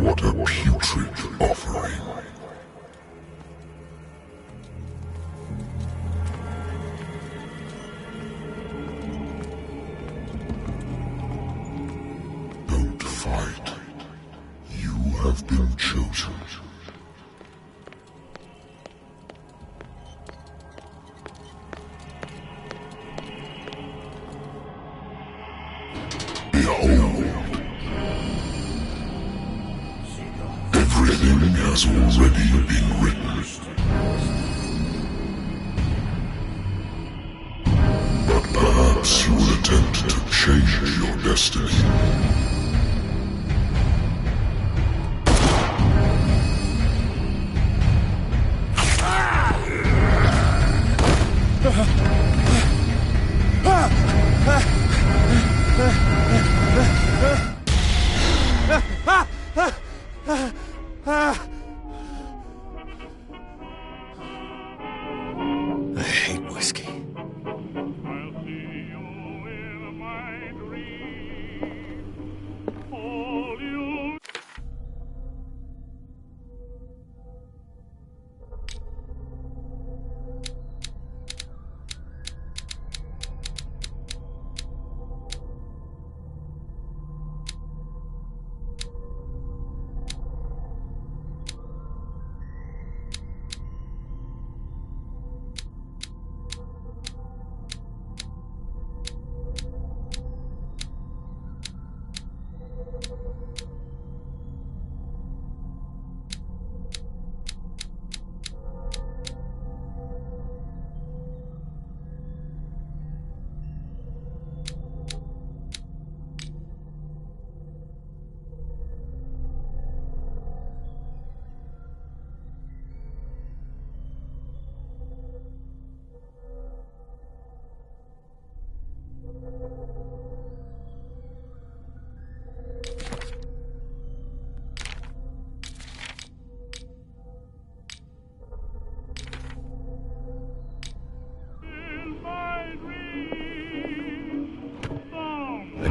What a putrid offering. Don't fight. You have been chosen. Behold. Everything has already been written. But perhaps you will attempt to change your destiny. I hate whiskey.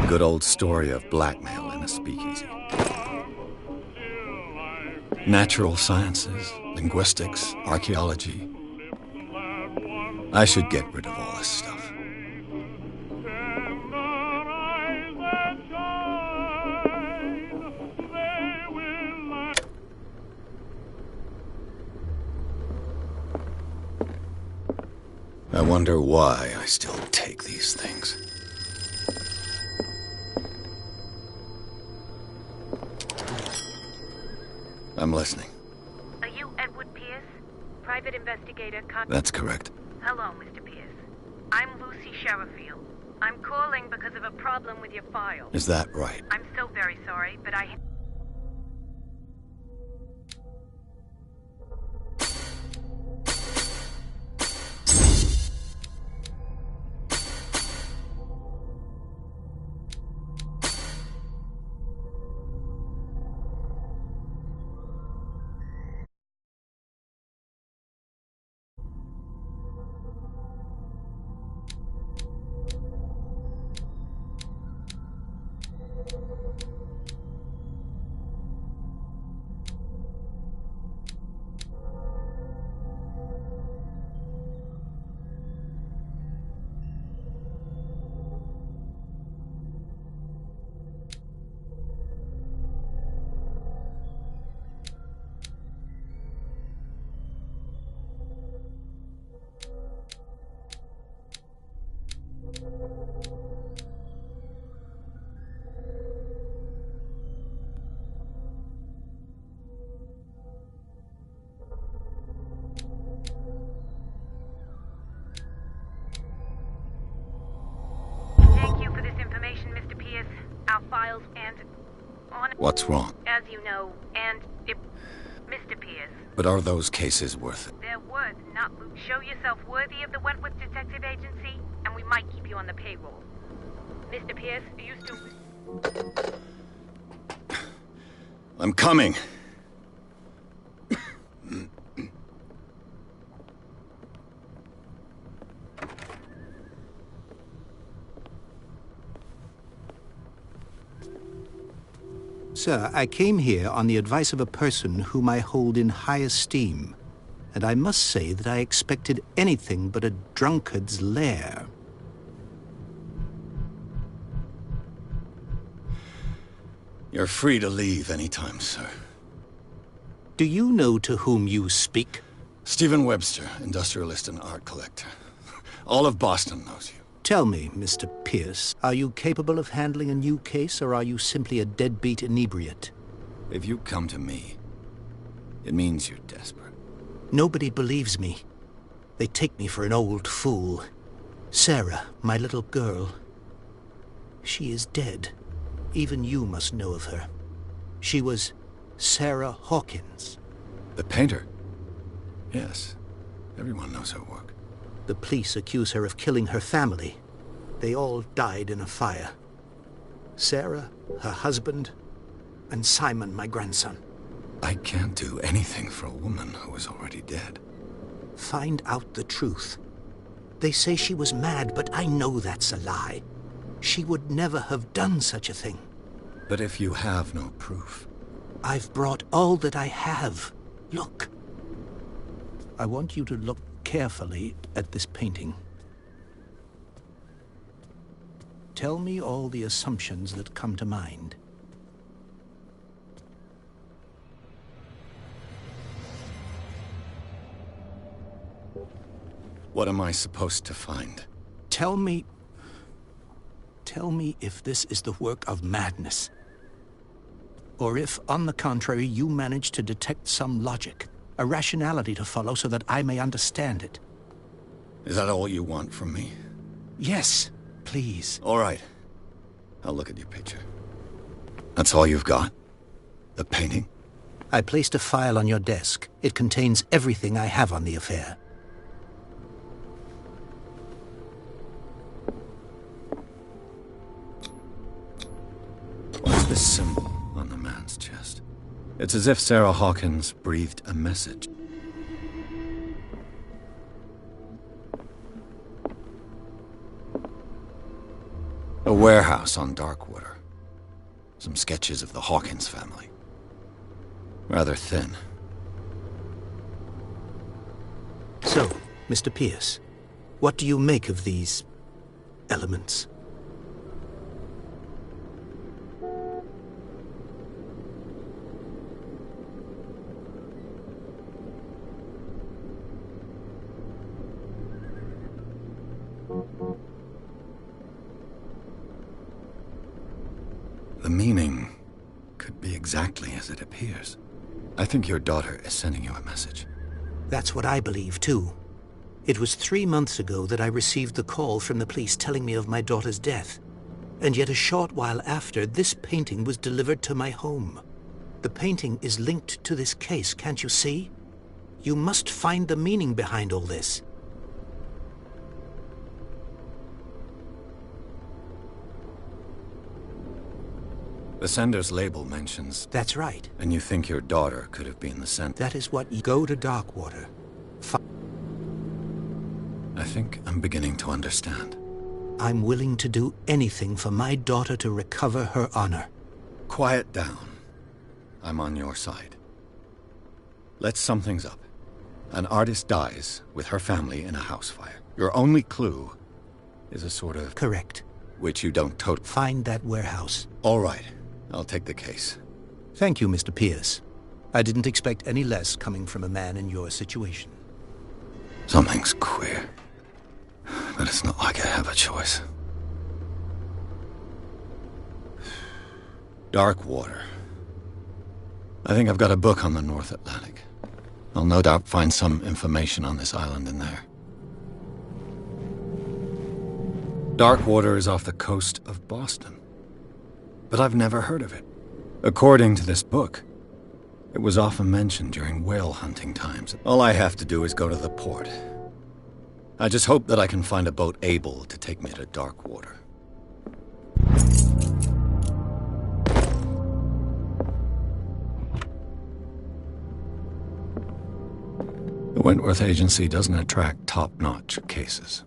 good old story of blackmail in a speakeasy. Natural sciences, linguistics, archaeology. I should get rid of all this stuff. I wonder why I still take these things. I'm listening. Are you Edward Pierce? Private investigator That's correct. Hello, Mr. Pierce. I'm Lucy Sherifield. I'm calling because of a problem with your file. Is that right? I'm so very sorry, but I... Thank you for this information, Mr. Pierce. Our files and... on... What's wrong? As you know, and if... Mr. Pierce, But are those cases worth it? they're worth not... Show yourself worthy of the Wentworth Detective Agency, and we might keep you on the payroll. Mr. Pierce, are you still... I'm coming. Sir, I came here on the advice of a person whom I hold in high esteem, and I must say that I expected anything but a drunkard's lair. You're free to leave anytime, sir. Do you know to whom you speak? Stephen Webster, industrialist and art collector. All of Boston knows you. Tell me, Mr. Pierce, are you capable of handling a new case, or are you simply a deadbeat inebriate? If you come to me, it means you're desperate. Nobody believes me. They take me for an old fool. Sarah, my little girl, she is dead. Even you must know of her. She was Sarah Hawkins. The painter? Yes. Everyone knows her work. The police accuse her of killing her family. They all died in a fire. Sarah, her husband, and Simon, my grandson. I can't do anything for a woman who is already dead. Find out the truth. They say she was mad, but I know that's a lie. She would never have done such a thing. But if you have no proof... I've brought all that I have. Look. I want you to look carefully at this painting. Tell me all the assumptions that come to mind. What am I supposed to find? Tell me if this is the work of madness. Or if, on the contrary, you manage to detect some logic, a rationality to follow so that I may understand it. Is that all you want from me? Yes, please. All right. I'll look at your picture. That's all you've got? The painting? I placed a file on your desk. It contains everything I have on the affair. What's this symbol on the man's chest? It's as if Sarah Hawkins breathed a message. A warehouse on Darkwater. Some sketches of the Hawkins family. Rather thin. So, Mr. Pierce, what do you make of these elements? The meaning could be exactly as it appears. I think your daughter is sending you a message. That's what I believe, too. It was 3 months ago that I received the call from the police telling me of my daughter's death. And yet a short while after, this painting was delivered to my home. The painting is linked to this case, can't you see? You must find the meaning behind all this. The sender's label mentions... That's right. And you think your daughter could have been the sender? That is what you go to Darkwater. I think I'm beginning to understand. I'm willing to do anything for my daughter to recover her honor. Quiet down. I'm on your side. Let's sum things up. An artist dies with her family in a house fire. Your only clue is a sort of... Correct. Which you don't totally... Find that warehouse. All right. I'll take the case. Thank you, Mr. Pierce. I didn't expect any less coming from a man in your situation. Something's queer. But it's not like I have a choice. Darkwater. I think I've got a book on the North Atlantic. I'll no doubt find some information on this island in there. Darkwater is off the coast of Boston. But I've never heard of it. According to this book, it was often mentioned during whale hunting times. All I have to do is go to the port. I just hope that I can find a boat able to take me to Darkwater. The Wentworth Agency doesn't attract top-notch cases.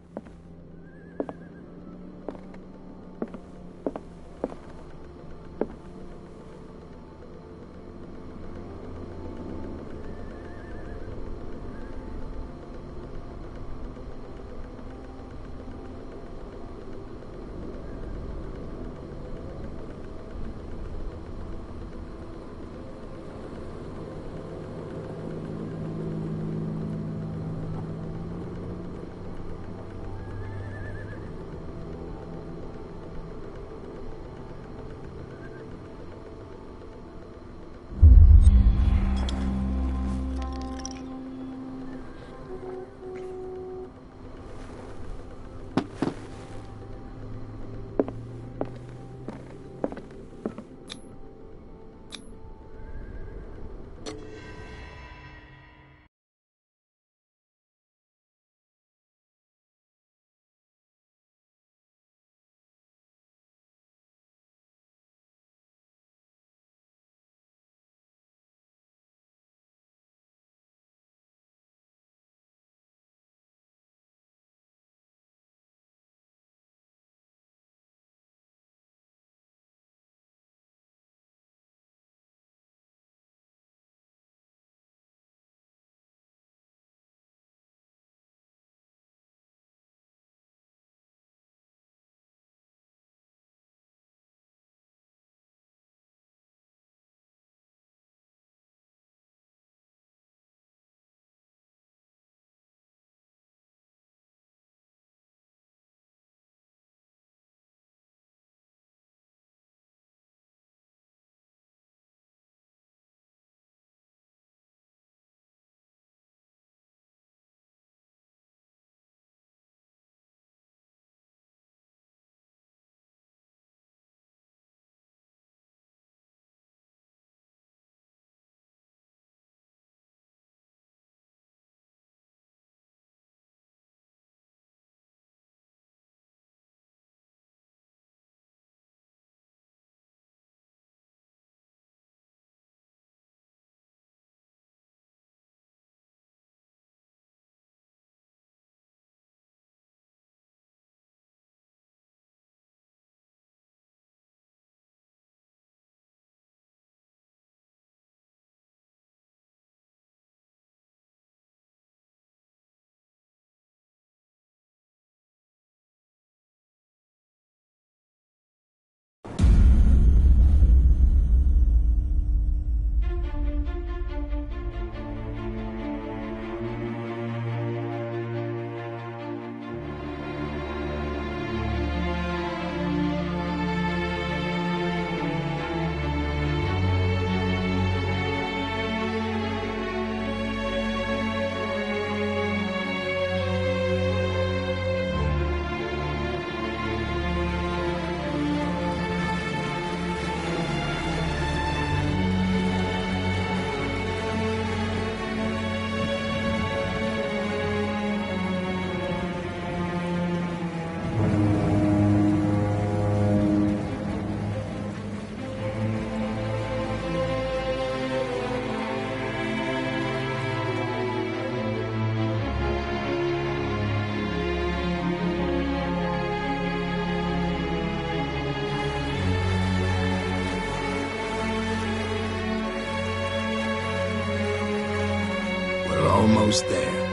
almost there.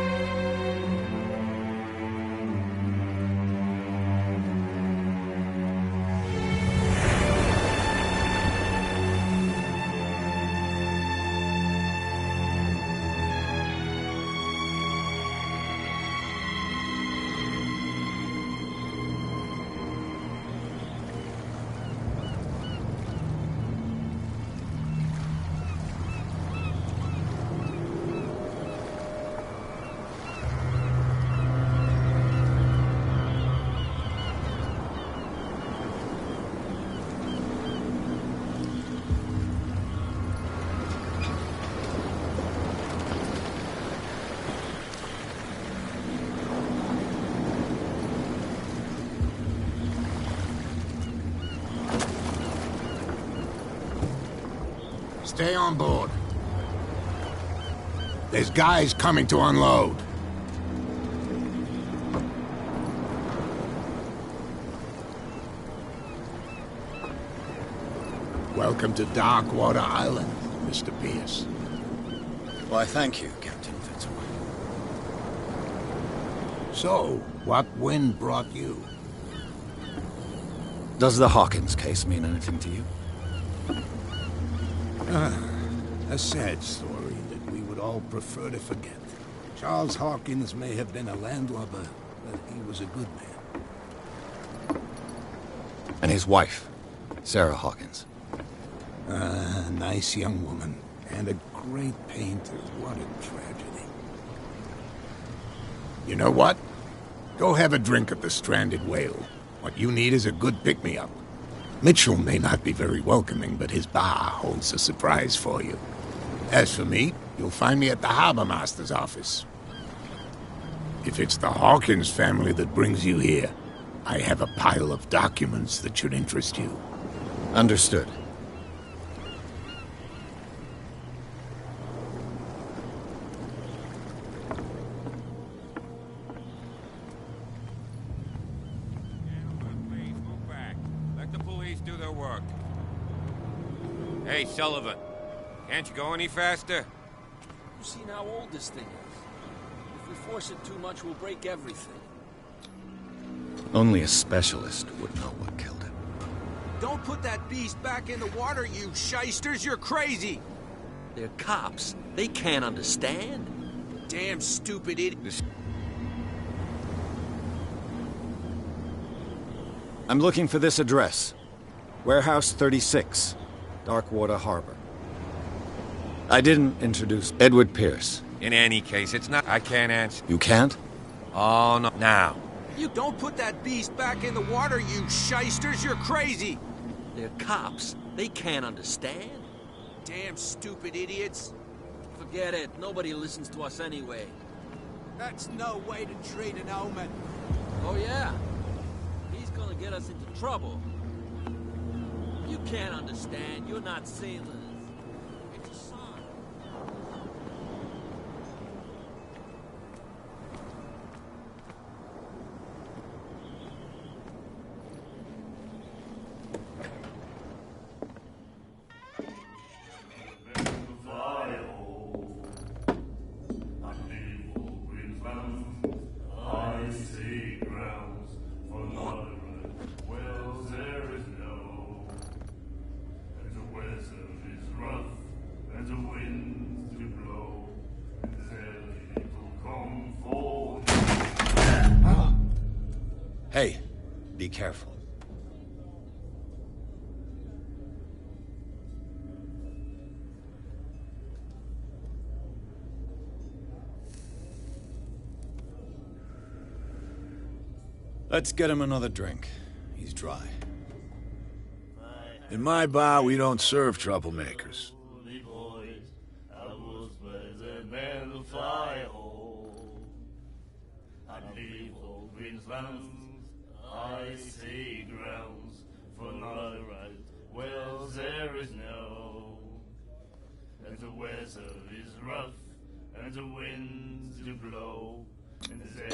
Stay on board. There's guys coming to unload. Welcome to Darkwater Island, Mr. Pierce. Why, thank you, Captain Fitzroy. So, what wind brought you? Does the Hawkins case mean anything to you? A sad story that we would all prefer to forget. Charles Hawkins may have been a landlubber, but he was a good man. And his wife, Sarah Hawkins. A nice young woman, and a great painter. What a tragedy. You know what? Go have a drink at the Stranded Whale. What you need is a good pick-me-up. Mitchell may not be very welcoming, but his bar holds a surprise for you. As for me, you'll find me at the Harbor Master's office. If it's the Hawkins family that brings you here, I have a pile of documents that should interest you. Understood. Hey, Sullivan. Can't you go any faster? You've seen how old this thing is. If we force it too much, we'll break everything. Only a specialist would know what killed it. Don't put that beast back in the water, you shysters! You're crazy! They're cops. They can't understand. Damn stupid idiot. I'm looking for this address. Warehouse 36. Darkwater Harbor. I didn't introduce Edward Pierce. In any case, it's not... I can't answer. You can't? Oh, no. Now. You don't put that beast back in the water, you shysters! You're crazy! They're cops. They can't understand. Damn stupid idiots. Forget it. Nobody listens to us anyway. That's no way to treat an omen. Oh, yeah? He's gonna get us into trouble. You can't understand. You're not sailors. It's a sign. Hey, be careful. Let's get him another drink. He's dry. In my bar, we don't serve troublemakers. Icy grounds for the right. Wells there is no, and the weather is rough, and the winds do blow.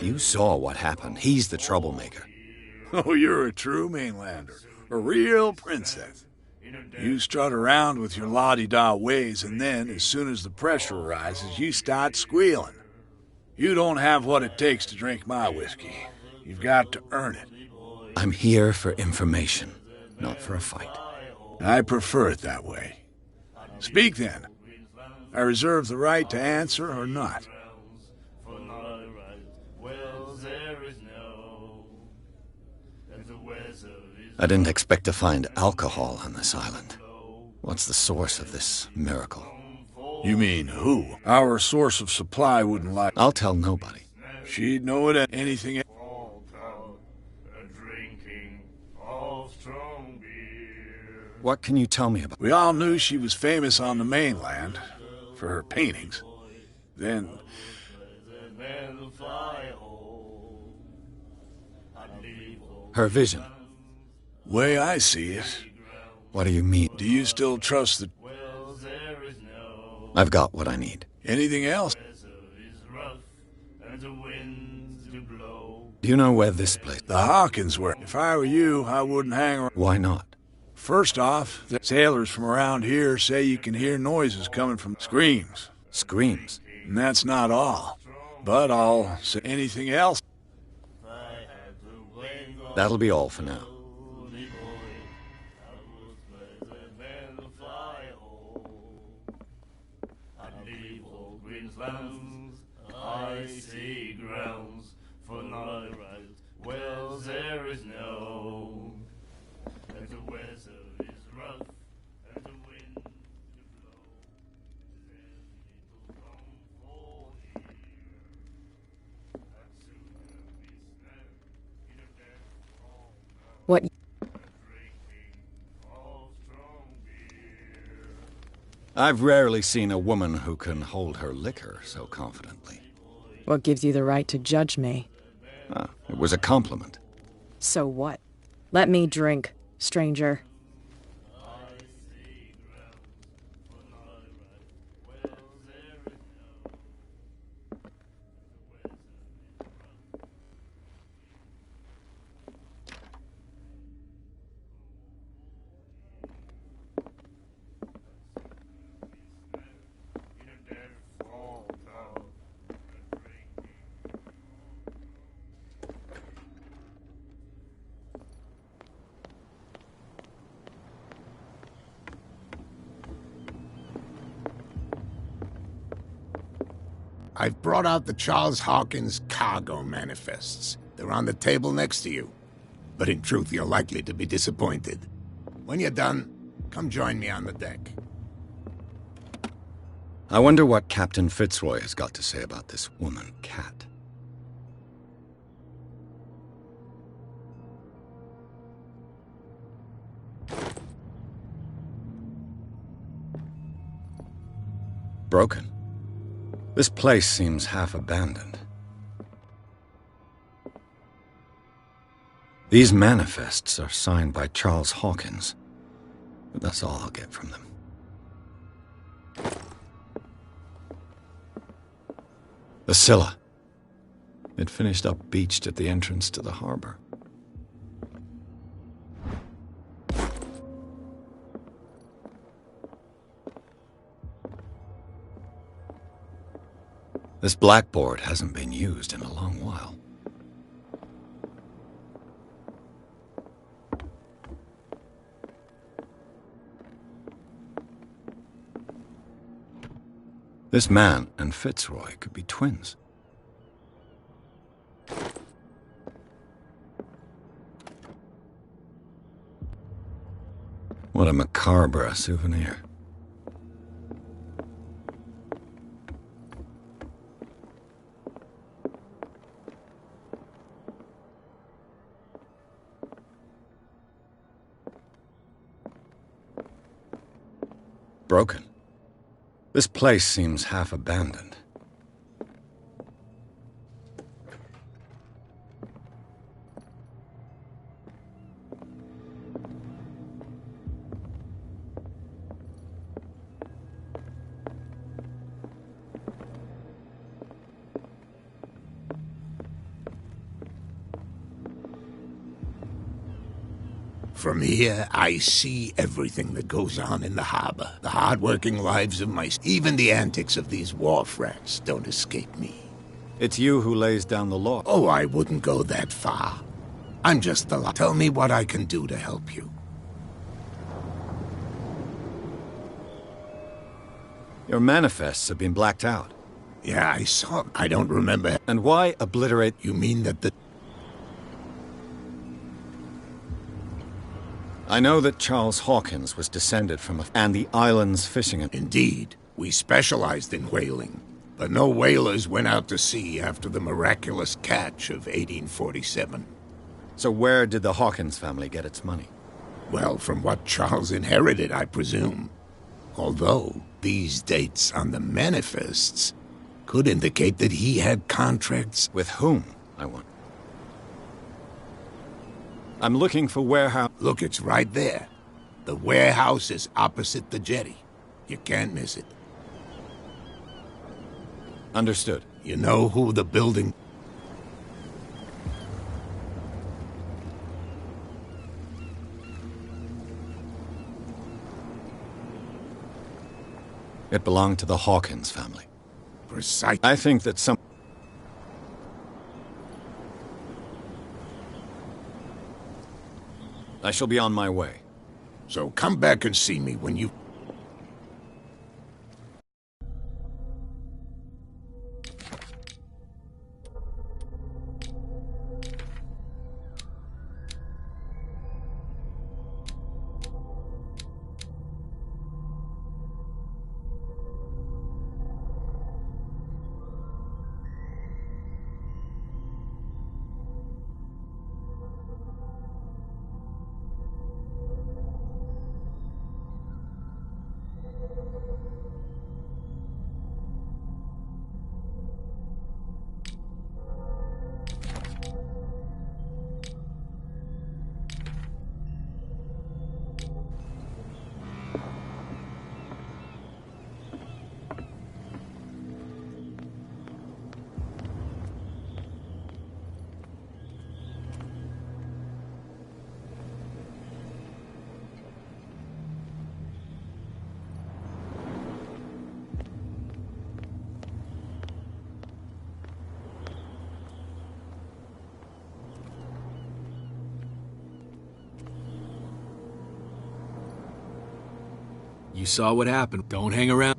You saw what happened. He's the troublemaker. Oh, you're a true mainlander. A real princess. You strut around with your la-di-da ways, and then, as soon as the pressure arises, you start squealing. You don't have what it takes to drink my whiskey. You've got to earn it. I'm here for information, not for a fight. I prefer it that way. Speak then. I reserve the right to answer or not. I didn't expect to find alcohol on this island. What's the source of this miracle? You mean who? Our source of supply wouldn't like... I'll tell nobody. She'd know it at anything... What can you tell me about... We all knew she was famous on the mainland for her paintings. Then... Her vision. Way I see it. What do you mean? Do you still trust the... I've got what I need. Anything else? Do you know where this place... The Hawkins were. If I were you, I wouldn't hang around. Why not? First off, the sailors from around here say you can hear noises coming from screams. Screams? And that's not all. But I'll say anything else. That'll be all for now. I see grounds for not right. Well, there is no. And the weather is rough, and the wind to blow. There's little comfort here. And soon we snap in a bed all now. What? Drinking of strong beer. I've rarely seen a woman who can hold her liquor so confidently. What gives you the right to judge me? It was a compliment. So what? Let me drink, stranger. I've brought out the Charles Hawkins cargo manifests. They're on the table next to you. But in truth, you're likely to be disappointed. When you're done, come join me on the deck. I wonder what Captain Fitzroy has got to say about this woman, Cat. Broken. This place seems half abandoned. These manifests are signed by Charles Hawkins, but that's all I'll get from them. The Scylla. It finished up beached at the entrance to the harbor. This blackboard hasn't been used in a long while. This man and Fitzroy could be twins. What a macabre souvenir. Broken. This place seems half abandoned. From here, I see everything that goes on in the harbor. The hard-working lives of my... Even the antics of these wharf rats don't escape me. It's you who lays down the law. Oh, I wouldn't go that far. I'm just the law. Tell me what I can do to help you. Your manifests have been blacked out. Yeah, I saw. I don't remember. And why obliterate? You mean that the... I know that Charles Hawkins was descended from and the island's fishing... Indeed. We specialized in whaling. But no whalers went out to sea after the miraculous catch of 1847. So where did the Hawkins family get its money? Well, from what Charles inherited, I presume. Although, these dates on the manifests could indicate that he had contracts... With whom, I want? I'm looking for warehouse... Look, it's right there. The warehouse is opposite the jetty. You can't miss it. Understood. You know who the building... It belonged to the Hawkins family. Precisely. I think that some... I shall be on my way. So come back and see me when you... You saw what happened. Don't hang around.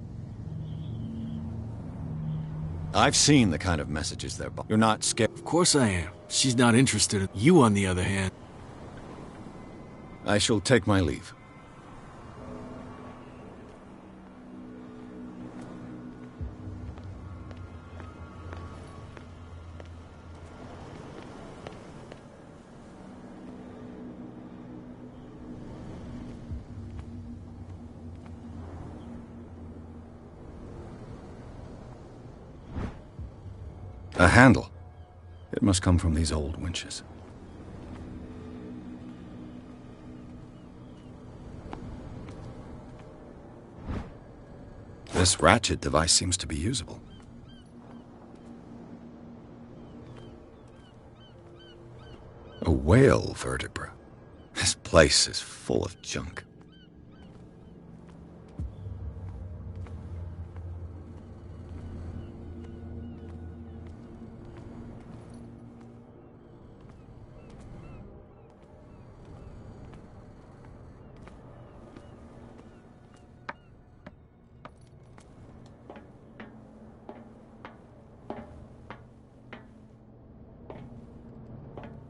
I've seen the kind of messages they're... You're not scared... Of course I am. She's not interested. You, on the other hand... I shall take my leave. A handle. It must come from these old winches. This ratchet device seems to be usable. A whale vertebra. This place is full of junk.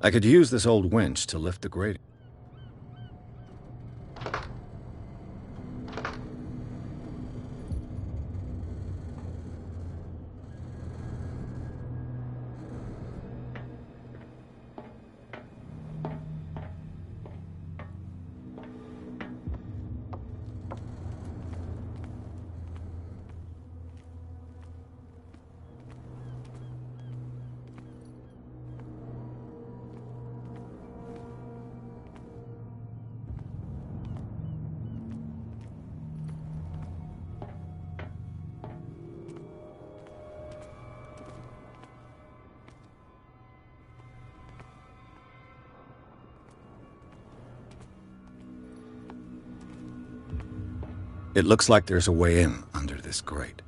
I could use this old winch to lift the grating. It looks like there's a way in under this grate.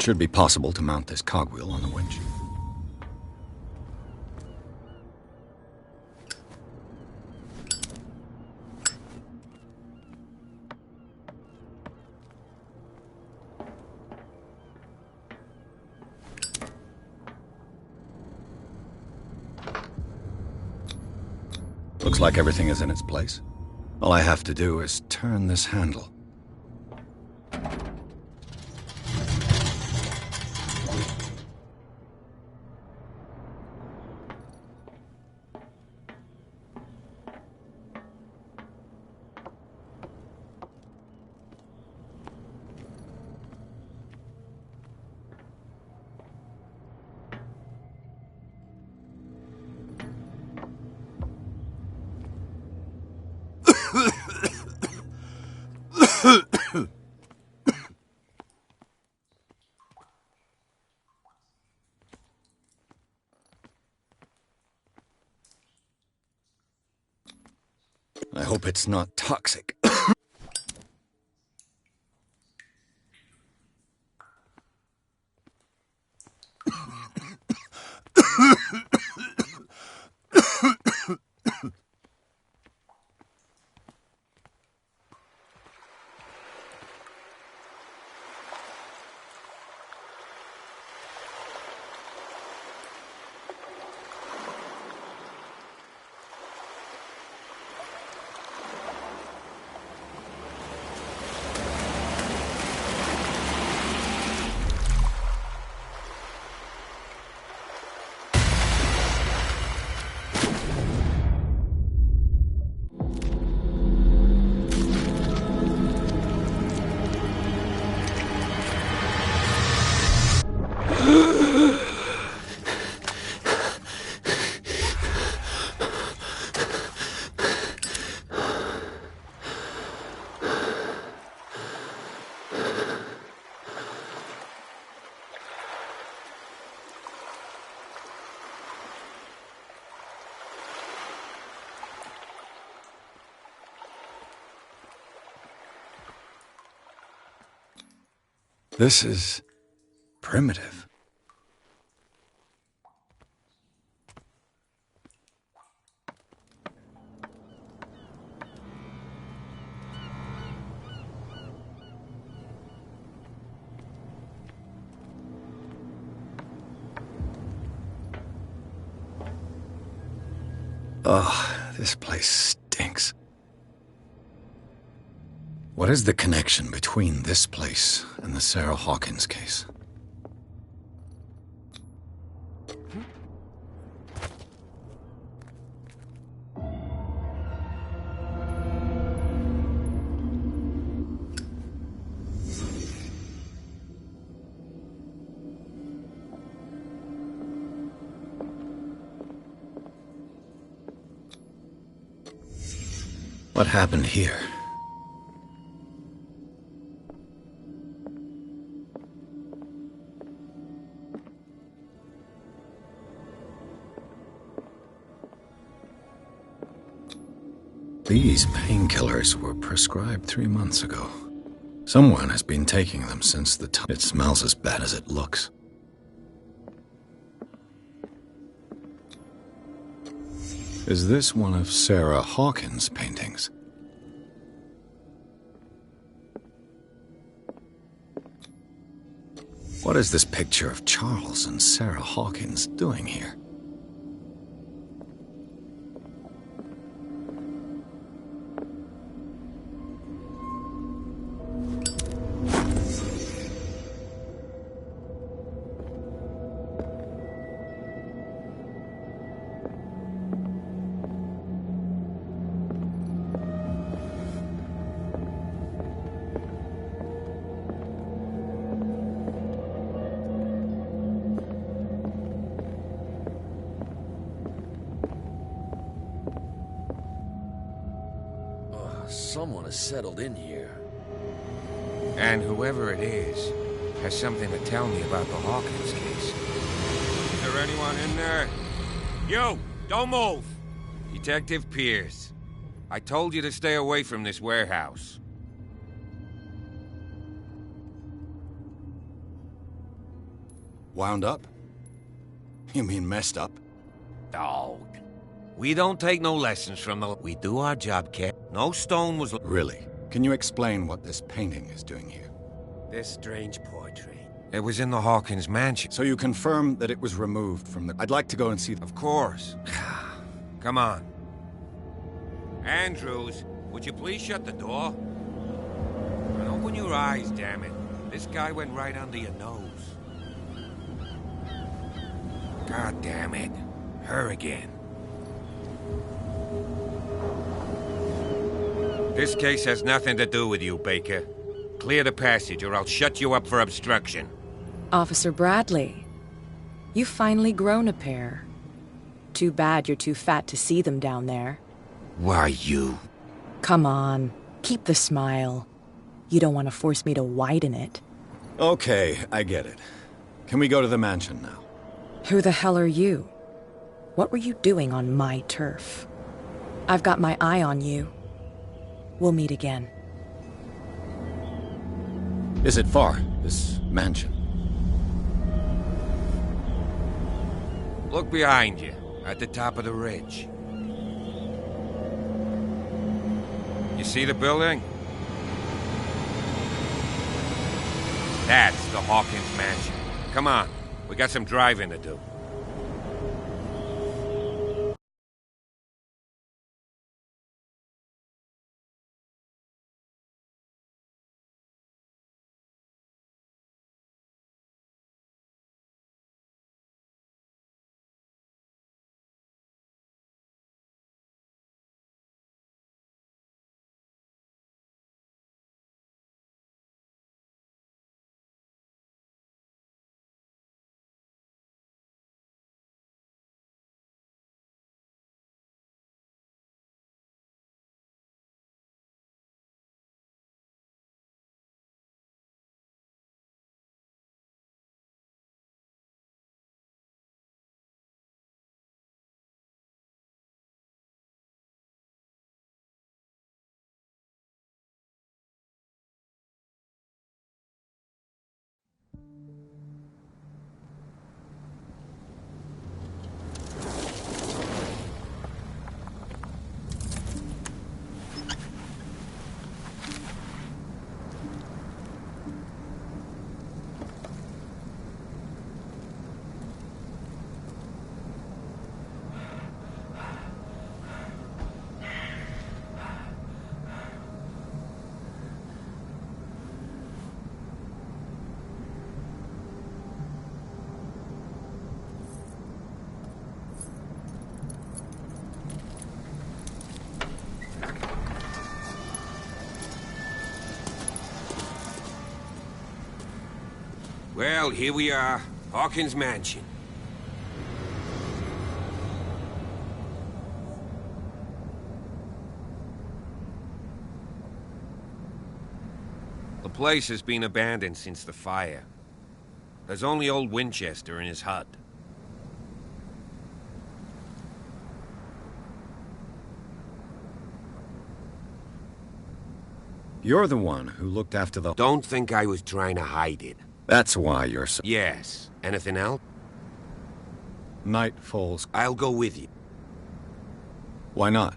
should be possible to mount this cogwheel on the winch. Looks like everything is in its place. All I have to do is turn this handle. I hope it's not toxic. This is primitive. Ugh, this place stinks. What is the connection between this place and the Sarah Hawkins case? What happened here? These painkillers were prescribed 3 months ago. Someone has been taking them since the time. It smells as bad as it looks. Is this one of Sarah Hawkins' paintings? What is this picture of Charles and Sarah Hawkins doing here? Someone has settled in here. And whoever it is has something to tell me about the Hawkins case. Is there anyone in there? You! Don't move! Detective Pierce. I told you to stay away from this warehouse. Wound up? You mean messed up? Dog. We don't take no lessons from the... We do our job, Cap. No stone was... Really? Can you explain what this painting is doing here? This strange portrait. It was in the Hawkins mansion. So you confirm that it was removed from the... I'd like to go and see... Of course. Come on. Andrews, would you please shut the door? And open your eyes, damn it. This guy went right under your nose. God damn it. Her again. This case has nothing to do with you, Baker. Clear the passage or I'll shut you up for obstruction. Officer Bradley, you've finally grown a pair. Too bad you're too fat to see them down there. Why, you... Come on, keep the smile. You don't want to force me to widen it. Okay, I get it. Can we go to the mansion now? Who the hell are you? What were you doing on my turf? I've got my eye on you. We'll meet again. Is it far, this mansion? Look behind you, at the top of the ridge. You see the building? That's the Hawkins mansion. Come on, we got some driving to do. Well, here we are. Hawkins Mansion. The place has been abandoned since the fire. There's only old Winchester in his hut. You're the one who looked after the... Don't think I was trying to hide it. That's why you're so... Yes. Anything else? Night falls. I'll go with you. Why not?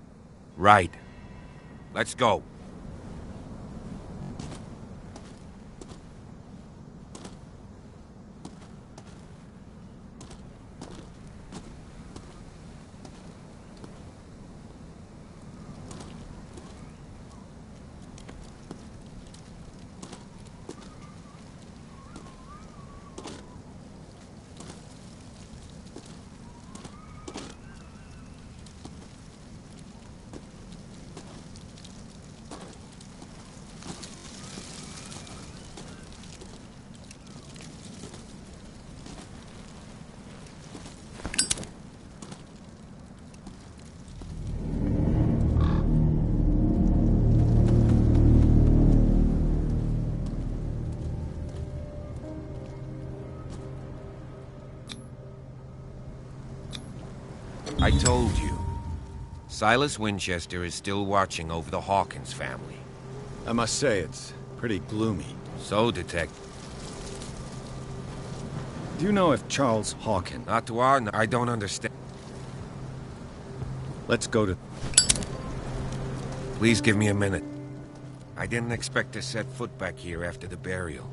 Right. Let's go. I told you. Silas Winchester is still watching over the Hawkins family. I must say, it's pretty gloomy. So, Detective. Do you know if Charles Hawkins... Not to our... I don't understand. Let's go to... Please give me a minute. I didn't expect to set foot back here after the burial.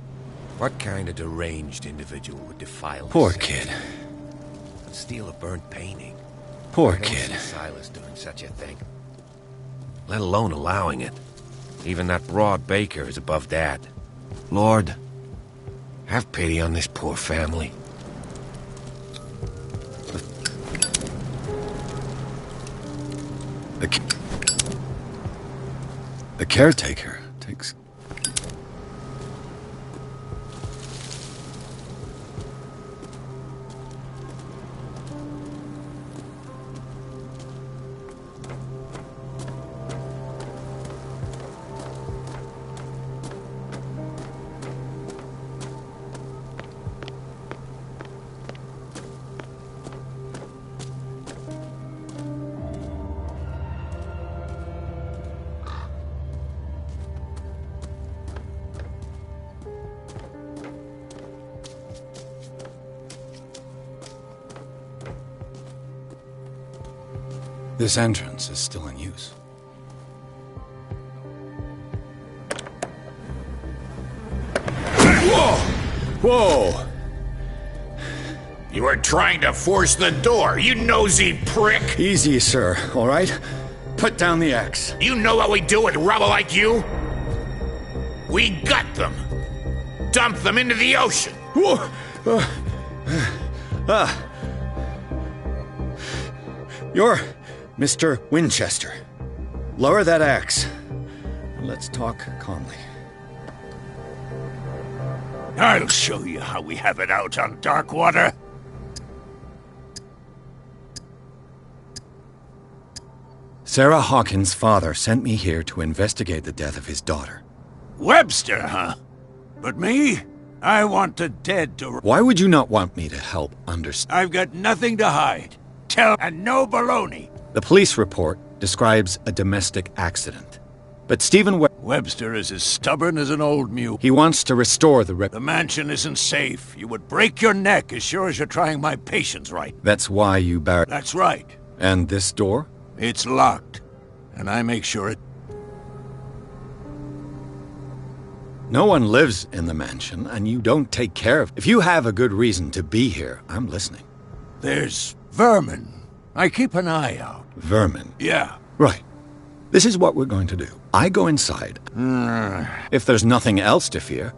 What kind of deranged individual would defile... Poor the kid. And steal a burnt painting? Poor I don't kid. see Silas doing such a thing. Let alone allowing it. Even that broad baker is above that. Lord, have pity on this poor family. The caretaker takes... This entrance is still in use. Whoa! Whoa! You were trying to force the door, you nosy prick! Easy, sir, all right? Put down the axe. You know what we do with rubble like you? We gut them. Dump them into the ocean. Whoa! You're Mr. Winchester. Lower that axe. Let's talk calmly. I'll show you how we have it out on Darkwater. Sarah Hawkins' father sent me here to investigate the death of his daughter. Webster, huh? But me? I want the dead to... Why would you not want me to help understand? I've got nothing to hide. Tell... and no baloney. The police report describes a domestic accident. But Stephen Webster is as stubborn as an old mule. He wants to restore the The mansion isn't safe. You would break your neck as sure as you're trying my patience right. That's why you barred... That's right. And this door? It's locked. And I make sure it... No one lives in the mansion, and you don't take care of... If you have a good reason to be here, I'm listening. There's vermin. I keep an eye out. Vermin? Yeah. Right. This is what we're going to do. I go inside. If there's nothing else to fear...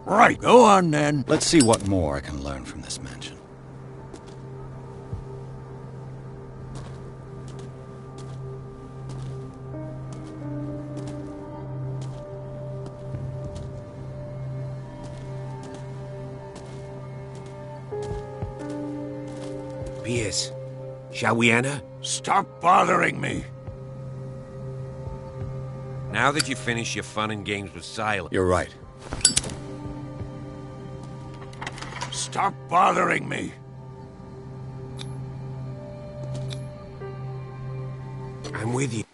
Right, go on then. Let's see what more I can learn from this mansion. Pierce, shall we enter? Stop bothering me. Now that you finish your fun and games with Silas... You're right. Stop bothering me. I'm with you.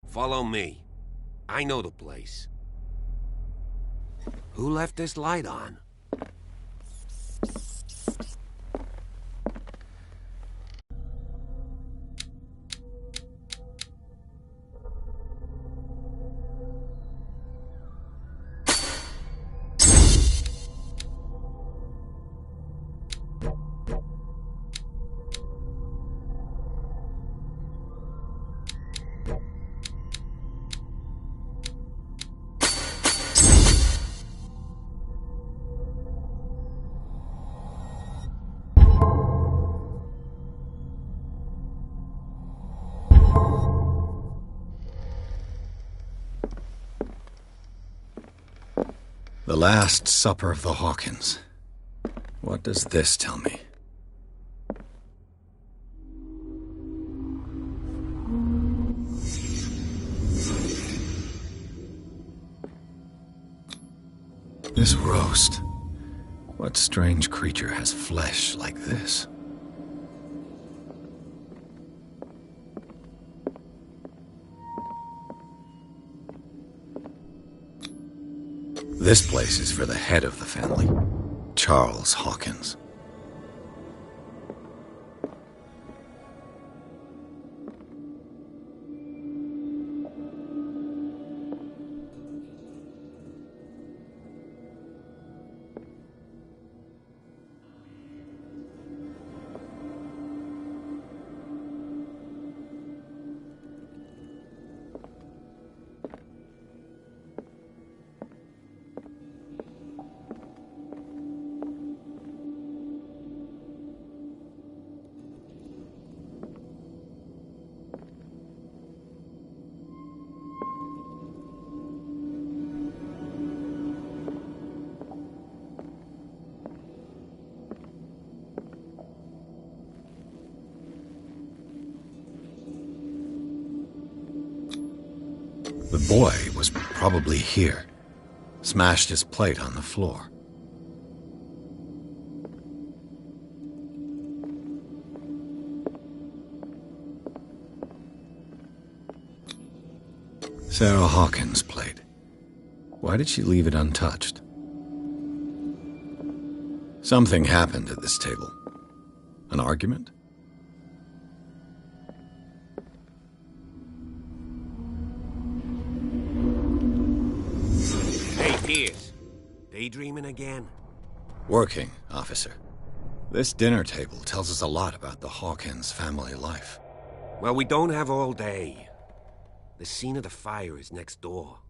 Follow me. I know the place. Who left this light on? The Last Supper of the Hawkins. What does this tell me? This roast. What strange creature has flesh like this? This place is for the head of the family, Charles Hawkins. The boy was probably here. Smashed his plate on the floor. Sarah Hawkins' plate. Why did she leave it untouched? Something happened at this table. An argument? Pierce, daydreaming again? Working, officer. This dinner table tells us a lot about the Hawkins family life. Well, we don't have all day. The scene of the fire is next door.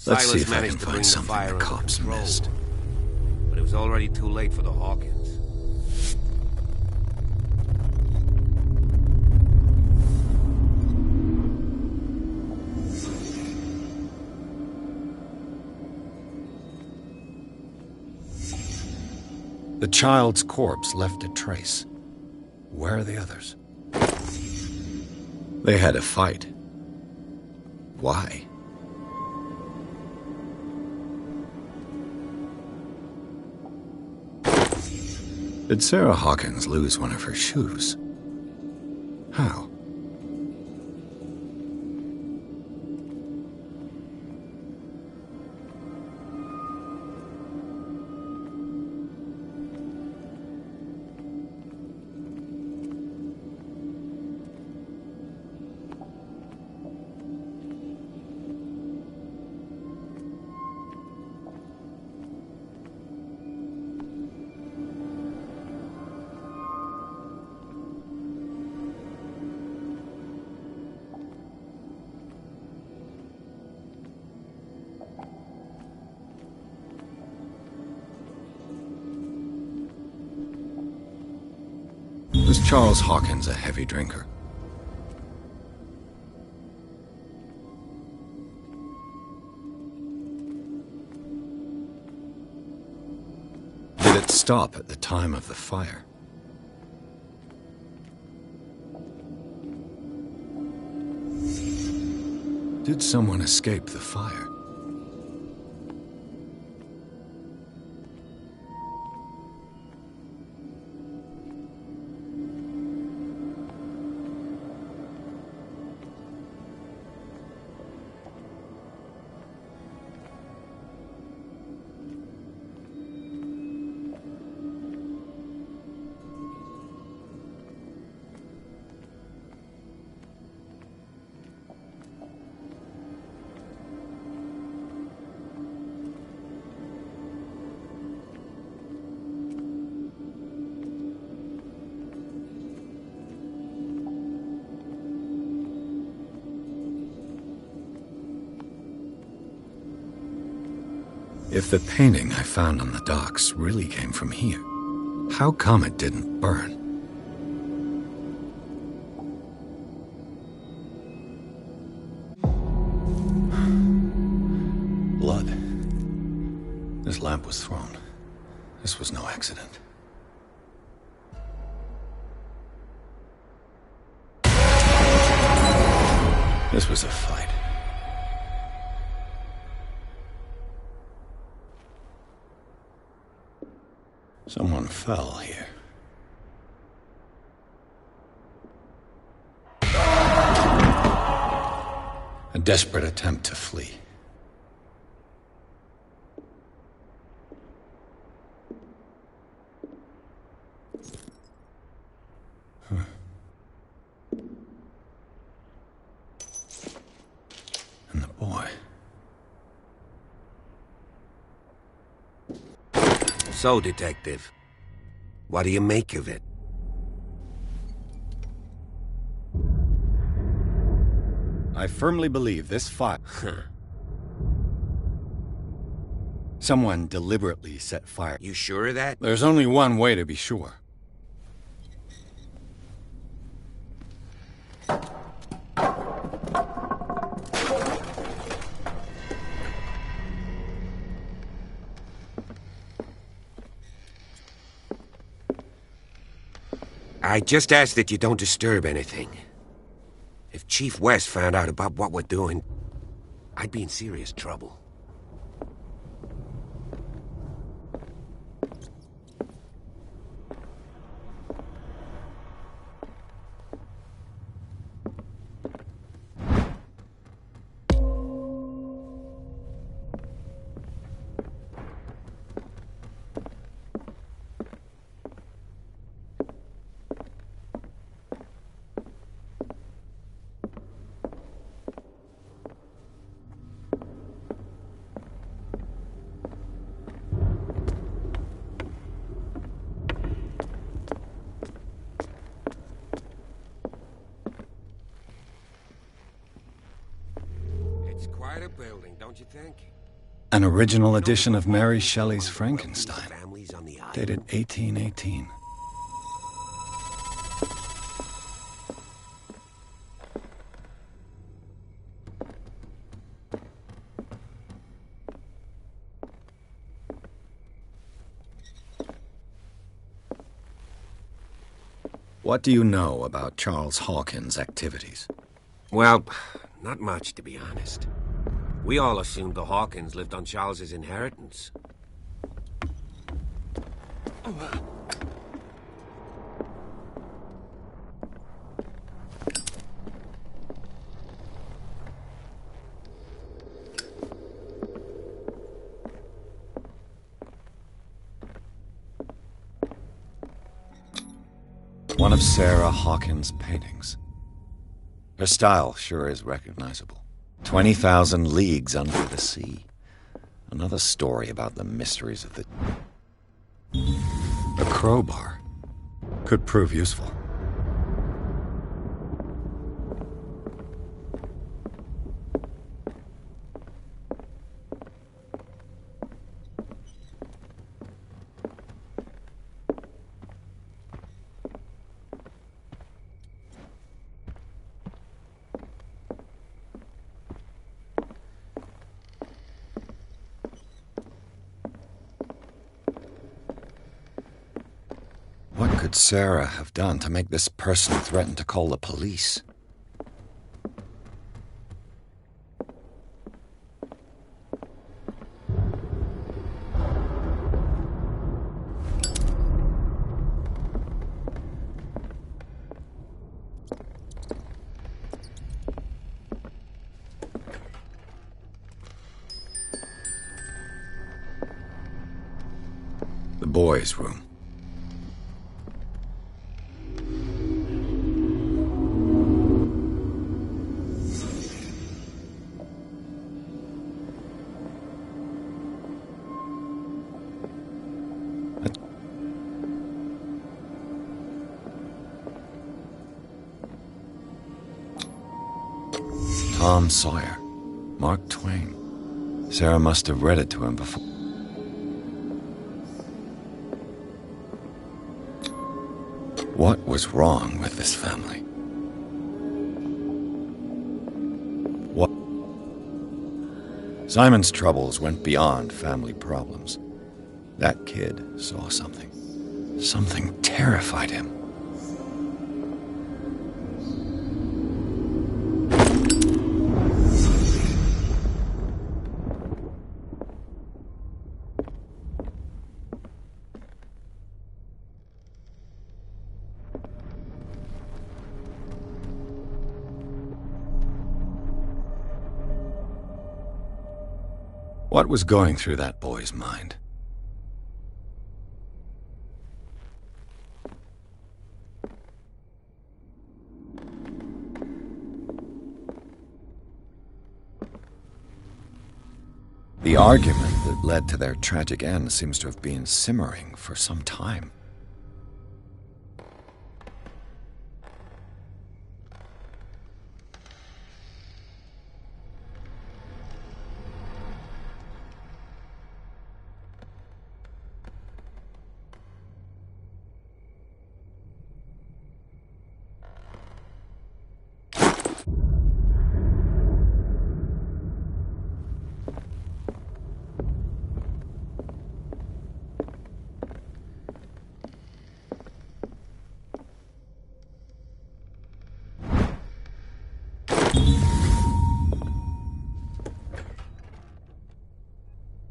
Let's see Silas if I can managed to bring find the something fire the under cops control, missed. but it was already too late for the Hawkins. The child's corpse left a trace. Where are the others? They had a fight. Why? Did Sarah Hawkins lose one of her shoes? How? Was Charles Hawkins a heavy drinker? Did it stop at the time of the fire? Did someone escape the fire? If the painting I found on the docks really came from here, how come it didn't burn? Blood. This lamp was thrown. This was no accident. This was a fight. Someone fell here. A desperate attempt to flee. And the boy. So, Detective, what do you make of it? I firmly believe this fire... Someone deliberately set fire. You sure of that? There's only one way to be sure. I just ask that you don't disturb anything. If Chief West found out about what we're doing, I'd be in serious trouble. Quite a building, don't you think? An original edition of Mary Shelley's Frankenstein, dated 1818. What do you know about Charles Hawkins' activities? Well, not much, to be honest. We all assumed the Hawkins lived on Charles's inheritance. One of Sarah Hawkins' paintings. Her style sure is recognizable. 20,000 Leagues Under the Sea. Another story about the mysteries of the... A crowbar. Could prove useful. What could Sarah have done to make this person threaten to call the police? The boys' room. Tom Sawyer. Mark Twain. Sarah must have read it to him before. What was wrong with this family? What? Simon's troubles went beyond family problems. That kid saw something. Something terrified him. What was going through that boy's mind? The argument that led to their tragic end seems to have been simmering for some time.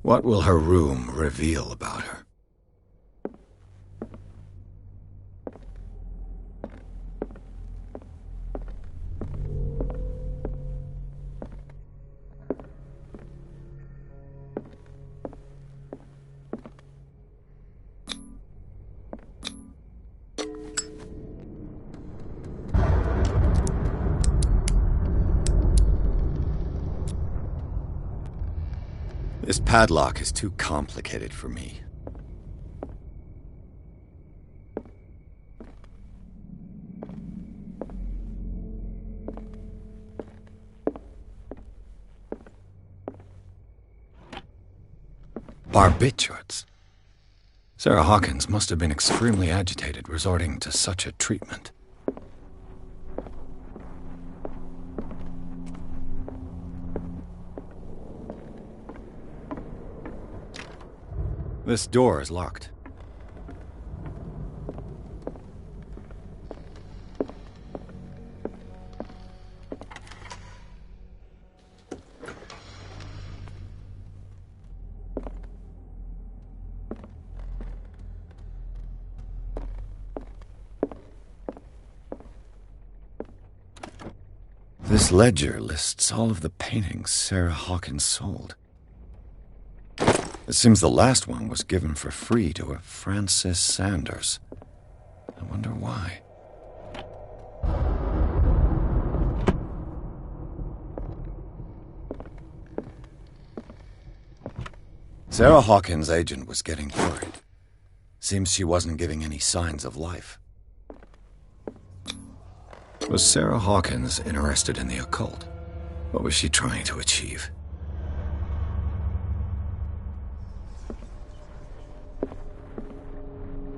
What will her room reveal about her? This padlock is too complicated for me. Barbiturates. Sarah Hawkins must have been extremely agitated resorting to such a treatment. This door is locked. This ledger lists all of the paintings Sarah Hawkins sold. It seems the last one was given for free to a Francis Sanders. I wonder why. Sarah Hawkins' agent was getting worried. Seems she wasn't giving any signs of life. Was Sarah Hawkins interested in the occult? What was she trying to achieve?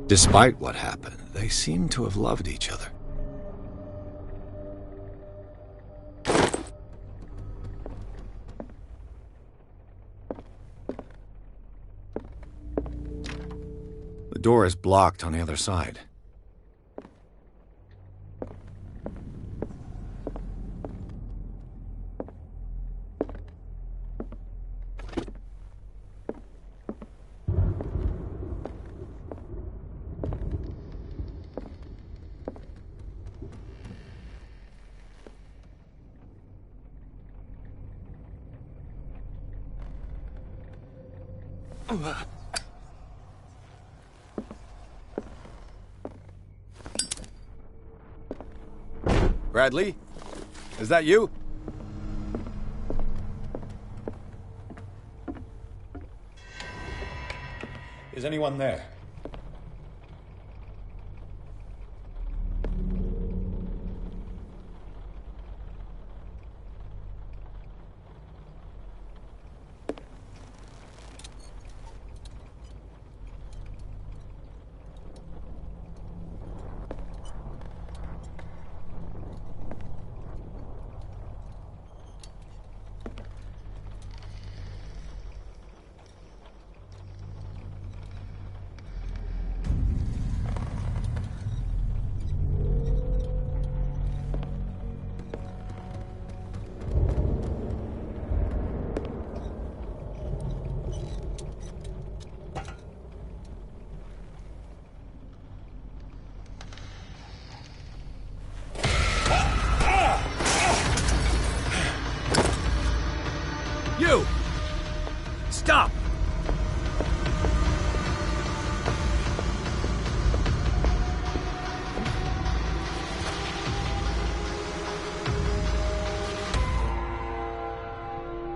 Despite what happened, they seem to have loved each other. The door is blocked on the other side. Bradley? Is that you? Is anyone there?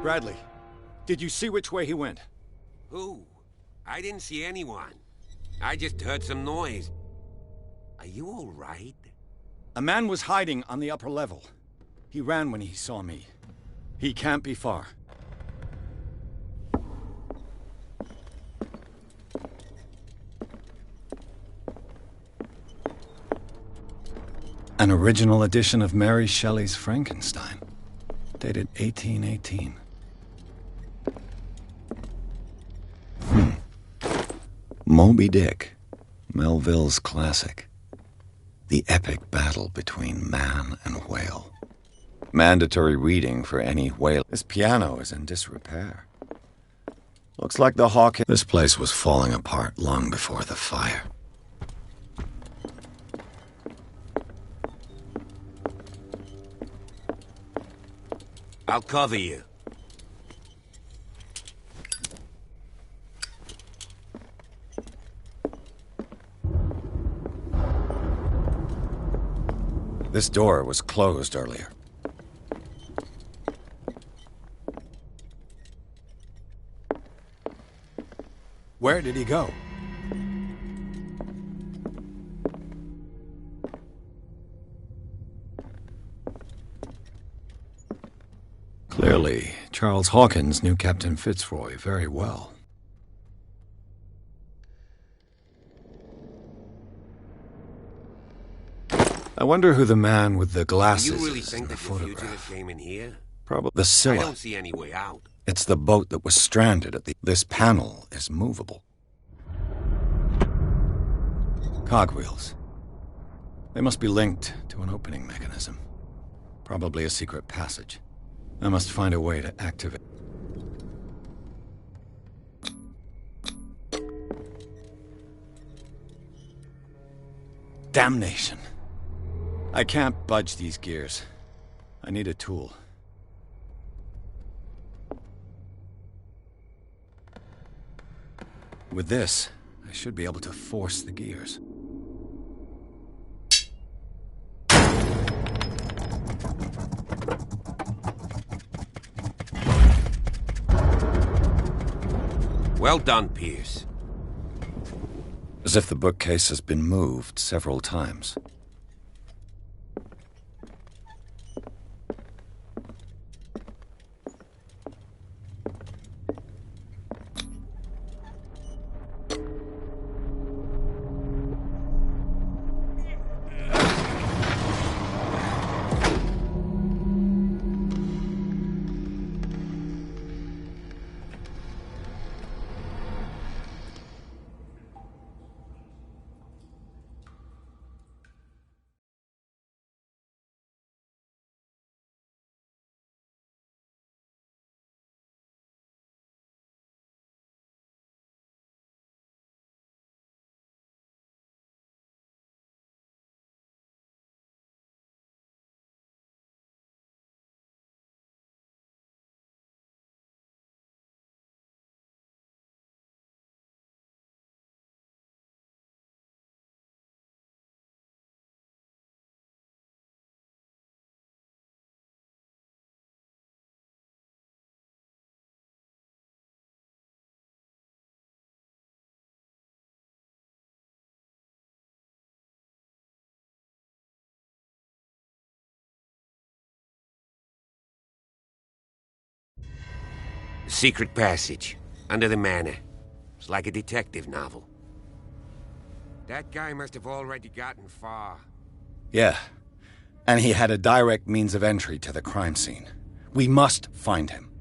Bradley, did you see which way he went? Who? I didn't see anyone. I just heard some noise. Are you all right? A man was hiding on the upper level. He ran when he saw me. He can't be far. An original edition of Mary Shelley's Frankenstein, dated 1818. Moby Dick, Melville's classic. The epic battle between man and whale. Mandatory reading for any whale. This piano is in disrepair. Looks like the hawk... This place was falling apart long before the fire. I'll cover you. This door was closed earlier. Where did he go? Clearly, Charles Hawkins knew Captain Fitzroy very well. I wonder who the man with the glasses You really is think in the the photograph. fugitive came in here? Probably the I Scylla. don't see any way out. It's the boat that was stranded at the... This panel is movable. Cogwheels. They must be linked to an opening mechanism. Probably a secret passage. I must find a way to activate... Damnation. I can't budge these gears. I need a tool. With this, I should be able to force the gears. Well done, Pierce. As if the bookcase has been moved several times. Secret passage, under the manor. It's like a detective novel. That guy must have already gotten far. Yeah. And he had a direct means of entry to the crime scene. We must find him.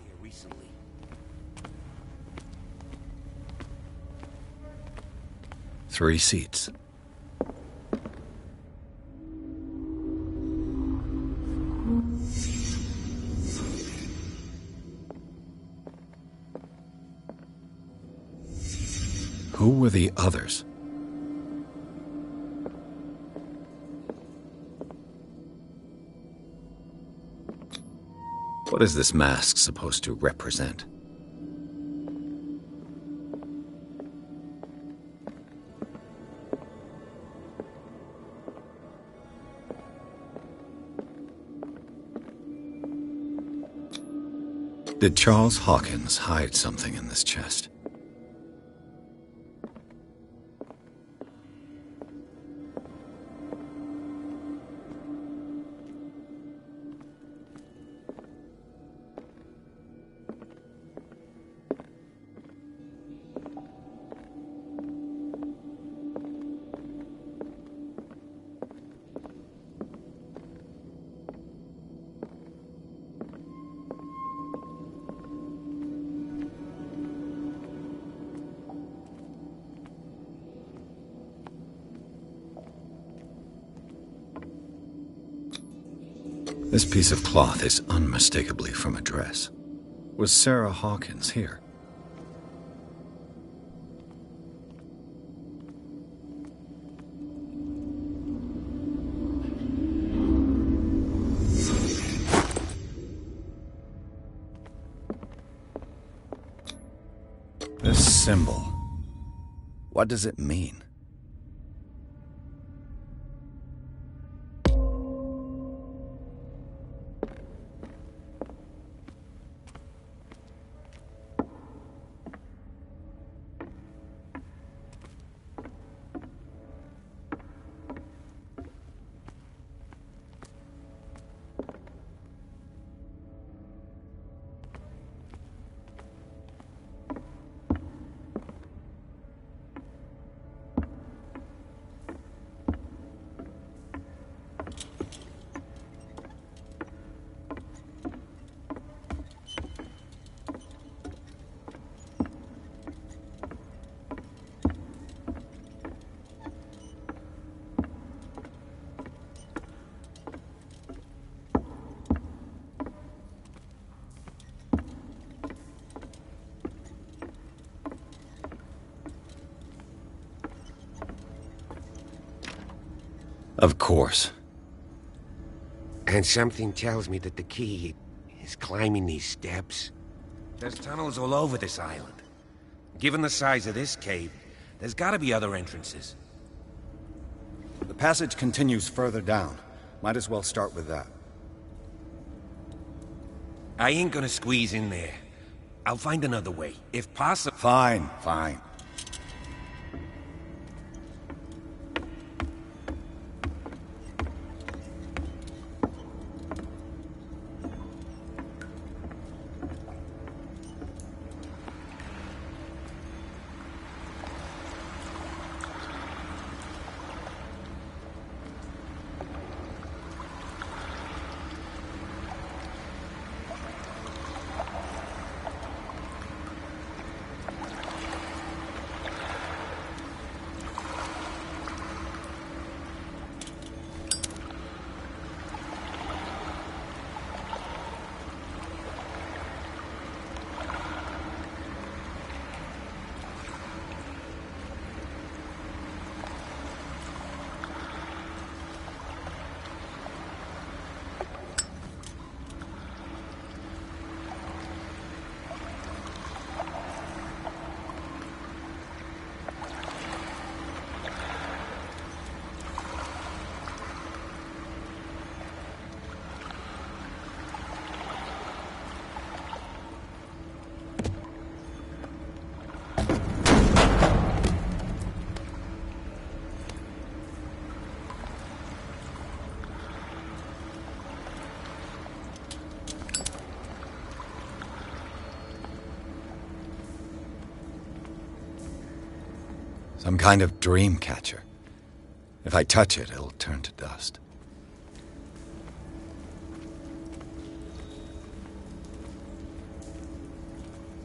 Here recently. Three seats. Who were the others? What is this mask supposed to represent? Did Charles Hawkins hide something in this chest? This piece of cloth is unmistakably from a dress. Was Sarah Hawkins here? This symbol, what does it mean? Of course. And something tells me that the key is climbing these steps. There's tunnels all over this island. Given the size of this cave, there's gotta be other entrances. The passage continues further down. Might as well start with that. I ain't gonna squeeze in there. I'll find another way, if possible. Fine, fine. Some kind of dream catcher. If I touch it, it'll turn to dust.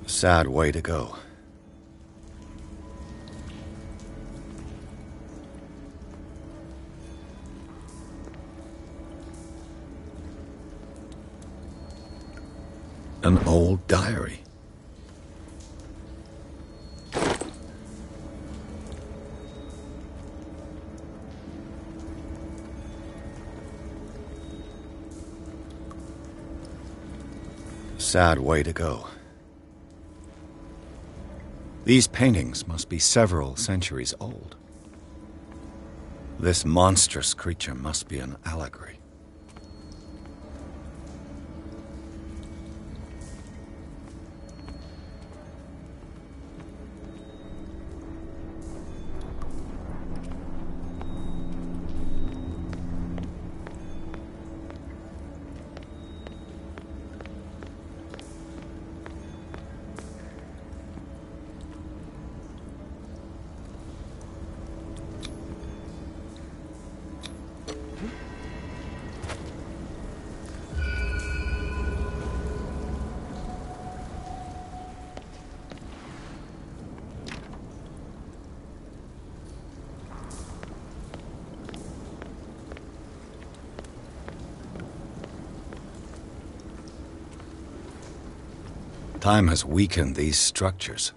A sad way to go. An old diary. Sad way to go. These paintings must be several centuries old. This monstrous creature must be an allegory. Time has weakened these structures.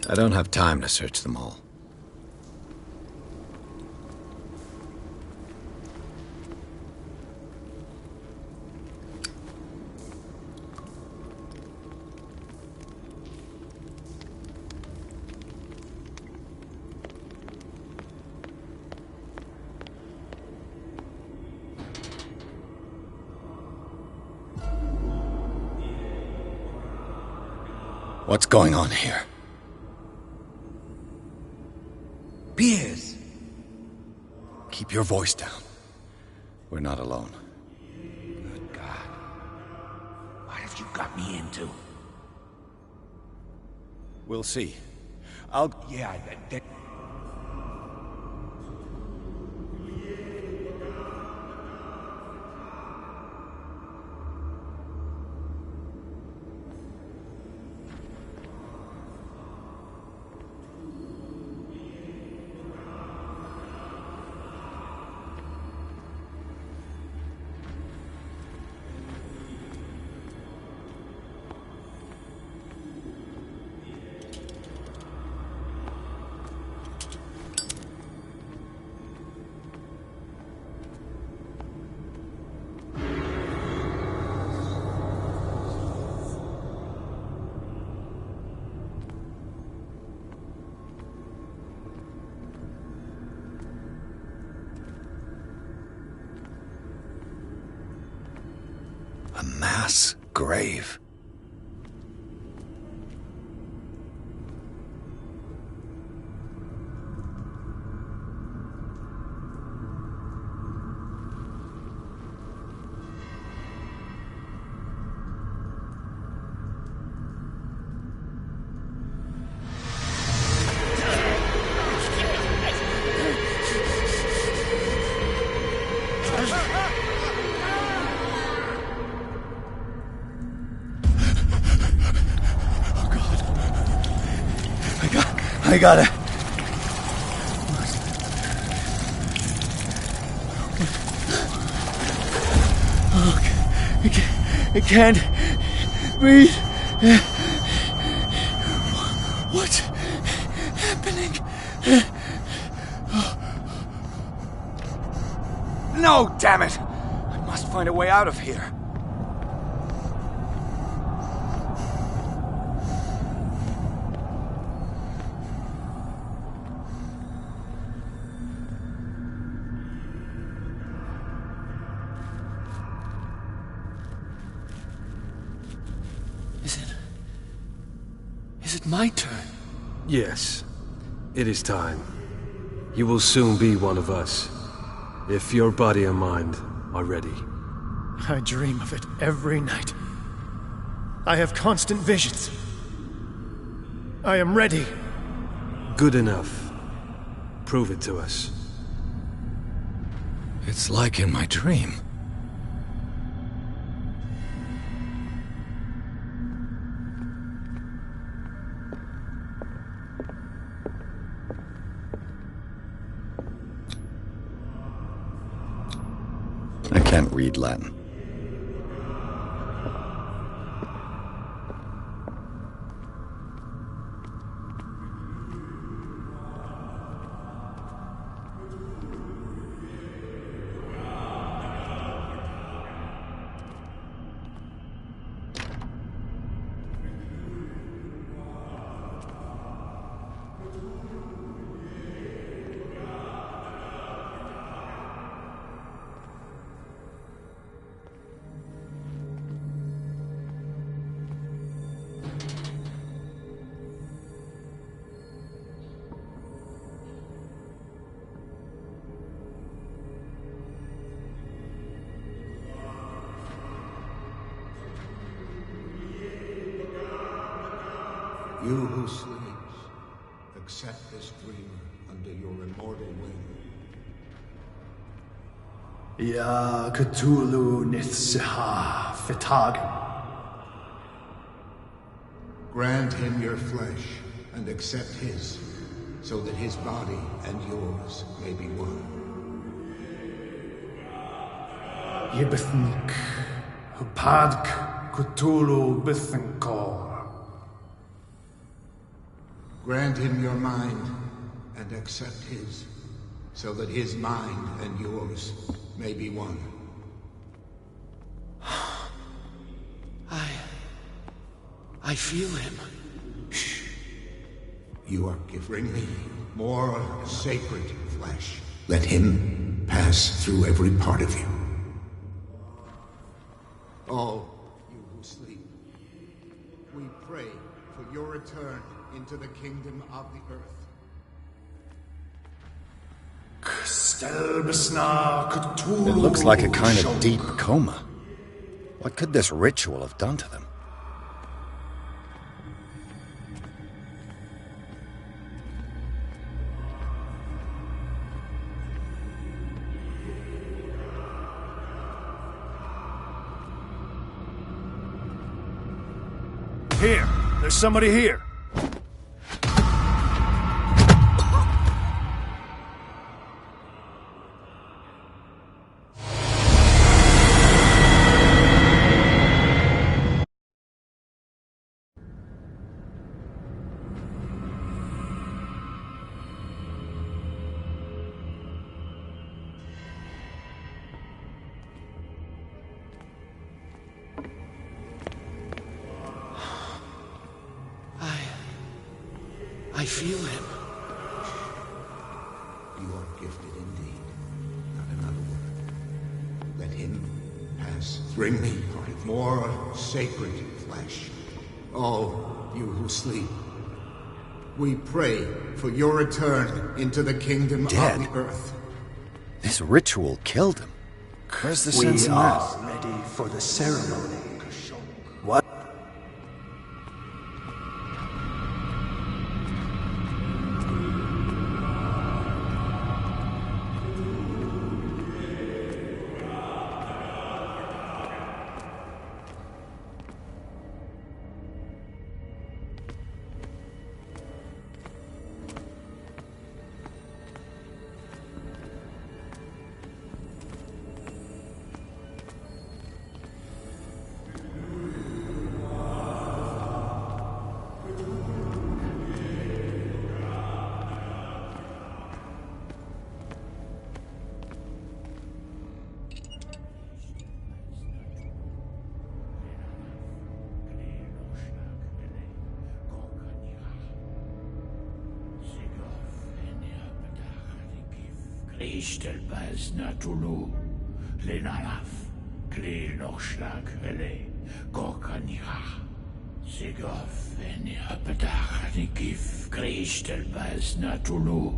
I don't have time to search them all. What's going on here? Piers! Keep your voice down. We're not alone. Good God. What have you got me into? We'll see. Yeah, that... A mass grave. I got it. Oh, I can't breathe. What's happening? No, damn it! I must find a way out of here. Is it my turn? Yes. It is time. You will soon be one of us, if your body and mind are ready. I dream of it every night. I have constant visions. I am ready. Good enough. Prove it to us. It's like in my dream. I can't read Latin. You who sleeps, accept this dreamer under your immortal wing. Ya Cthulhu Nithsiha Fitagim. Grant him your flesh and accept his, so that his body and yours may be one. Yibithnik Hupadk Cthulhu Bithinkor. Grant him your mind and accept his, so that his mind and yours may be one. I feel him. Shh. You are giving me more sacred flesh. Let him pass through every part of you. All you who sleep, we pray for your return into the kingdom of the earth. It looks like a kind of deep coma. What could this ritual have done to them? Here! There's somebody here! I feel him. You are gifted indeed. Not another word. Let him pass. Bring me more sacred flesh. All you who sleep, we pray for your return into the kingdom of the earth. This ritual killed him. Where's the sense in We that? are ready for the ceremony. What? Ishtelbaz Natulu, Lenalaf, Klil Nochschlag, Rele, Gorkanira, Sigov, Eniapetach, Nikif, Krishtelbaz Natulu,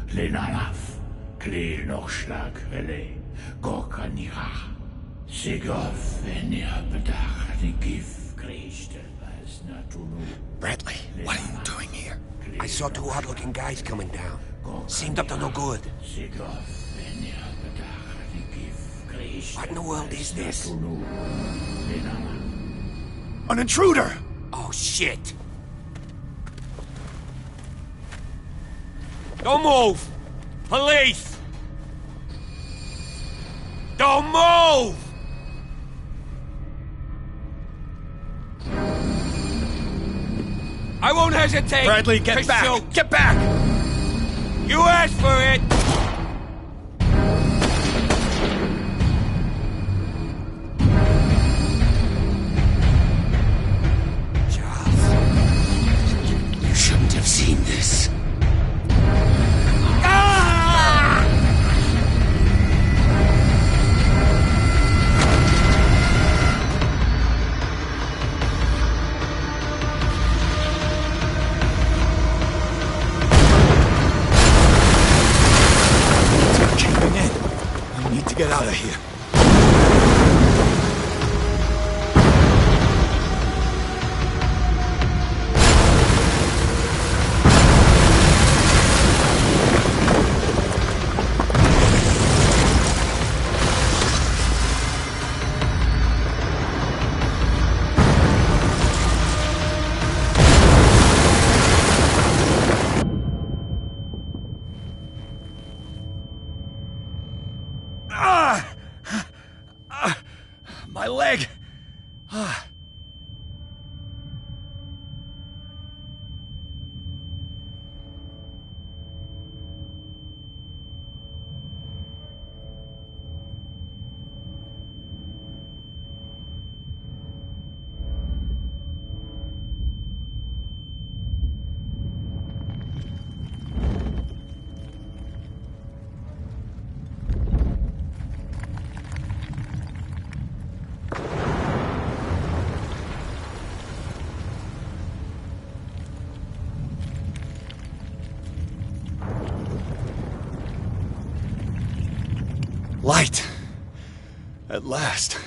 Lenalaf, Klil Nochschlag, Rele, Gorkanira, Sigov, Eniapetach, Nikif, Krishtelbaz Natulu. Bradley, what are you doing here? I saw two odd-looking guys coming down. Seemed up to no good. What in the world is this? An intruder! Oh, shit! Don't move! Police! Don't move! I won't hesitate! Bradley, get back! Shoot. Get back! You asked for it! Charles, you shouldn't have seen this. Get out of here. leg! Ah. Light! At last.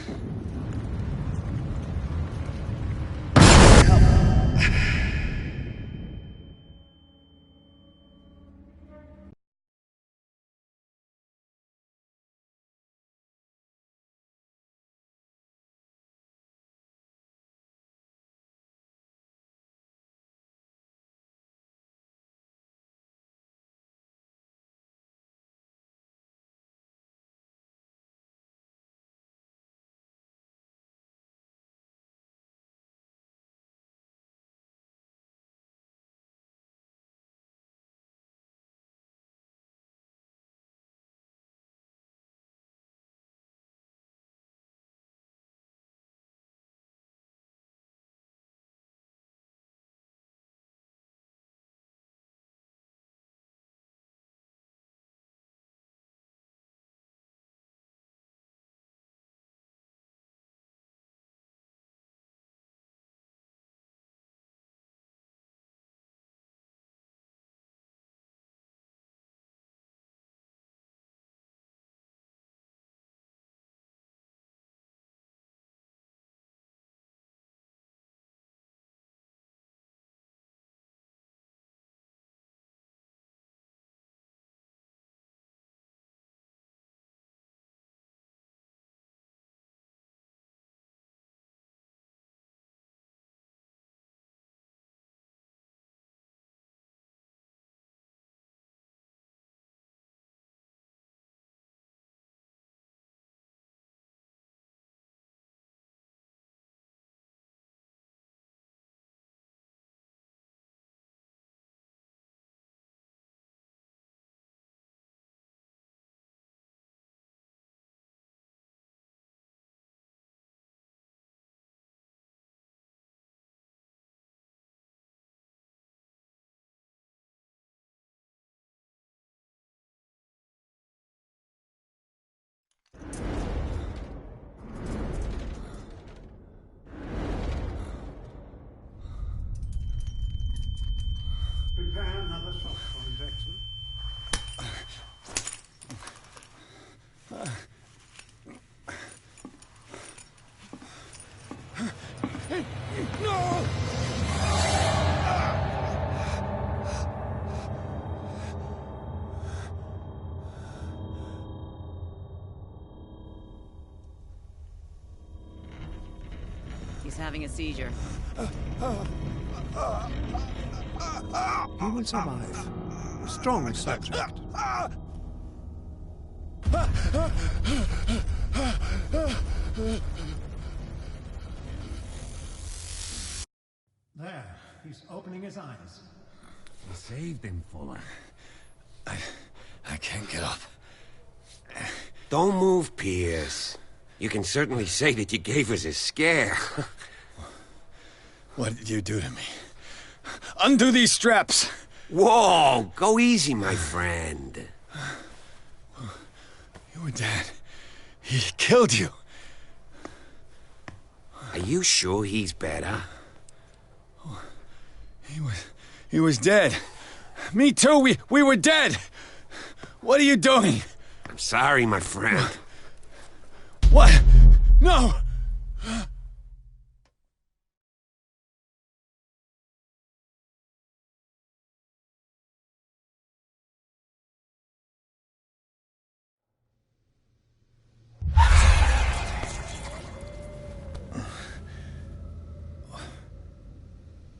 Prepare another shot for injection. No! He's having a seizure. He will survive. A strong subject. There, he's opening his eyes. You saved him, Fuller. I can't get up. Don't move, Pierce. You can certainly say that you gave us a scare. What did you do to me? Undo these straps! Whoa! Go easy, my friend. You were dead. He killed you. Are you sure he's better? He was dead. Me too, we were dead! What are you doing? I'm sorry, my friend. What? No!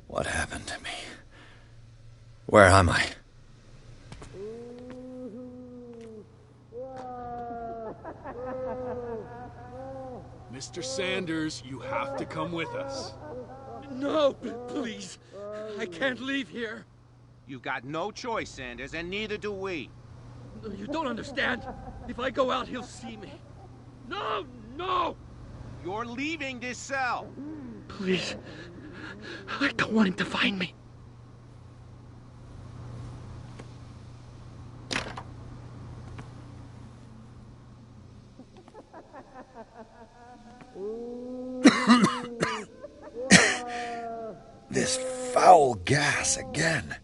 What happened to me? Where am I? Mr. Sanders, you have to come with us. No, please. I can't leave here. You got no choice, Sanders, and neither do we. You don't understand. If I go out, he'll see me. No, no! You're leaving this cell. Please. I don't want him to find me. This foul gas again.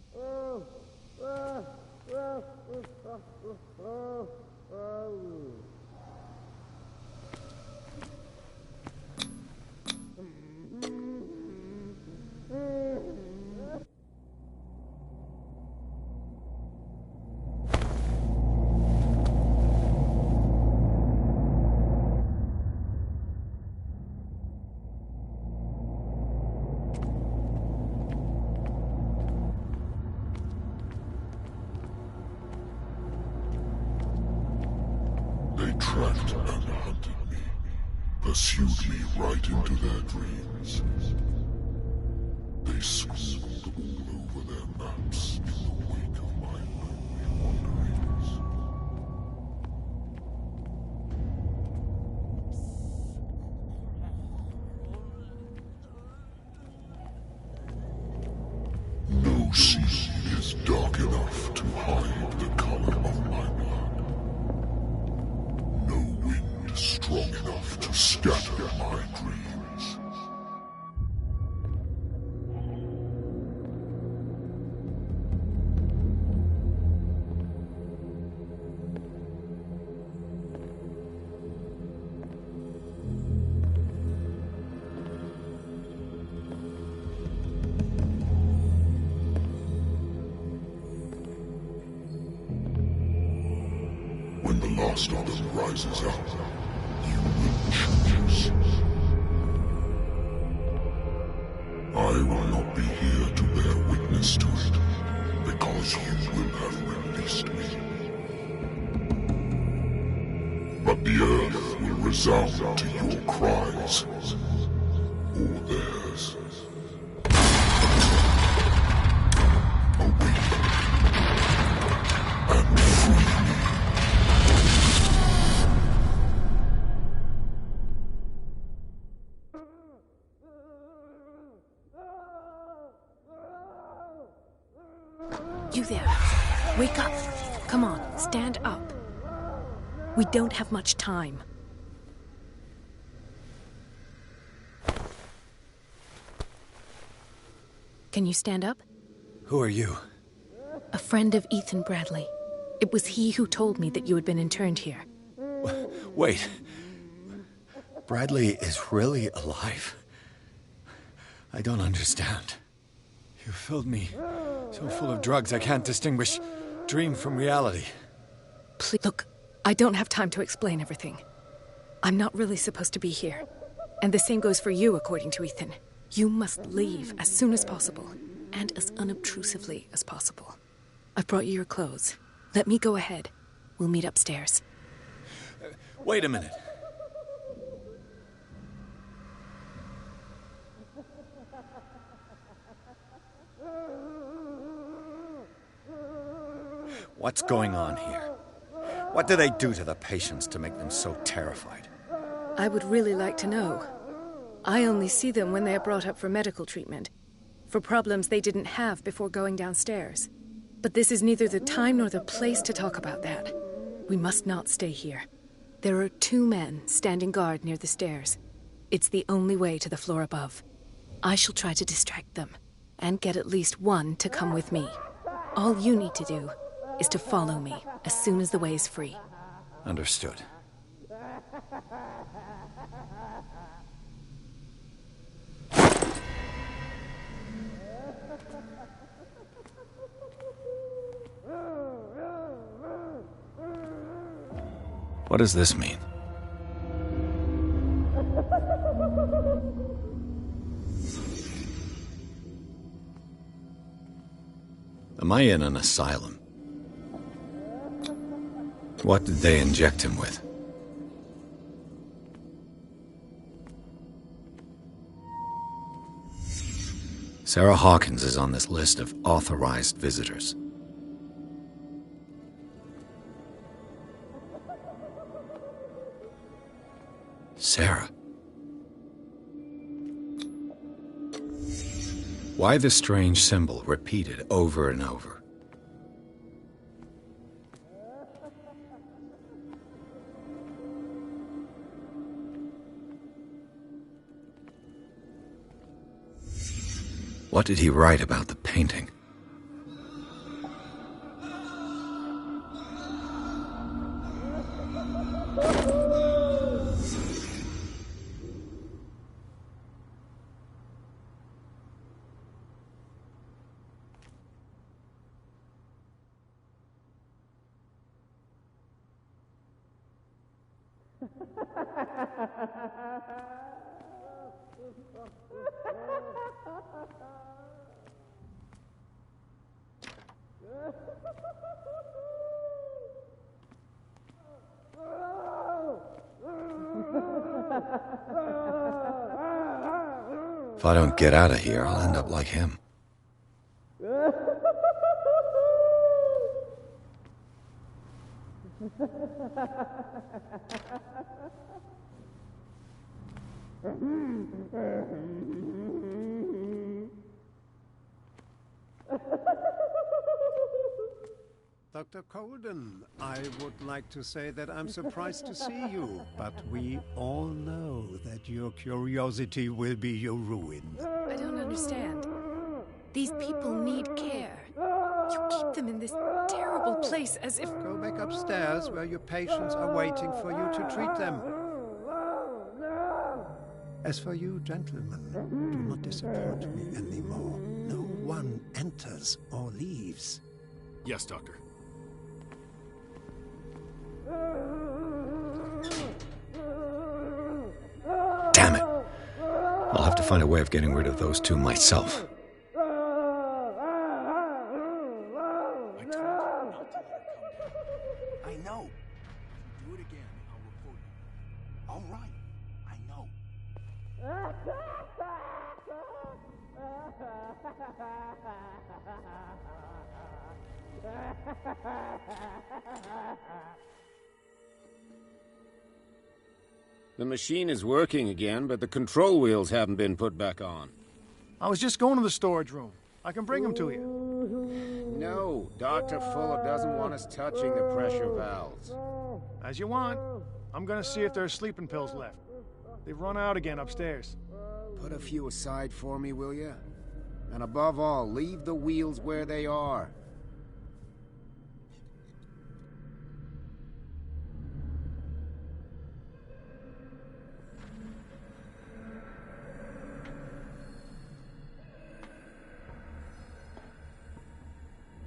They tracked and hunted me, pursued me right into their dreams. They scribbled all over their maps in the wake of my lonely wanderings. No sea is dark enough to hide the color of my blood. No wind strong enough to scatter my dreams. When the last of them rises up, you will choose. I will not be here to bear witness to it, because you will have released me. But the earth will resound to your cries, or theirs. Awaken and free me. You there. Wake up. Come on, stand up. We don't have much time. Can you stand up? Who are you? A friend of Ethan Bradley. It was he who told me that you had been interned here. Wait. Bradley is really alive? I don't understand. You filled me so full of drugs I can't distinguish dream from reality. Please, look, I don't have time to explain everything. I'm not really supposed to be here. And the same goes for you, according to Ethan. You must leave as soon as possible, and as unobtrusively as possible. I've brought you your clothes. Let me go ahead. We'll meet upstairs. Wait a minute. What's going on here? What do they do to the patients to make them so terrified? I would really like to know. I only see them when they are brought up for medical treatment, for problems they didn't have before going downstairs. But this is neither the time nor the place to talk about that. We must not stay here. There are 2 men standing guard near the stairs. It's the only way to the floor above. I shall try to distract them, and get at least one to come with me. All you need to do is to follow me as soon as the way is free. Understood. What does this mean? Am I in an asylum? What did they inject him with? Sarah Hawkins is on this list of authorized visitors. Sarah. Why the strange symbol repeated over and over? What did he write about the painting? If I don't get out of here, I'll end up like him. Dr. Colden, I would like to say that I'm surprised to see you, but we all know that your curiosity will be your ruin. I don't understand. These people need care. You keep them in this terrible place as if... Go back upstairs where your patients are waiting for you to treat them. As for you, gentlemen, do not disappoint me anymore. No one enters or leaves. Yes, Doctor. Damn it. I'll have to find a way of getting rid of those two myself. I know. Do it again, I'll report you. All right. I know. The machine is working again, but the control wheels haven't been put back on. I was just going to the storage room. I can bring them to you. No, Dr. Fuller doesn't want us touching the pressure valves. As you want. I'm gonna see if there's sleeping pills left. They've run out again upstairs. Put a few aside for me, will you? And above all, leave the wheels where they are.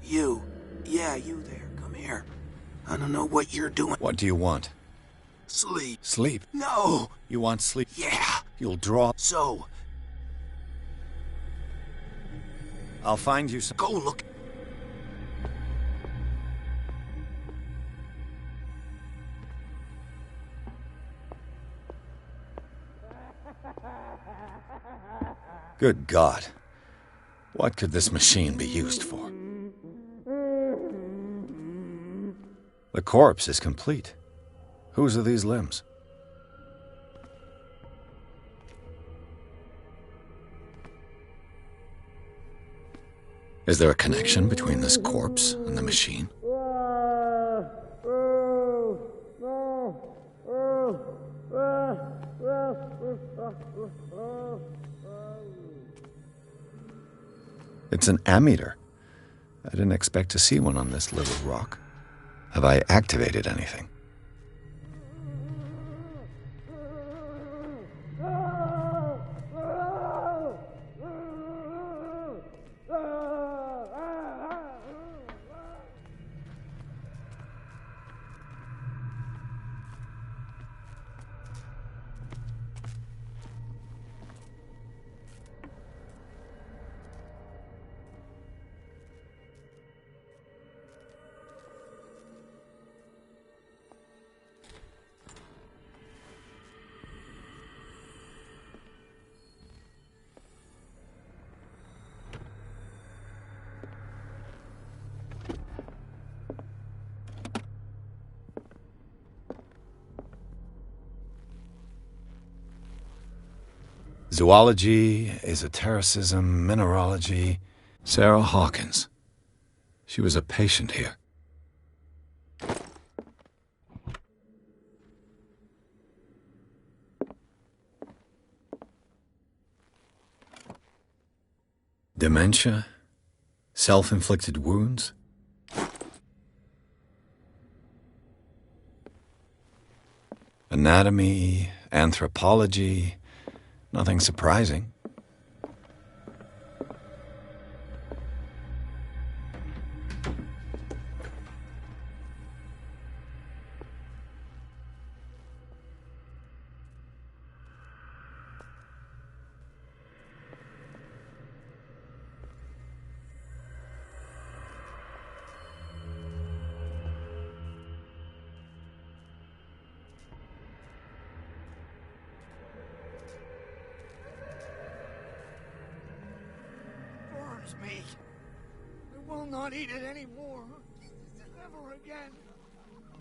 You. Yeah, you there. Come here. I don't know what you're doing. What do you want? Sleep. Sleep? No! You want sleep? Yeah! You'll draw... So... I'll find you some... Go look... Good God. What could this machine be used for? The corpse is complete. Whose are these limbs? Is there a connection between this corpse and the machine? It's an ammeter. I didn't expect to see one on this little rock. Have I activated anything? Zoology, esotericism, mineralogy. Sarah Hawkins. She was a patient here. Dementia? Self-inflicted wounds? Anatomy, anthropology, nothing surprising. Me. I will not eat it anymore. Never again.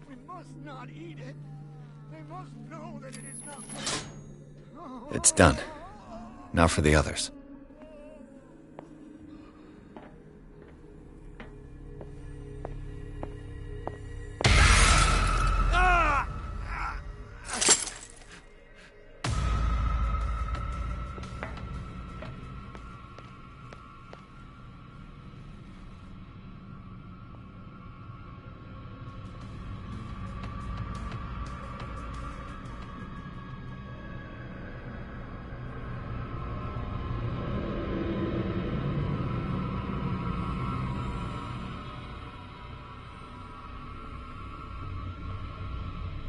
We must not eat it. They must know that it is not. It's done. Now for the others.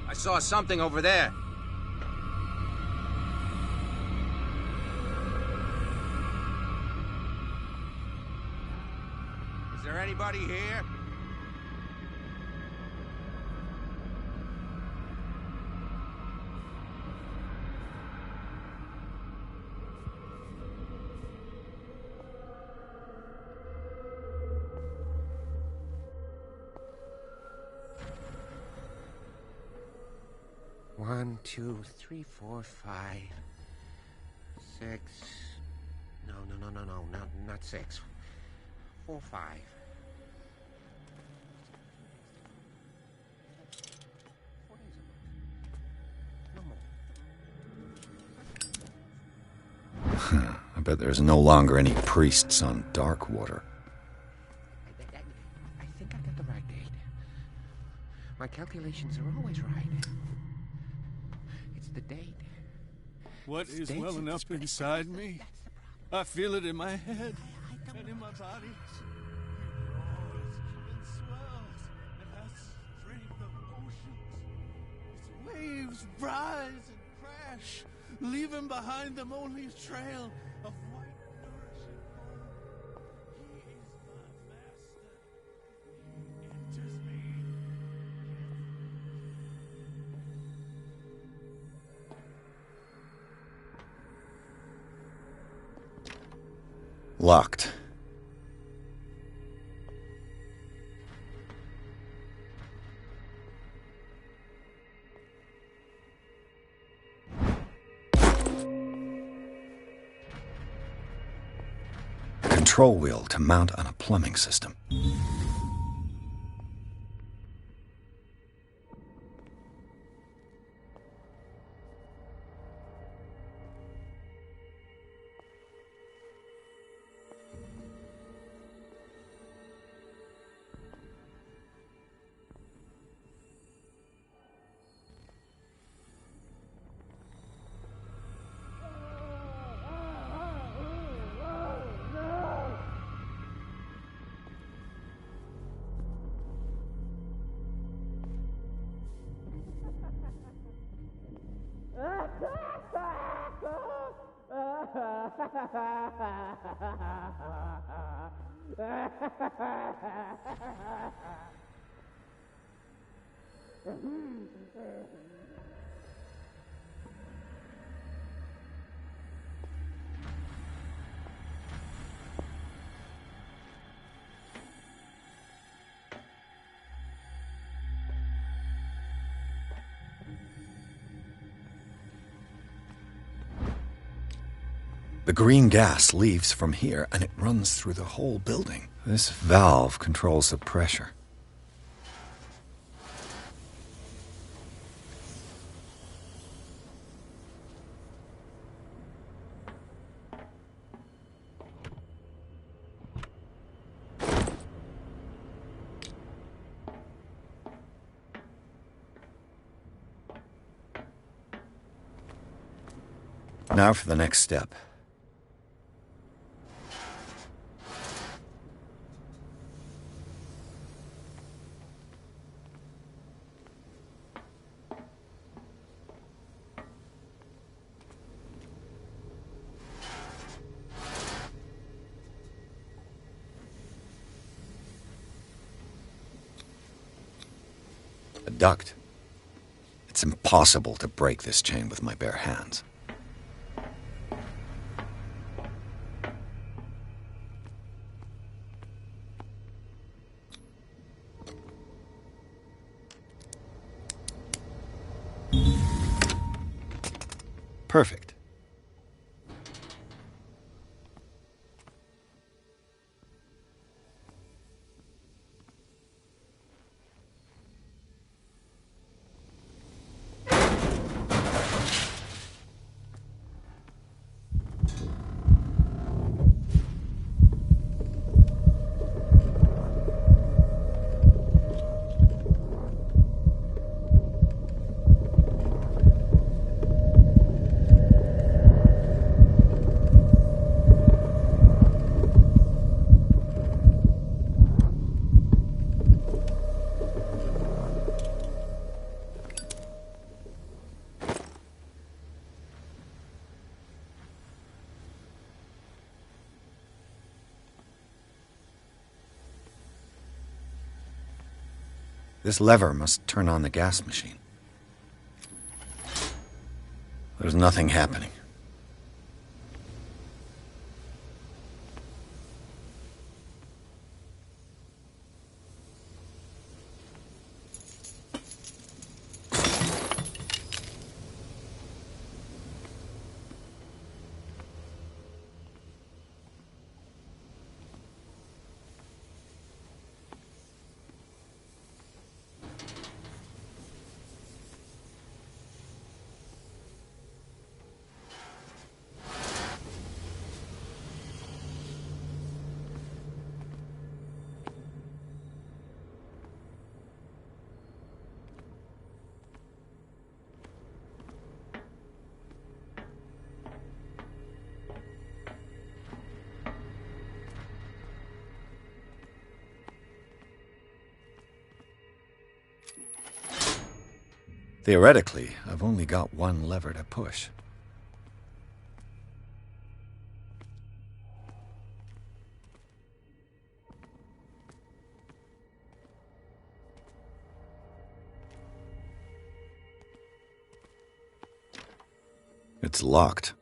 I saw something over there. Is there anybody here? One, two, three, four, 5, 6. No, not 6. 4, 5. I bet there's no longer any priests on Darkwater. I think I got the right date. My calculations are always right. It's the date. What is welling up inside me? I feel it in my head and in my body. It roars and swells and has strength of oceans. Its waves rise and crash, leaving behind them only a trail of white, nourishing foam. He is my master. He enters me. Locked. Control wheel to mount on a plumbing system. The green gas leaves from here, and it runs through the whole building. This valve controls the pressure. Now for the next step. A duct. It's impossible to break this chain with my bare hands. Perfect. This lever must turn on the gas machine. There's nothing happening. Theoretically, I've only got one lever to push. It's locked.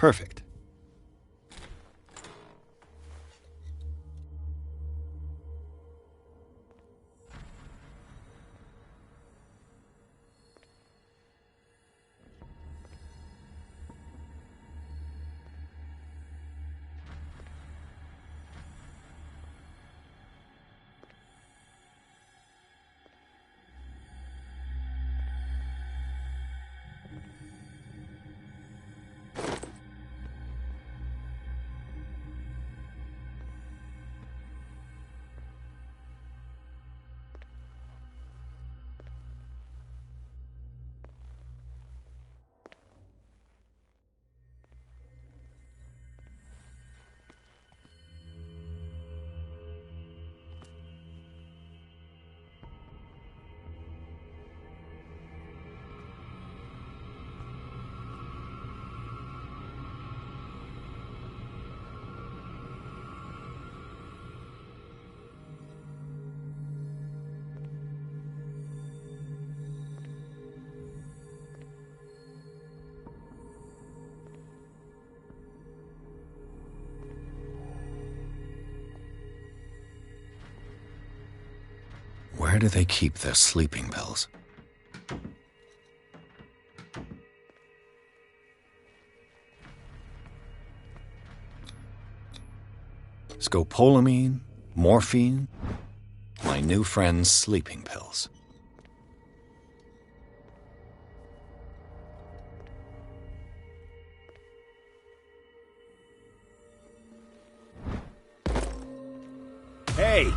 Perfect. Where do they keep their sleeping pills? Scopolamine, morphine, my new friend's sleeping pills. Hey!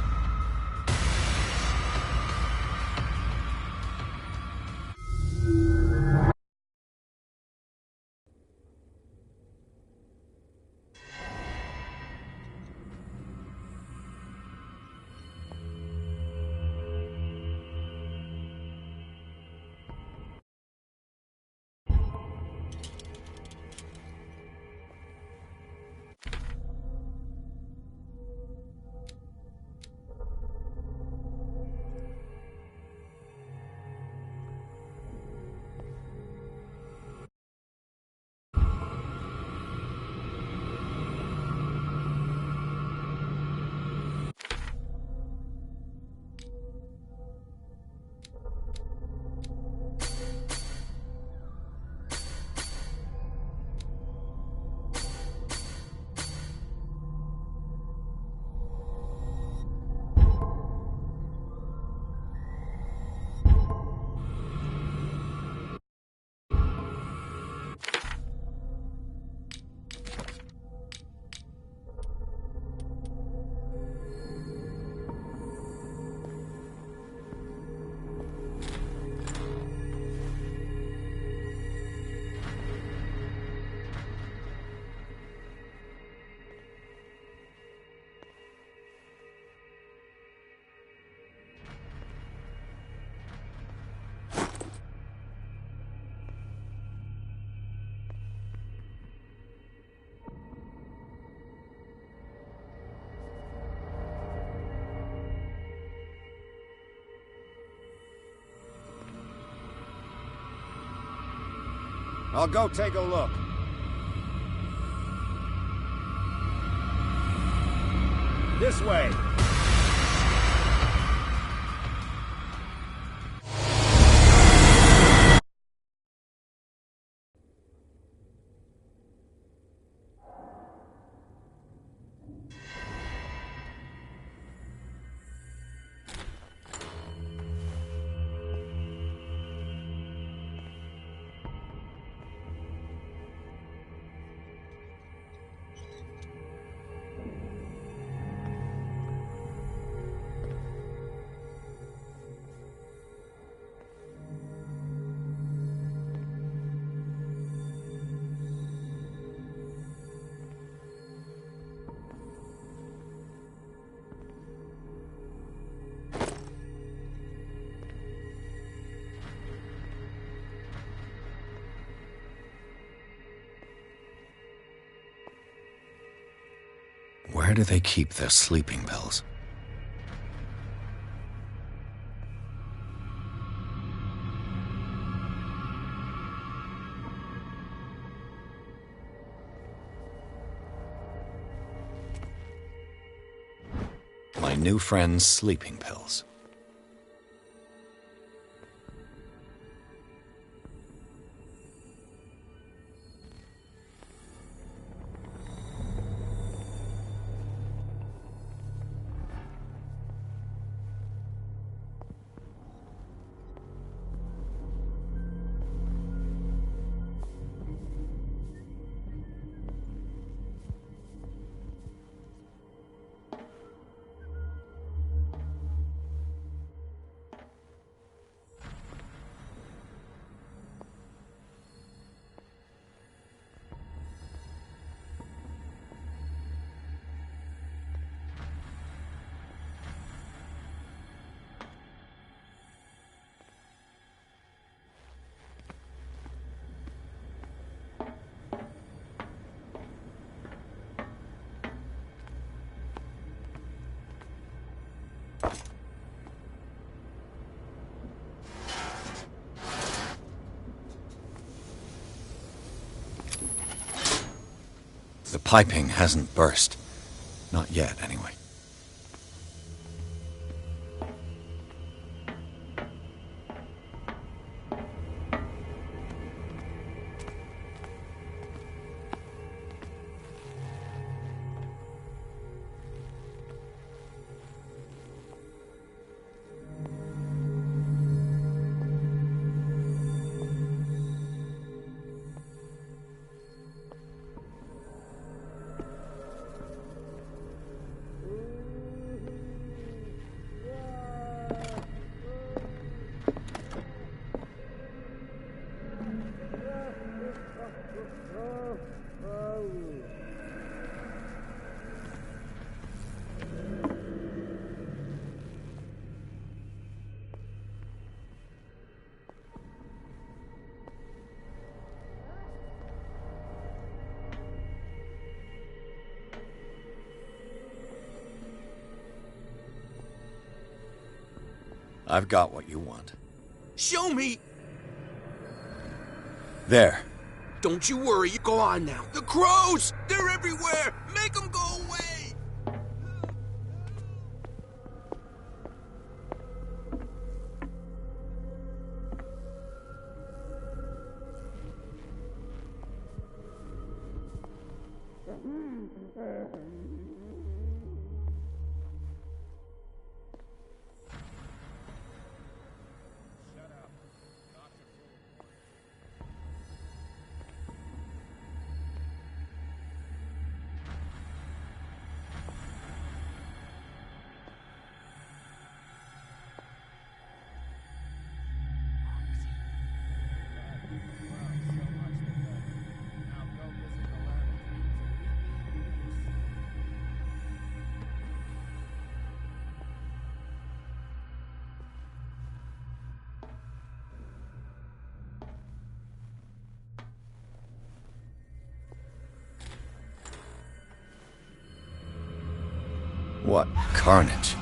I'll go take a look. This way. Where do they keep their sleeping pills? my new friend's sleeping pills. The piping hasn't burst. Not yet, anyway. I've got what you want. Show me! There. Don't you worry, go on now. The crows! They're everywhere! Make them go away! What carnage.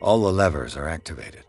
All the levers are activated.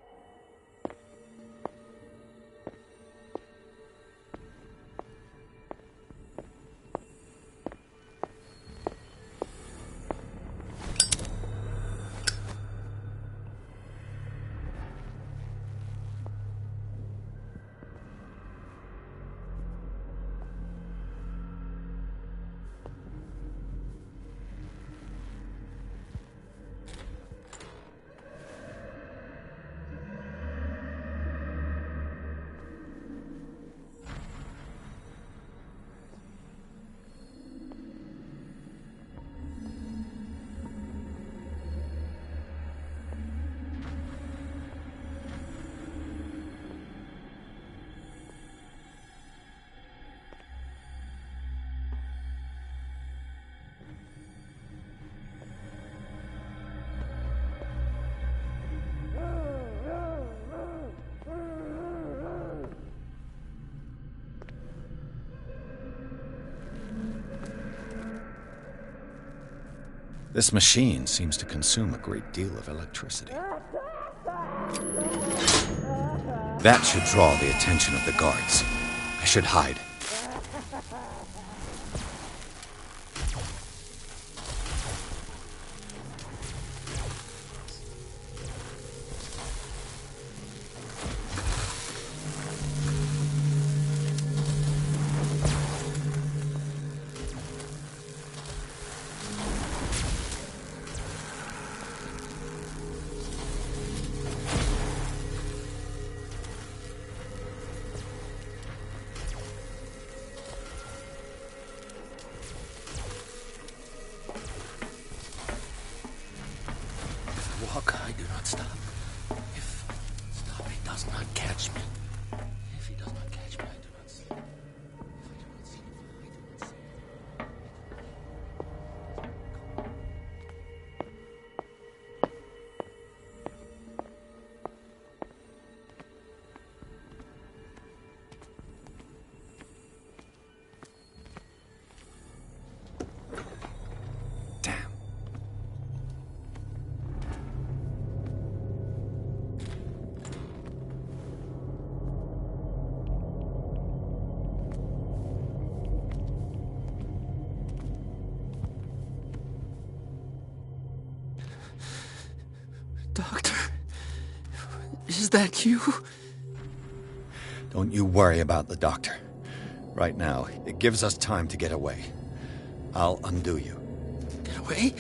This machine seems to consume a great deal of electricity. That should draw the attention of the guards. I should hide. Walk, I do not stop. If he does not catch me. If he does not catch me, I do not sleep. If I do not sleep, I do not sleep. Doctor, is that you? Don't you worry about the doctor. Right now, it gives us time to get away. I'll undo you. Get away?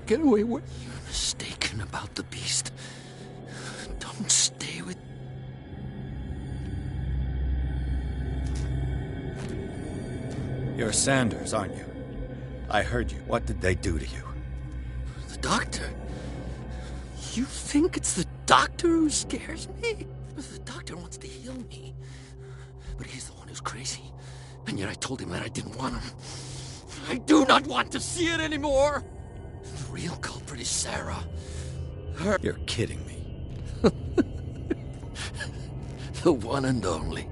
Get away what? You're mistaken about the beast. Don't stay with... You're Sanders, aren't you? I heard you. What did they do to you? The doctor? You think it's the doctor who scares me? The doctor wants to heal me. But he's the one who's crazy. And yet I told him that I didn't want him. I do not want to see it anymore! The real culprit is Sarah. Her... You're kidding me. The one and only.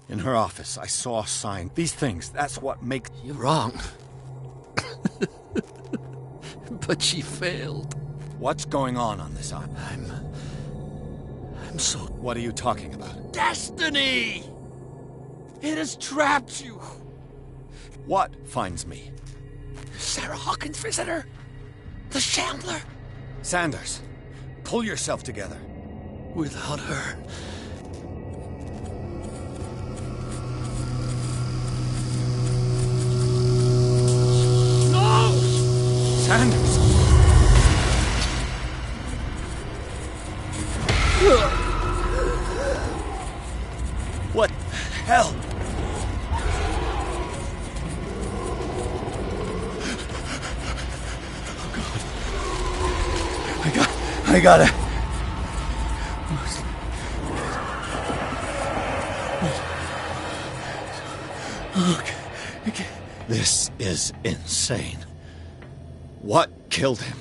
In her office, I saw a sign. These things, that's what makes... You're wrong. But she failed. What's going on this island? I'm so... What are you talking about? Destiny! It has trapped you. What finds me? Sarah Hawkins' visitor. The Shambler. Sanders, pull yourself together. Without her... No! Sanders! What the hell? I gotta... Okay. This is insane. What killed him?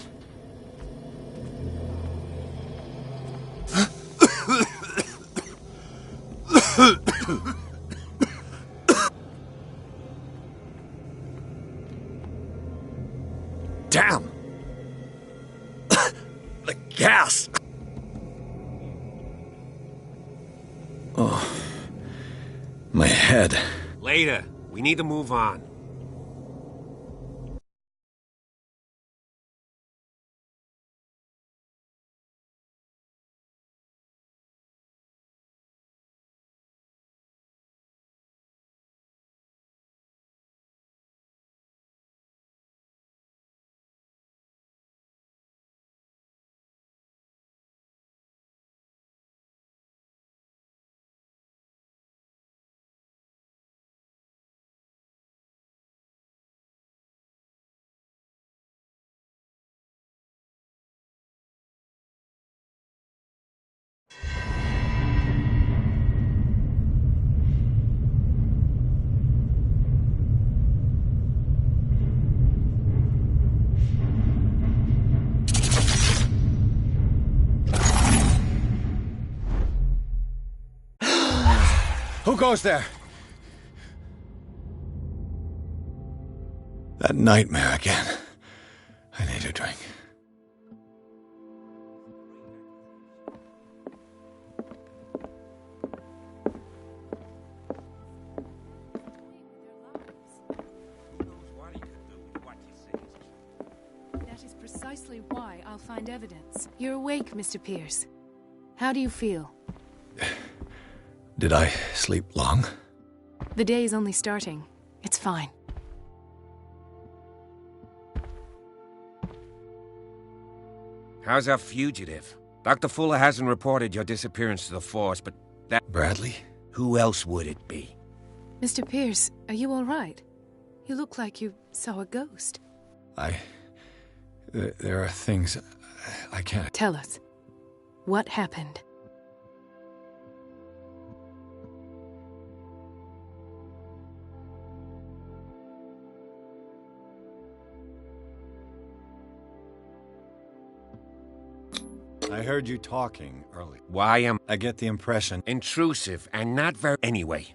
Damn! The gas! Oh, my head. Later. We need to move on. Who goes there? That nightmare again. I need a drink. That is precisely why I'll find evidence. You're awake, Mr. Pierce. How do you feel? Did I sleep long? The day is only starting. It's fine. How's our fugitive? Dr. Fuller hasn't reported your disappearance to the force, but that... Bradley? Who else would it be? Mr. Pierce, are you all right? You look like you saw a ghost. There are things I can't... Tell us. What happened? I heard you talking earlier. Why am... I get the impression... Intrusive and not very... Anyway.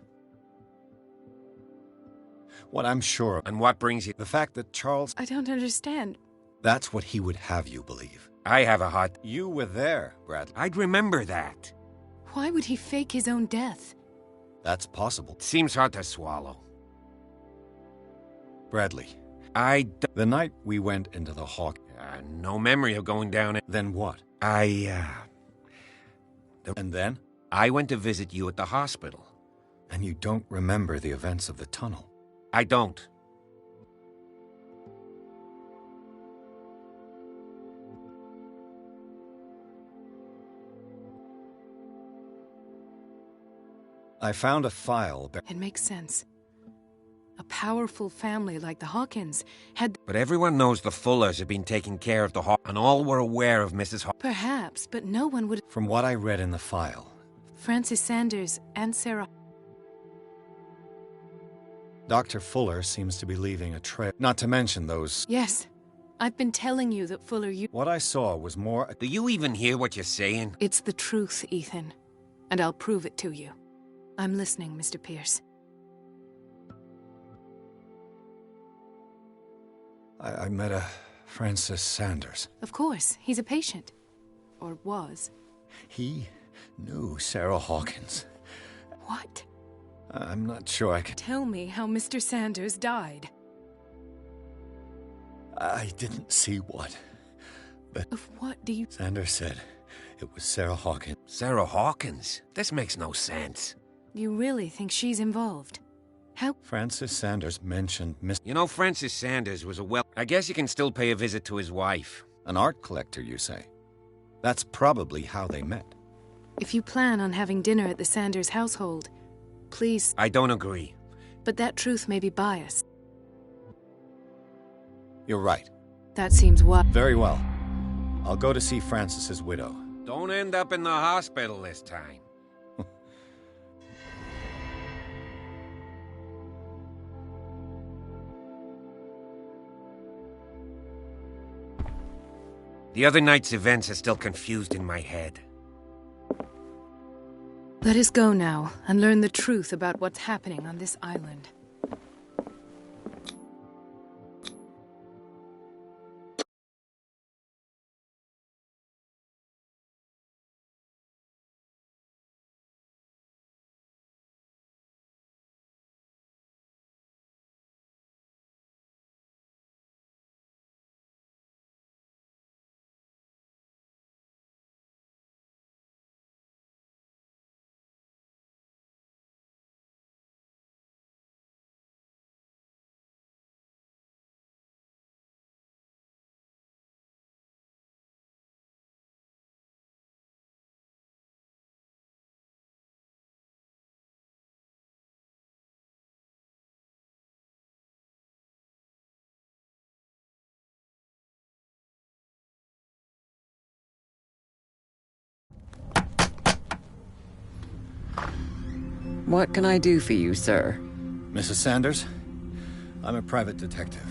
What I'm sure of... And what brings you... The fact that Charles... I don't understand. That's what he would have you believe. I have a heart... You were there, Bradley. I'd remember that. Why would he fake his own death? That's possible. Seems hard to swallow. Bradley. The night we went into the Hawk... no memory of going down it. Then what? And then? I went to visit you at the hospital. And you don't remember the events of the tunnel? I don't. I found a file... It makes sense. A powerful family like the Hawkins had... But everyone knows the Fullers have been taking care of the and all were aware of Mrs. Perhaps, but no one would... From what I read in the file... Francis Sanders and Sarah... Dr. Fuller seems to be leaving a trail. Not to mention those... Yes. I've been telling you that Fuller... What I saw was more... Do you even hear what you're saying? It's the truth, Ethan. And I'll prove it to you. I'm listening, Mr. Pierce. I met a Francis Sanders. Of course. He's a patient. Or was. He knew Sarah Hawkins. What? I'm not sure I can... Tell me how Mr. Sanders died. I didn't see what. But... Of what do you... Sanders said it was Sarah Hawkins. Sarah Hawkins? This makes no sense. You really think she's involved? How? Francis Sanders mentioned Miss... You know, Francis Sanders was a I guess you can still pay a visit to his wife. An art collector, you say? That's probably how they met. If you plan on having dinner at the Sanders household, please... I don't agree. But that truth may be biased. You're right. That seems what... Very well. I'll go to see Francis's widow. Don't end up in the hospital this time. The other night's events are still confused in my head. Let us go now and learn the truth about what's happening on this island. What can I do for you, sir? Mrs. Sanders? I'm a private detective.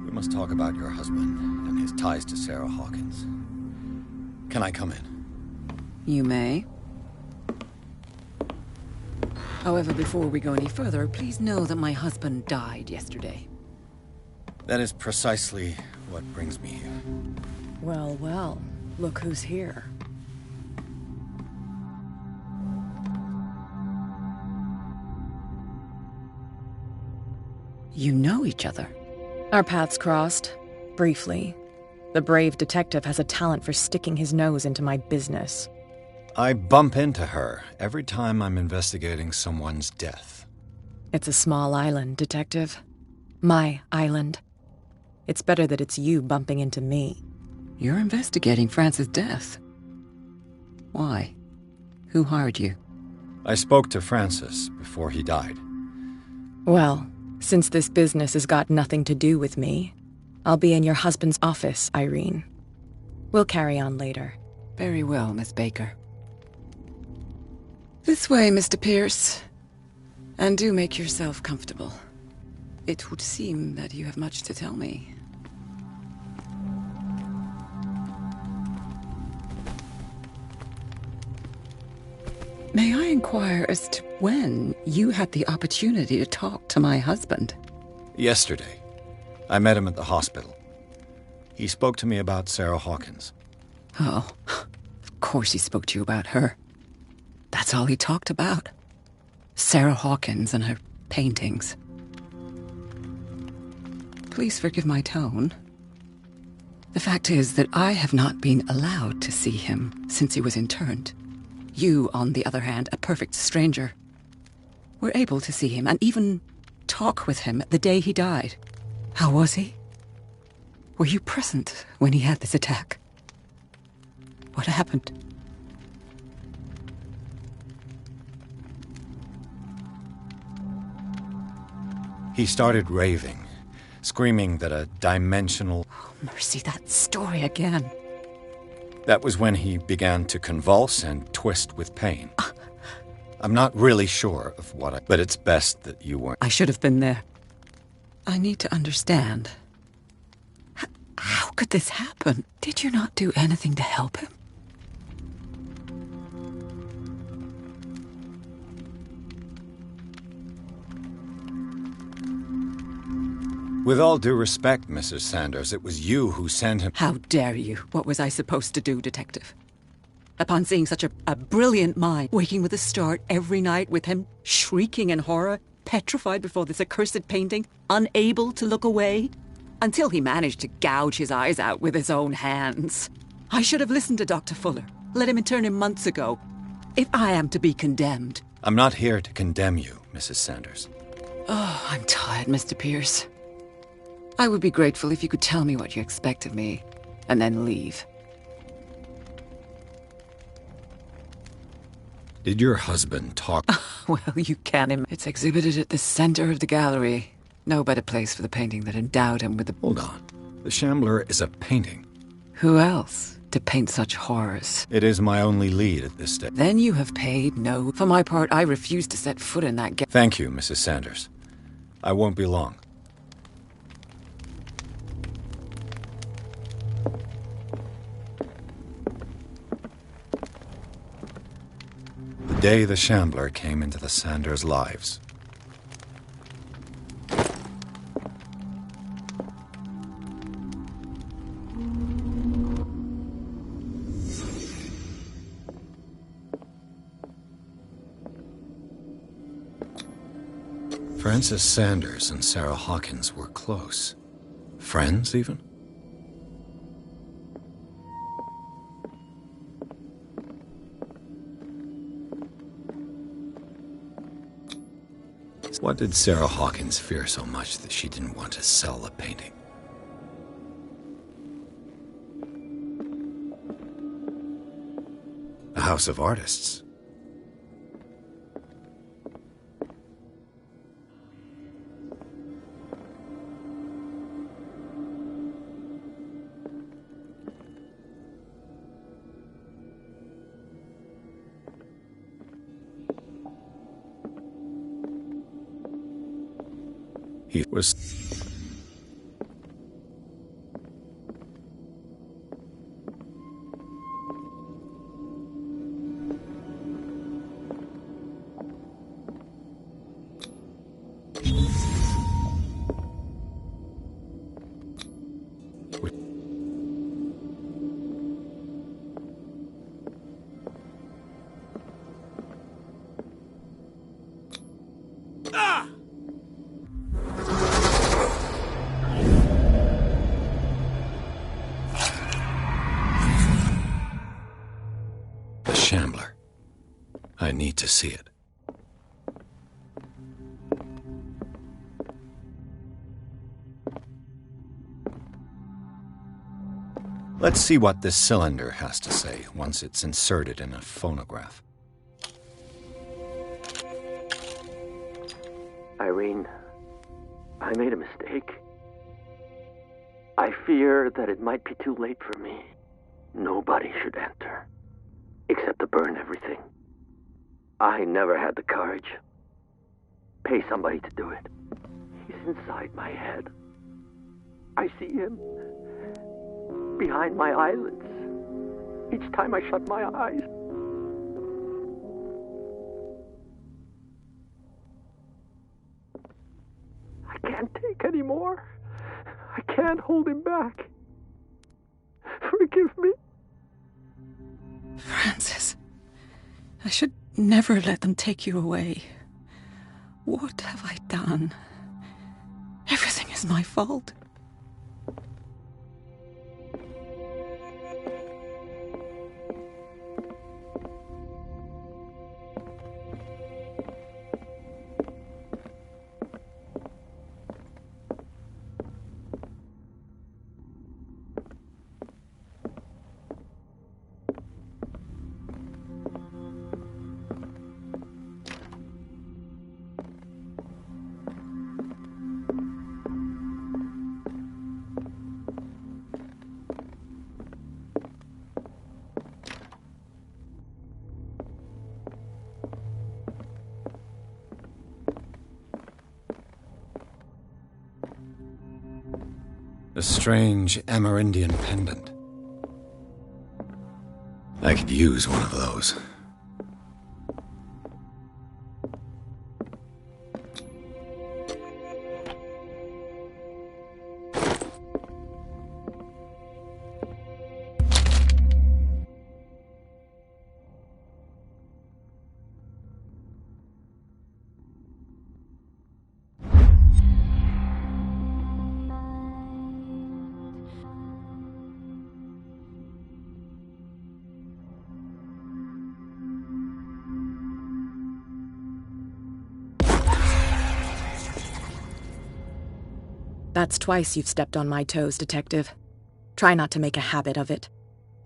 We must talk about your husband and his ties to Sarah Hawkins. Can I come in? You may. However, before we go any further, please know that my husband died yesterday. That is precisely what brings me here. Well, well, look who's here. You know each other? Our paths crossed, briefly. The brave detective has a talent for sticking his nose into my business. I bump into her every time I'm investigating someone's death. It's a small island, Detective. My island. It's better that it's you bumping into me. You're investigating Francis' death. Why? Who hired you? I spoke to Francis before he died. Well, since this business has got nothing to do with me, I'll be in your husband's office, Irene. We'll carry on later. Very well, Miss Baker. This way, Mr. Pierce. And do make yourself comfortable. It would seem that you have much to tell me. May I inquire as to when you had the opportunity to talk to my husband? Yesterday. I met him at the hospital. He spoke to me about Sarah Hawkins. Oh, of course he spoke to you about her. That's all he talked about. Sarah Hawkins and her paintings. Please forgive my tone. The fact is that I have not been allowed to see him since he was interned. You, on the other hand, a perfect stranger, were able to see him and even talk with him the day he died. How was he? Were you present when he had this attack? What happened? He started raving, screaming that a dimensional... Oh, mercy, that story again. That was when he began to convulse and twist with pain. I'm not really sure of what but it's best that you weren't. I should have been there. I need to understand. How could this happen? Did you not do anything to help him? With all due respect, Mrs. Sanders, it was you who sent him... How dare you? What was I supposed to do, Detective? Upon seeing such a brilliant mind, waking with a start every night with him shrieking in horror, petrified before this accursed painting, unable to look away, until he managed to gouge his eyes out with his own hands. I should have listened to Dr. Fuller, let him intern him months ago, if I am to be condemned. I'm not here to condemn you, Mrs. Sanders. Oh, I'm tired, Mr. Pierce. I would be grateful if you could tell me what you expect of me, and then leave. Did your husband talk? Well, you can. It's exhibited at the center of the gallery. No better place for the painting that endowed him with the... Hold on. The Shambler is a painting. Who else to paint such horrors? It is my only lead at this stage. Then you have paid no... For my part, I refuse to set foot in that... Thank you, Mrs. Sanders. I won't be long. The day the Shambler came into the Sanders' lives. Francis Sanders and Sarah Hawkins were close. Friends, even? What did Sarah Hawkins fear so much that she didn't want to sell the painting? A house of artists. He was... Shambler. I need to see it. Let's see what this cylinder has to say once it's inserted in a phonograph. Irene, I made a mistake. I fear that it might be too late for me. Nobody should enter, except to burn everything. I never had the courage. Pay somebody to do it. He's inside my head. I see him behind my eyelids each time I shut my eyes. I can't take any more. I can't hold him back. Forgive me. Francis, I should never let them take you away. What have I done? Everything is my fault. A strange Amerindian pendant. I could use one of those. That's twice you've stepped on my toes, Detective. Try not to make a habit of it.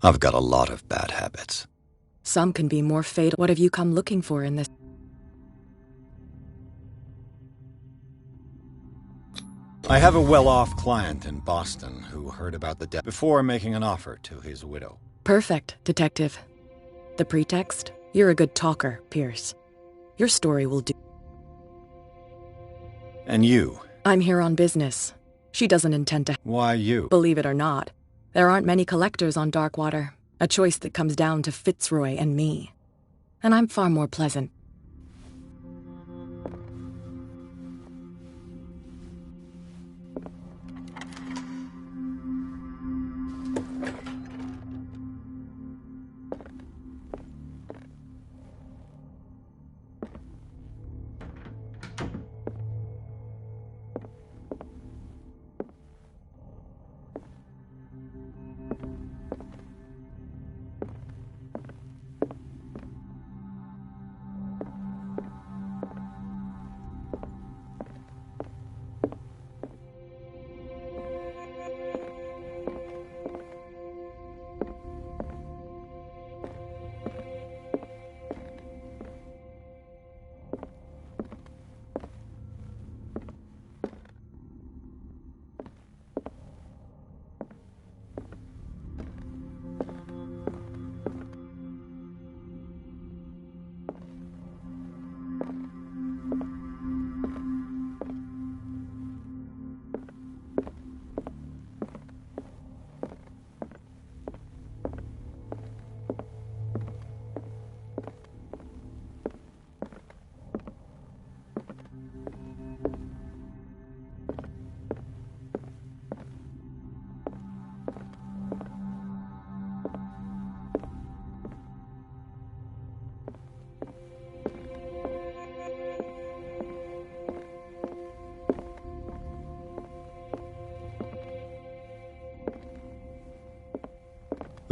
I've got a lot of bad habits. Some can be more fatal. What have you come looking for in this? I have a well-off client in Boston who heard about the death before making an offer to his widow. Perfect, Detective. The pretext? You're a good talker, Pierce. Your story will do. And you? I'm here on business. She doesn't intend to. Why you? Believe it or not, there aren't many collectors on Darkwater. A choice that comes down to Fitzroy and me. And I'm far more pleasant.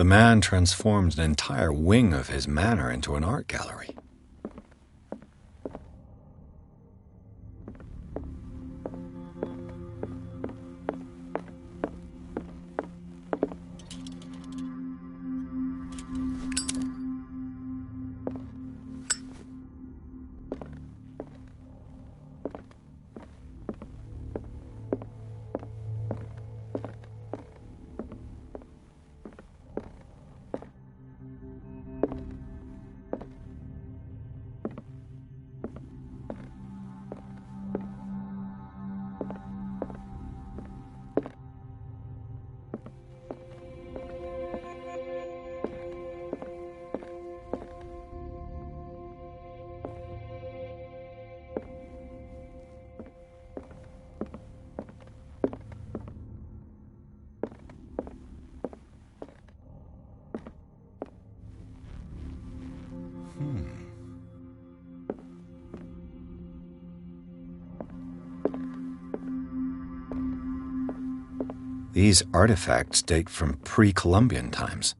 The man transformed an entire wing of his manor into an art gallery. These artifacts date from pre-Columbian times.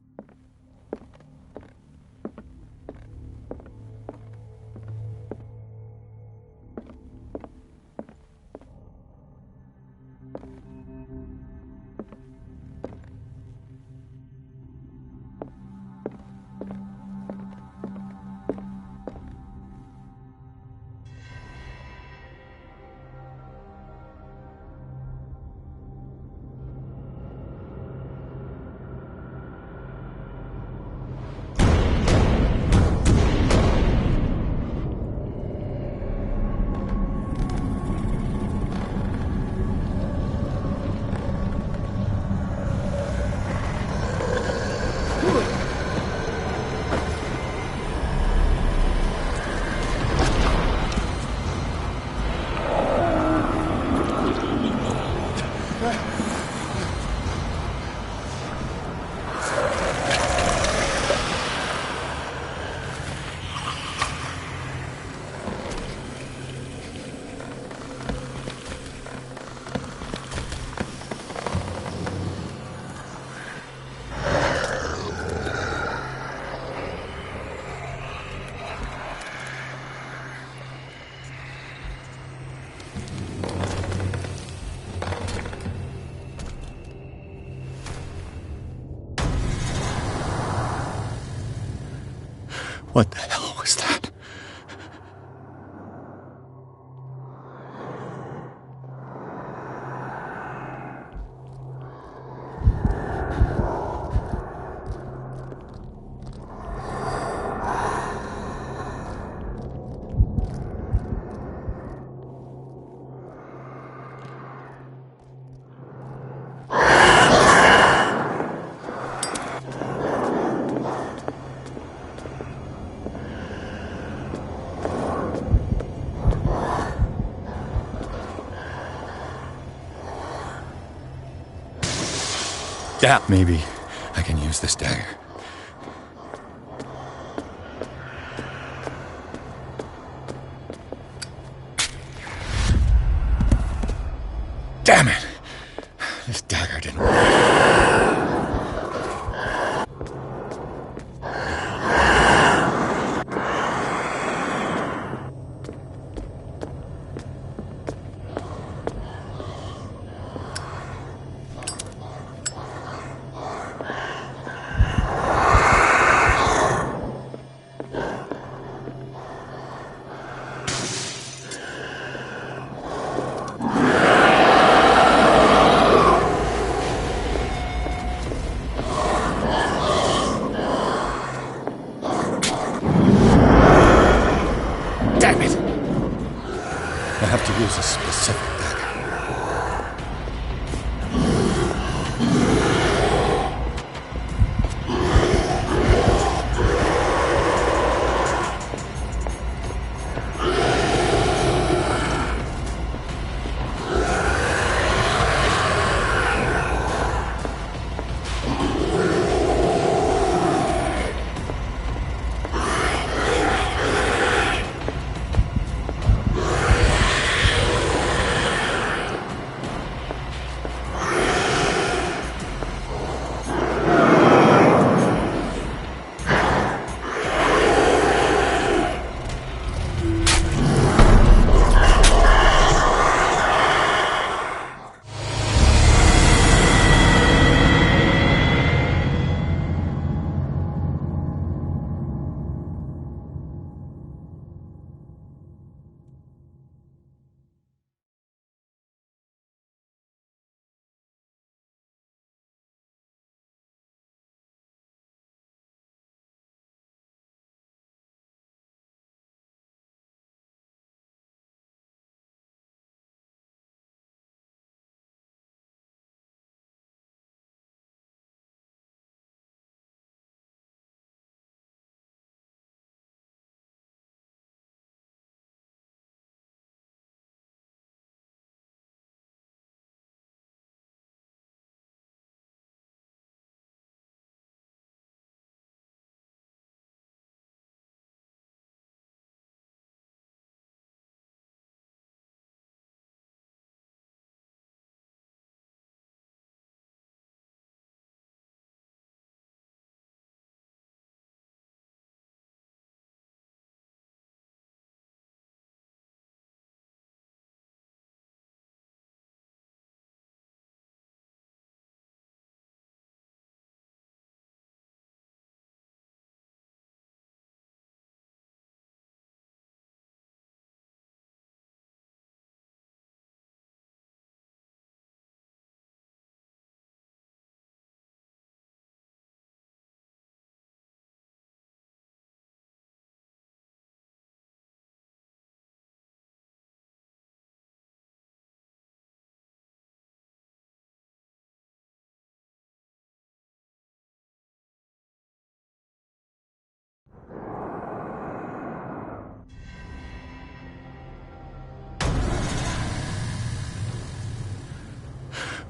What the hell was that? Yeah, maybe I can use this dagger. Damn it! This dagger didn't work. I have to use a specific dagger.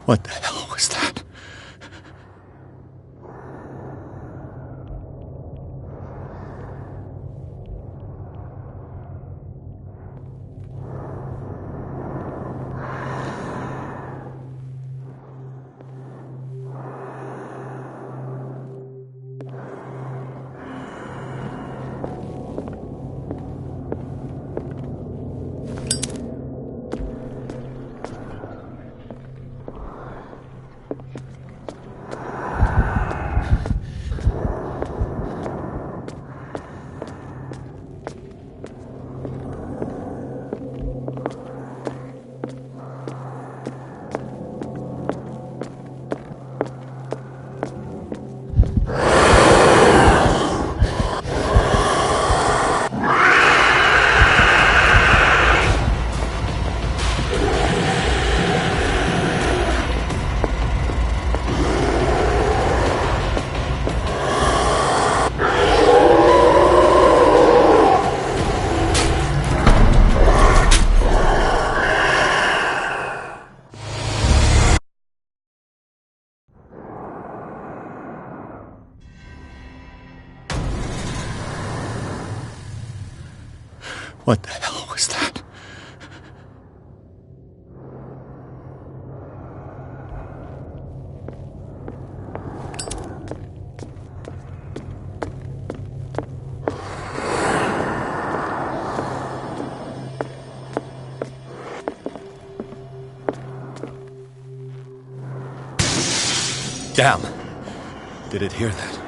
What the hell was that? What the hell was that? Damn! Did it hear that?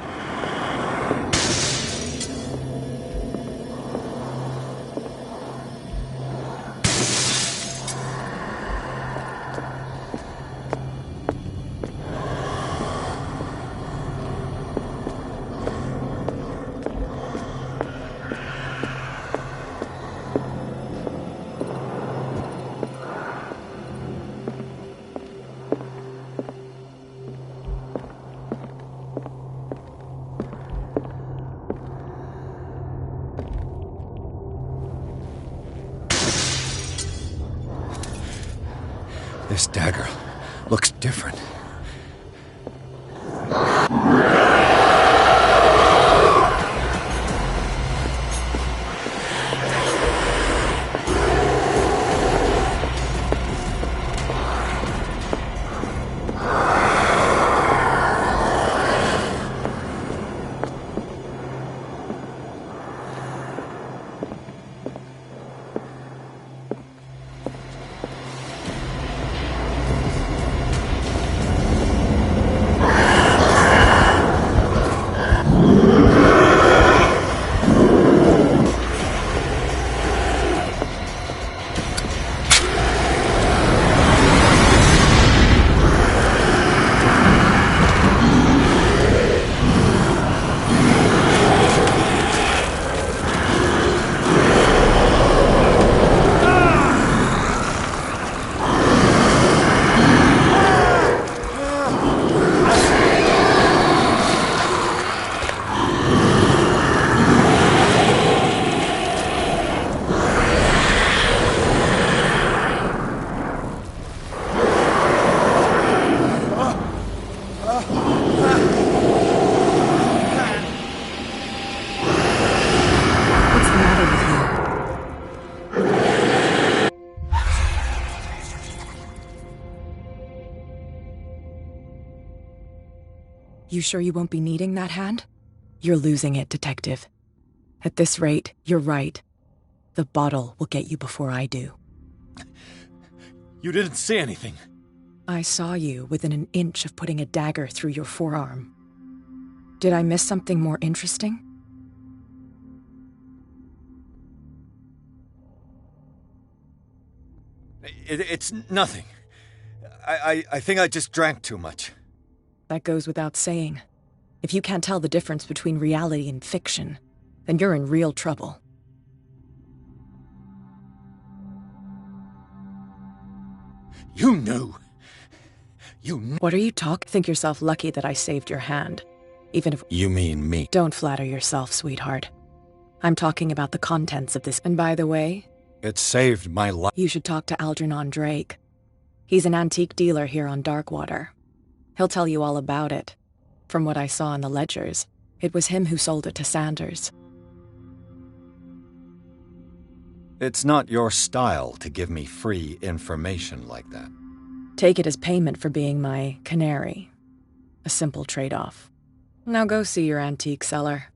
This dagger looks different. You sure you won't be needing that hand? You're losing it, Detective. At this rate, you're right. The bottle will get you before I do. You didn't say anything. I saw you within an inch of putting a dagger through your forearm. Did I miss something more interesting? It's nothing. I think I just drank too much. That goes without saying. If you can't tell the difference between reality and fiction, then you're in real trouble. You knew. What are you talking? Think yourself lucky that I saved your hand. Even if... You mean me? Don't flatter yourself, sweetheart. I'm talking about the contents of this. And by the way... It saved my life. You should talk to Algernon Drake. He's an antique dealer here on Darkwater. He'll tell you all about it. From what I saw in the ledgers, it was him who sold it to Sanders. It's not your style to give me free information like that. Take it as payment for being my canary. A simple trade-off. Now go see your antique seller.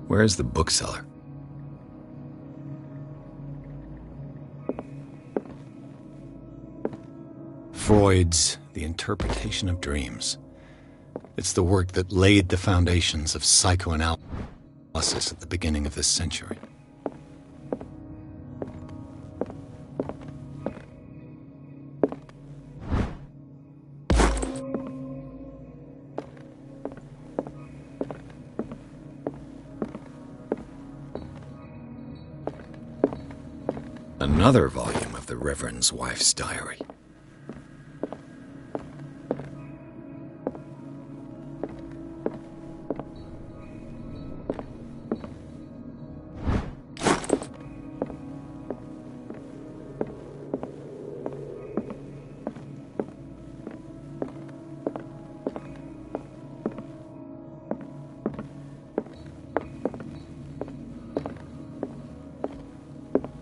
Where's the bookseller? Freud's The Interpretation of Dreams. It's the work that laid the foundations of psychoanalysis at the beginning of this century. Another volume of the Reverend's wife's diary.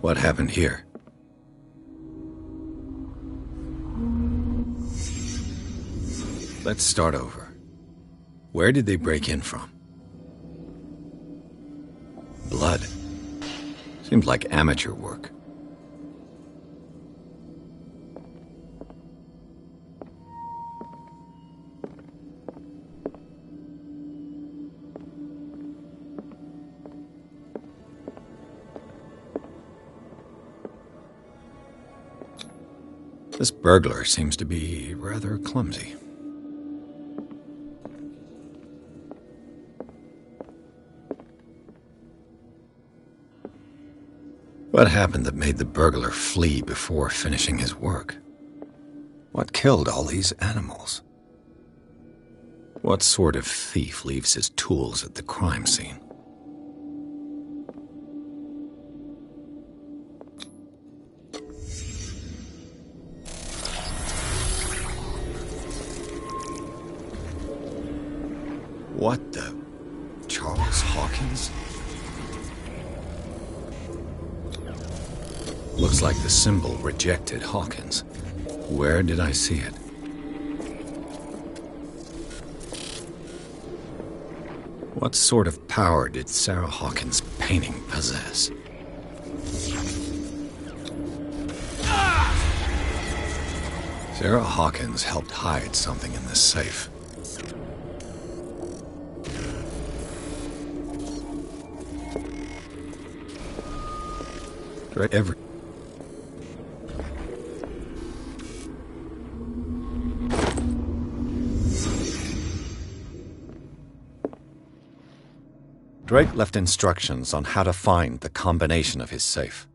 What happened here? Let's start over. Where did they break in from? Blood. Seems like amateur work. This burglar seems to be rather clumsy. What happened that made the burglar flee before finishing his work? What killed all these animals? What sort of thief leaves his tools at the crime scene? What the? Charles Hawkins? Looks like the symbol rejected Hawkins. Where did I see it? What sort of power did Sarah Hawkins' painting possess? Sarah Hawkins helped hide something in this safe. Every Drake left instructions on how to find the combination of his safe.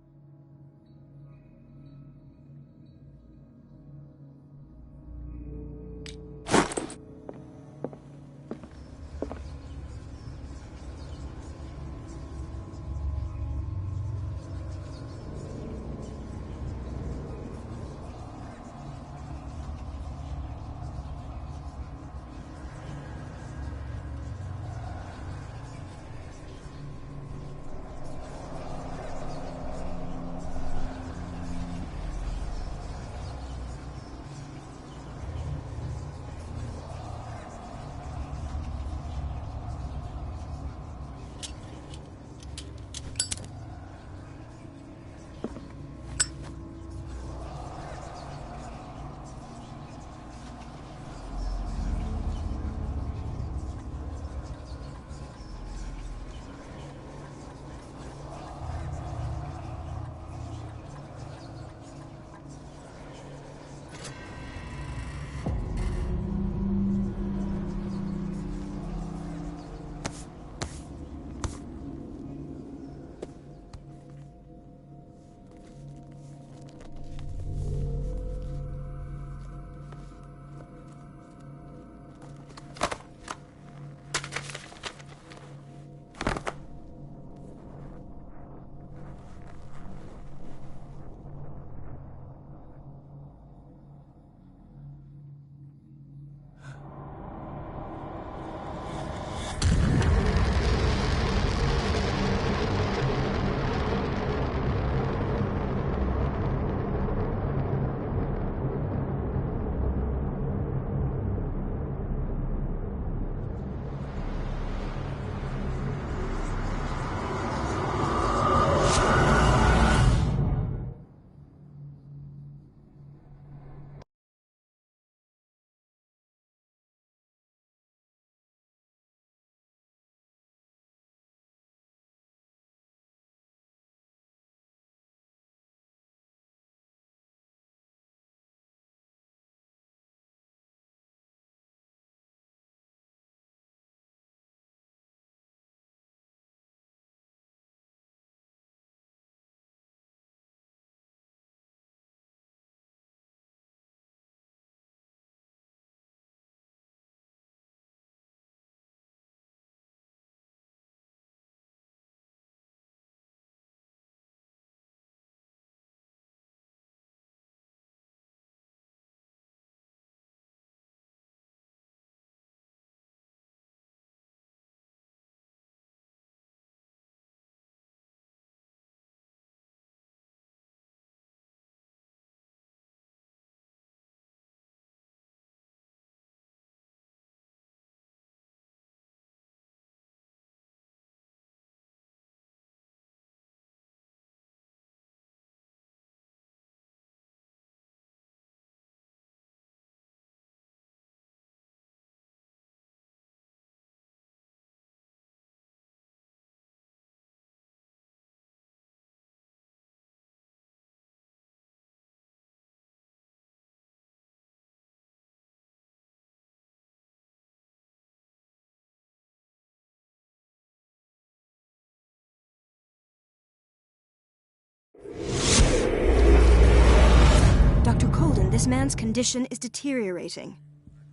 This man's condition is deteriorating.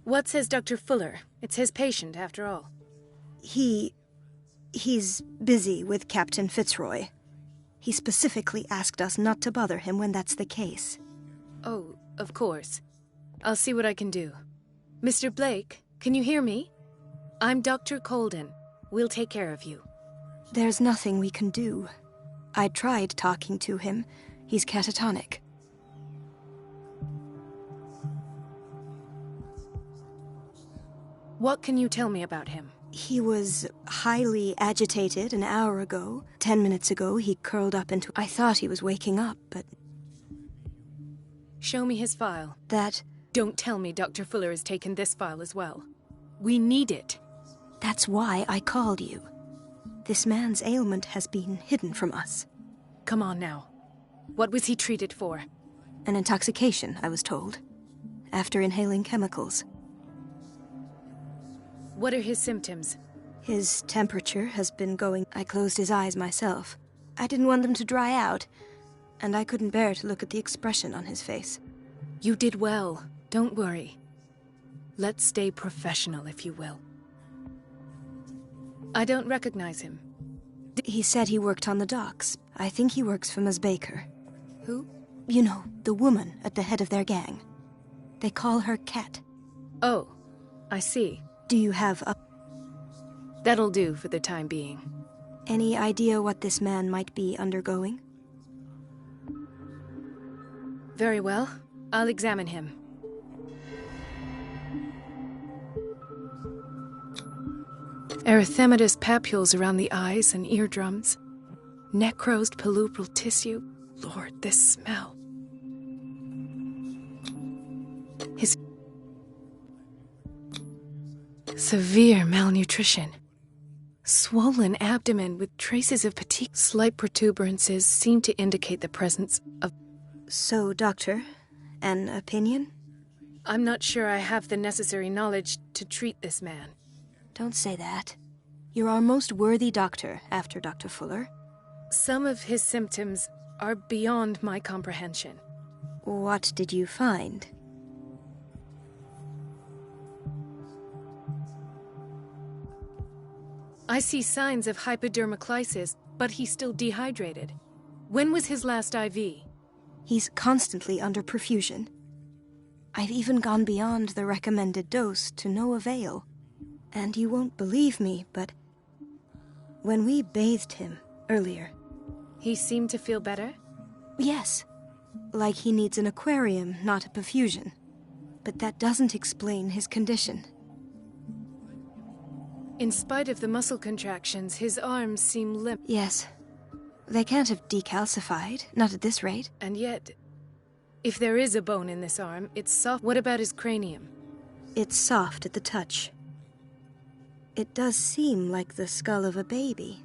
What says Dr. Fuller? It's his patient, after all. He's busy with Captain Fitzroy. He specifically asked us not to bother him when that's the case. Oh, of course. I'll see what I can do. Mr. Blake, can you hear me? I'm Dr. Colden. We'll take care of you. There's nothing we can do. I tried talking to him. He's catatonic. What can you tell me about him? He was highly agitated an hour ago. 10 minutes ago, he curled up into... I thought he was waking up, but... Show me his file. That... Don't tell me Dr. Fuller has taken this file as well. We need it. That's why I called you. This man's ailment has been hidden from us. Come on now. What was he treated for? An intoxication, I was told. After inhaling chemicals. What are his symptoms? His temperature has been going... I closed his eyes myself. I didn't want them to dry out, and I couldn't bear to look at the expression on his face. You did well. Don't worry. Let's stay professional, if you will. I don't recognize him. He said he worked on the docks. I think he works for Ms. Baker. Who? You know, the woman at the head of their gang. They call her Cat. Oh, I see. Do you have a... That'll do for the time being. Any idea what this man might be undergoing? Very well. I'll examine him. Erythematous papules around the eyes and eardrums. Necrosed palpebral tissue. Lord, this smell. His... Severe malnutrition. Swollen abdomen with traces of fatigue. Slight protuberances seem to indicate the presence of... So, Doctor, an opinion? I'm not sure I have the necessary knowledge to treat this man. Don't say that. You're our most worthy doctor after Dr. Fuller. Some of his symptoms are beyond my comprehension. What did you find? I see signs of hypodermoclysis, but he's still dehydrated. When was his last IV? He's constantly under perfusion. I've even gone beyond the recommended dose to no avail. And you won't believe me, but when we bathed him earlier... He seemed to feel better? Yes. Like he needs an aquarium, not a perfusion. But that doesn't explain his condition. In spite of the muscle contractions, his arms seem limp. Yes. They can't have decalcified, not at this rate. And yet, if there is a bone in this arm, it's soft. What about his cranium? It's soft at the touch. It does seem like the skull of a baby.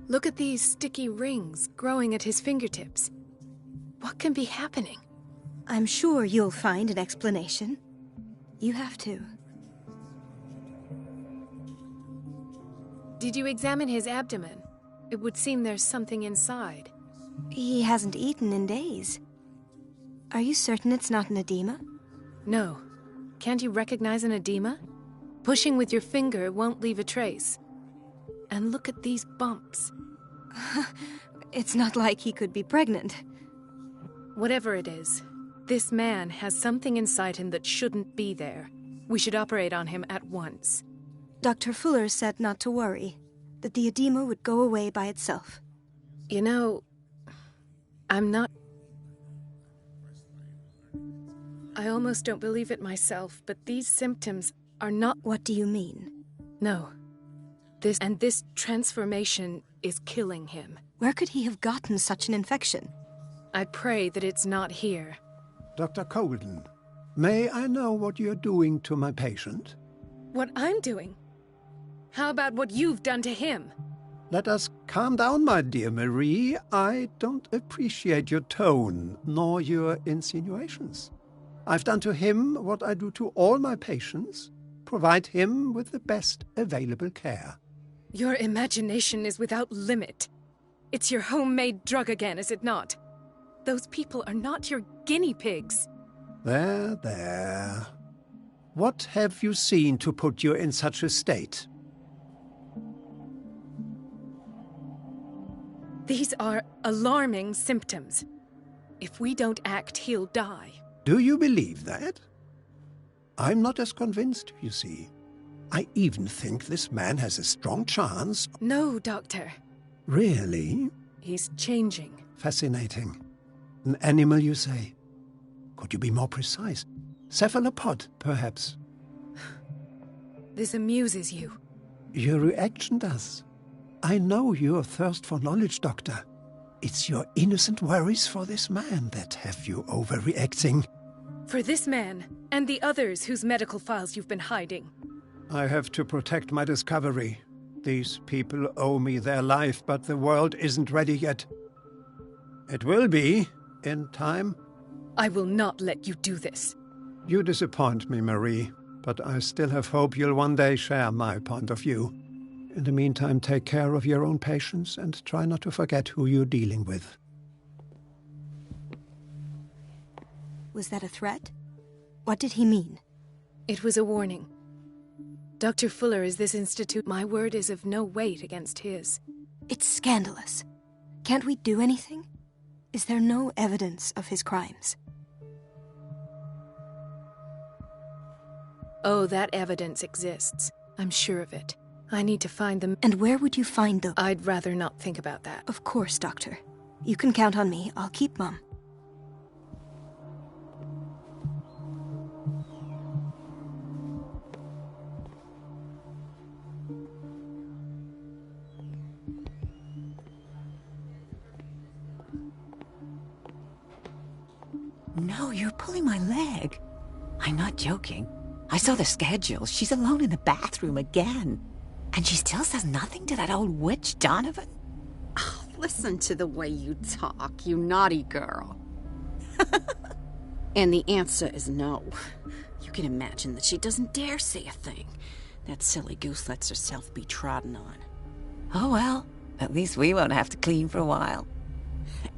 Look at these sticky rings growing at his fingertips. What can be happening? I'm sure you'll find an explanation. You have to. Did you examine his abdomen? It would seem there's something inside. He hasn't eaten in days. Are you certain it's not an edema? No. Can't you recognize an edema? Pushing with your finger won't leave a trace. And look at these bumps. It's not like he could be pregnant. Whatever it is, this man has something inside him that shouldn't be there. We should operate on him at once. Dr. Fuller said not to worry, that the edema would go away by itself. You know, I'm not... I almost don't believe it myself, but these symptoms are not... What do you mean? No. This transformation is killing him. Where could he have gotten such an infection? I pray that it's not here. Dr. Colden, may I know what you're doing to my patient? What I'm doing? How about what you've done to him? Let us calm down, my dear Marie. I don't appreciate your tone, nor your insinuations. I've done to him what I do to all my patients. Provide him with the best available care. Your imagination is without limit. It's your homemade drug again, is it not? Those people are not your guinea pigs. There, there. What have you seen to put you in such a state? These are alarming symptoms. If we don't act, he'll die. Do you believe that? I'm not as convinced, you see. I even think this man has a strong chance. No, Doctor. Really? He's changing. Fascinating. An animal, you say? Could you be more precise? Cephalopod, perhaps? This amuses you. Your reaction does. I know your thirst for knowledge, Doctor. It's your innocent worries for this man that have you overreacting. For this man, and the others whose medical files you've been hiding. I have to protect my discovery. These people owe me their life, but the world isn't ready yet. It will be, in time. I will not let you do this. You disappoint me, Marie, but I still have hope you'll one day share my point of view. In the meantime, take care of your own patients and try not to forget who you're dealing with. Was that a threat? What did he mean? It was a warning. Dr. Fuller is this institute. My word is of no weight against his. It's scandalous. Can't we do anything? Is there no evidence of his crimes? Oh, that evidence exists. I'm sure of it. I need to find them. And where would you find them? I'd rather not think about that. Of course, Doctor. You can count on me. I'll keep Mum. No, you're pulling my leg. I'm not joking. I saw the schedule. She's alone in the bathroom again. And she still says nothing to that old witch, Donovan? Oh, listen to the way you talk, you naughty girl. And the answer is no. You can imagine that she doesn't dare say a thing. That silly goose lets herself be trodden on. Oh well, at least we won't have to clean for a while.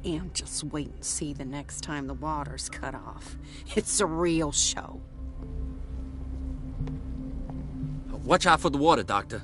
And just wait and see the next time the water's cut off. It's a real show. Watch out for the water, Doctor.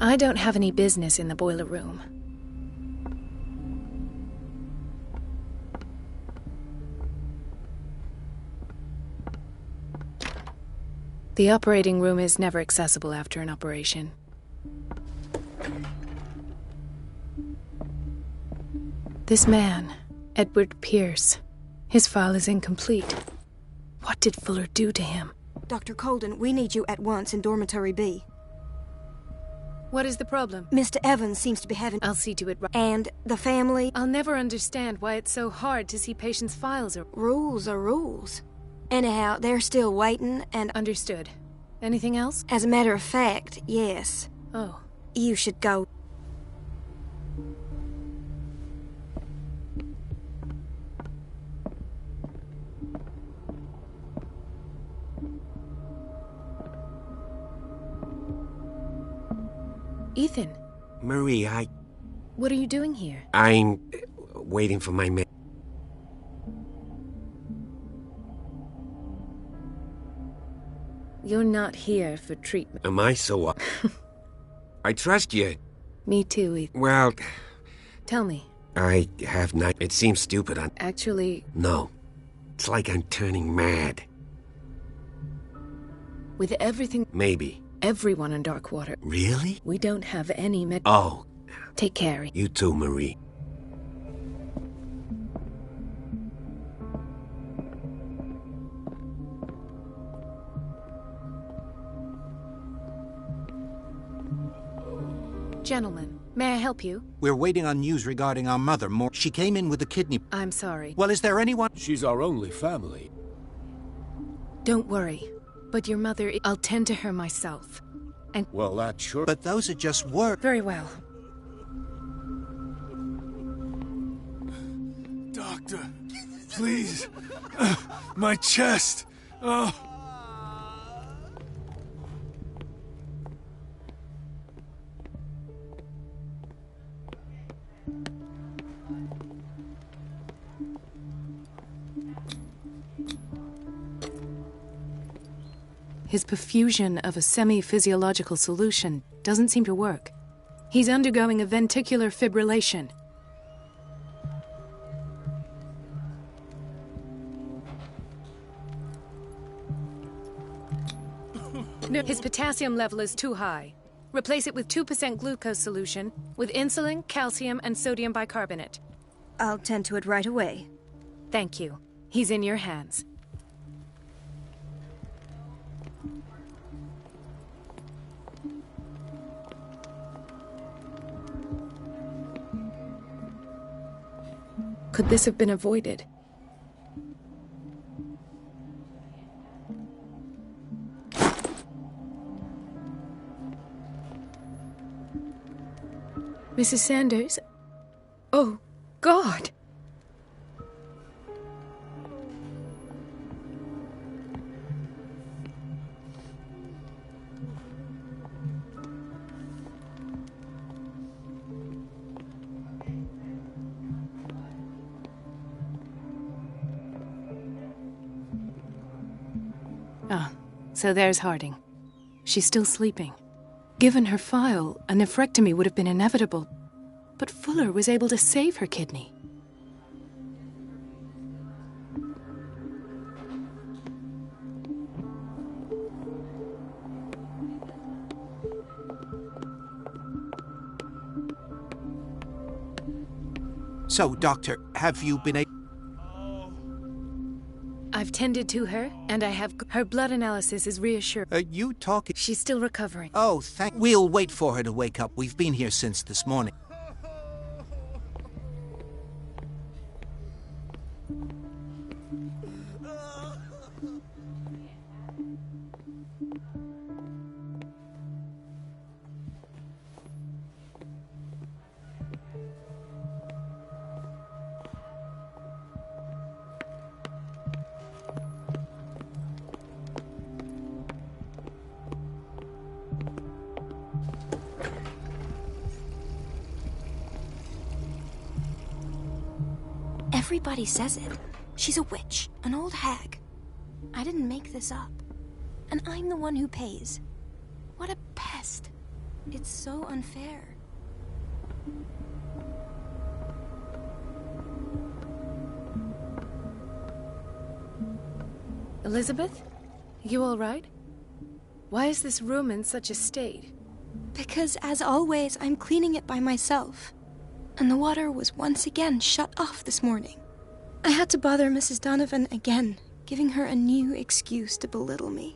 I don't have any business in the boiler room. The operating room is never accessible after an operation. This man, Edward Pierce, his file is incomplete. What did Fuller do to him? Dr. Colden, we need you at once in Dormitory B. What is the problem? Mr. Evans seems to be having... I'll see to it. And the family... I'll never understand why it's so hard to see patients' files. Rules are rules. Anyhow, they're still waiting and... Understood. Anything else? As a matter of fact, yes. Oh. You should go. Ethan. Marie, What are you doing here? I'm waiting for my You're not here for treatment. Am I so I trust you. Me too, Ethan. Well... Tell me. I have not... It seems stupid. Actually... No. It's like I'm turning mad. With everything... Maybe. Everyone in Darkwater. Really? We don't have any Oh. Take care. You too, Marie. Gentlemen, may I help you? We're waiting on news regarding our mother. She came in with a kidney... I'm sorry. Well, is there anyone... She's our only family. Don't worry. But your mother, I'll tend to her myself. And well, that sure... But those are just words. Very well. Doctor, please. My chest. Oh. His perfusion of a semi-physiological solution doesn't seem to work. He's undergoing a ventricular fibrillation. His potassium level is too high. Replace it with 2% glucose solution with insulin, calcium, and sodium bicarbonate. I'll tend to it right away. Thank you. He's in your hands. Could this have been avoided? Mrs. Sanders? Oh, God! Ah, so there's Harding. She's still sleeping. Given her file, a nephrectomy would have been inevitable, but Fuller was able to save her kidney. So, Doctor, have you been able... I've tended to her, and I have... Her blood analysis is reassuring. Are you talking... She's still recovering. Oh, We'll wait for her to wake up. We've been here since this morning. Everybody says it. She's a witch, an old hag. I didn't make this up. And I'm the one who pays. What a pest. It's so unfair. Elizabeth? You all right? Why is this room in such a state? Because, as always, I'm cleaning it by myself. And the water was once again shut off this morning. I had to bother Mrs. Donovan again, giving her a new excuse to belittle me.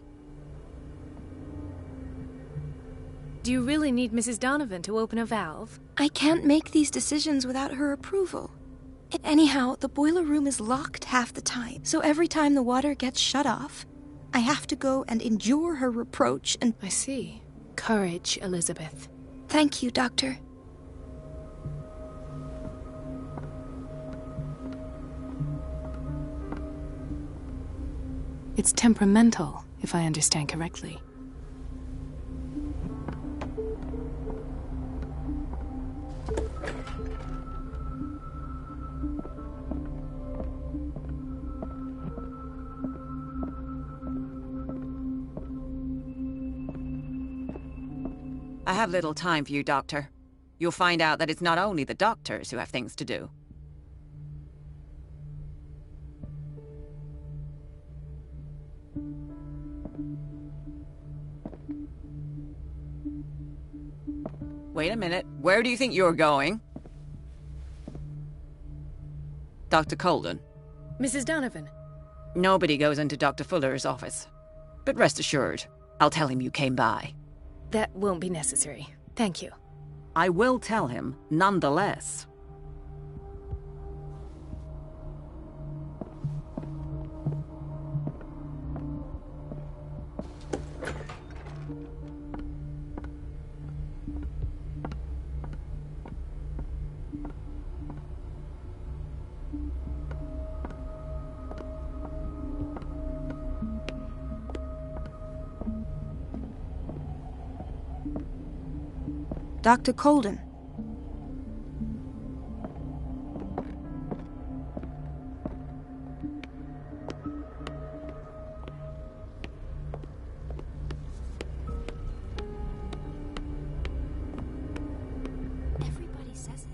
Do you really need Mrs. Donovan to open a valve? I can't make these decisions without her approval. Anyhow, the boiler room is locked half the time, so every time the water gets shut off, I have to go and endure her reproach and... I see. Courage, Elizabeth. Thank you, Doctor. It's temperamental, if I understand correctly. I have little time for you, Doctor. You'll find out that it's not only the doctors who have things to do. Wait a minute. Where do you think you're going? Dr. Colden. Mrs. Donovan. Nobody goes into Dr. Fuller's office. But rest assured, I'll tell him you came by. That won't be necessary. Thank you. I will tell him, nonetheless. Dr. Colden. Everybody says it.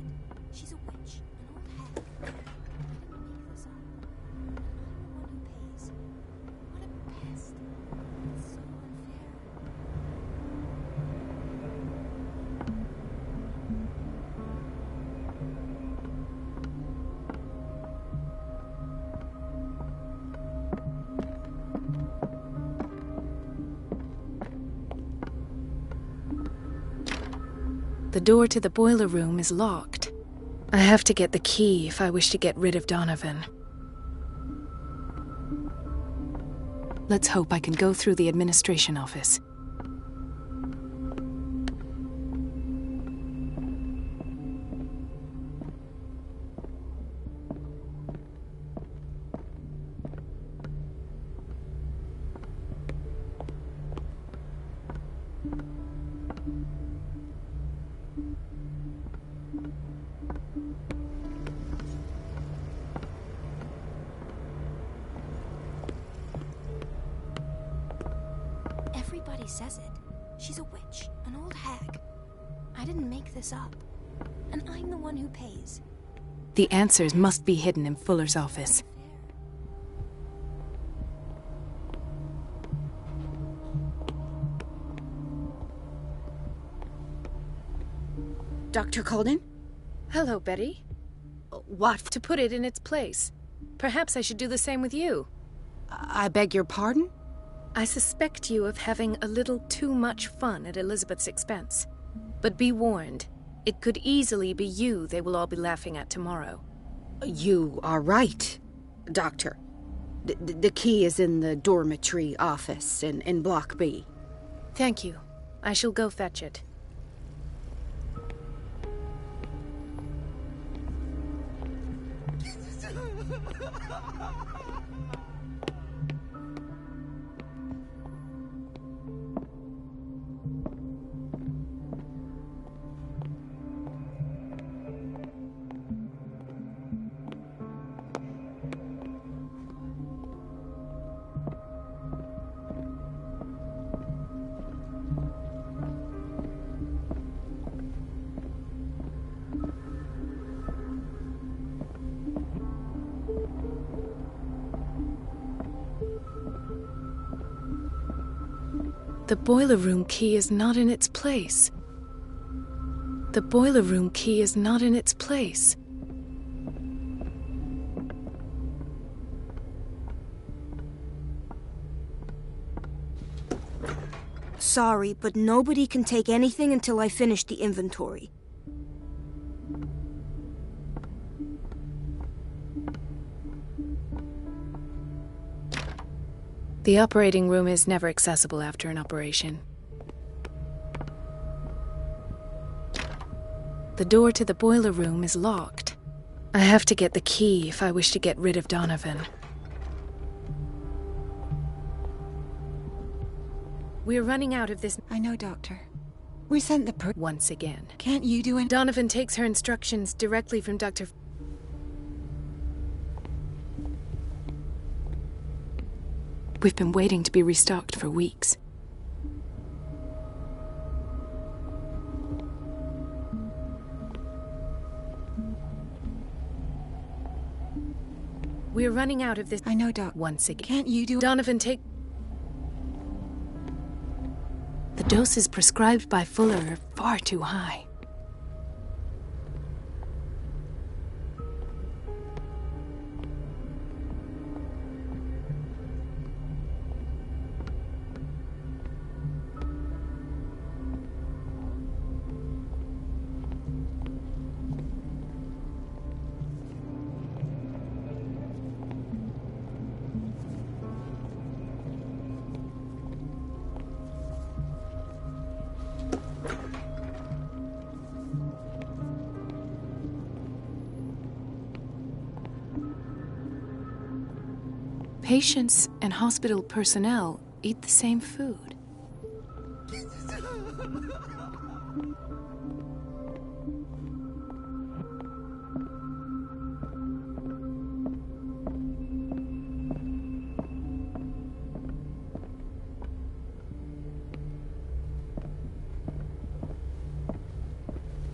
She's a witch, an old hag. I didn't make this up. And I'm the one who pays. What a pest. It's so unfair. The door to the boiler room is locked. I have to get the key if I wish to get rid of Donovan. Let's hope I can go through the administration office. Everybody says it. She's a witch, an old hag. I didn't make this up. And I'm the one who pays. The answers must be hidden in Fuller's office. Dr. Colden? Hello, Betty. What? To put it in its place. Perhaps I should do the same with you. I beg your pardon? I suspect you of having a little too much fun at Elizabeth's expense. But be warned, it could easily be you they will all be laughing at tomorrow. You are right, Doctor. The key is in the dormitory office in Block B. Thank you. I shall go fetch it. The boiler room key is not in its place. The boiler room key is not in its place. Sorry, but nobody can take anything until I finish the inventory. The operating room is never accessible after an operation. The door to the boiler room is locked. I have to get the key if I wish to get rid of Donovan. We're running out of this. I know, Doctor. We sent the once again. Can't you do it? Donovan takes her instructions directly from Dr. We've been waiting to be restocked for weeks. We're running out of this. I know, Doc. Once again. Can't you do it? Donovan, take. The doses prescribed by Fuller are far too high. Patients and hospital personnel eat the same food.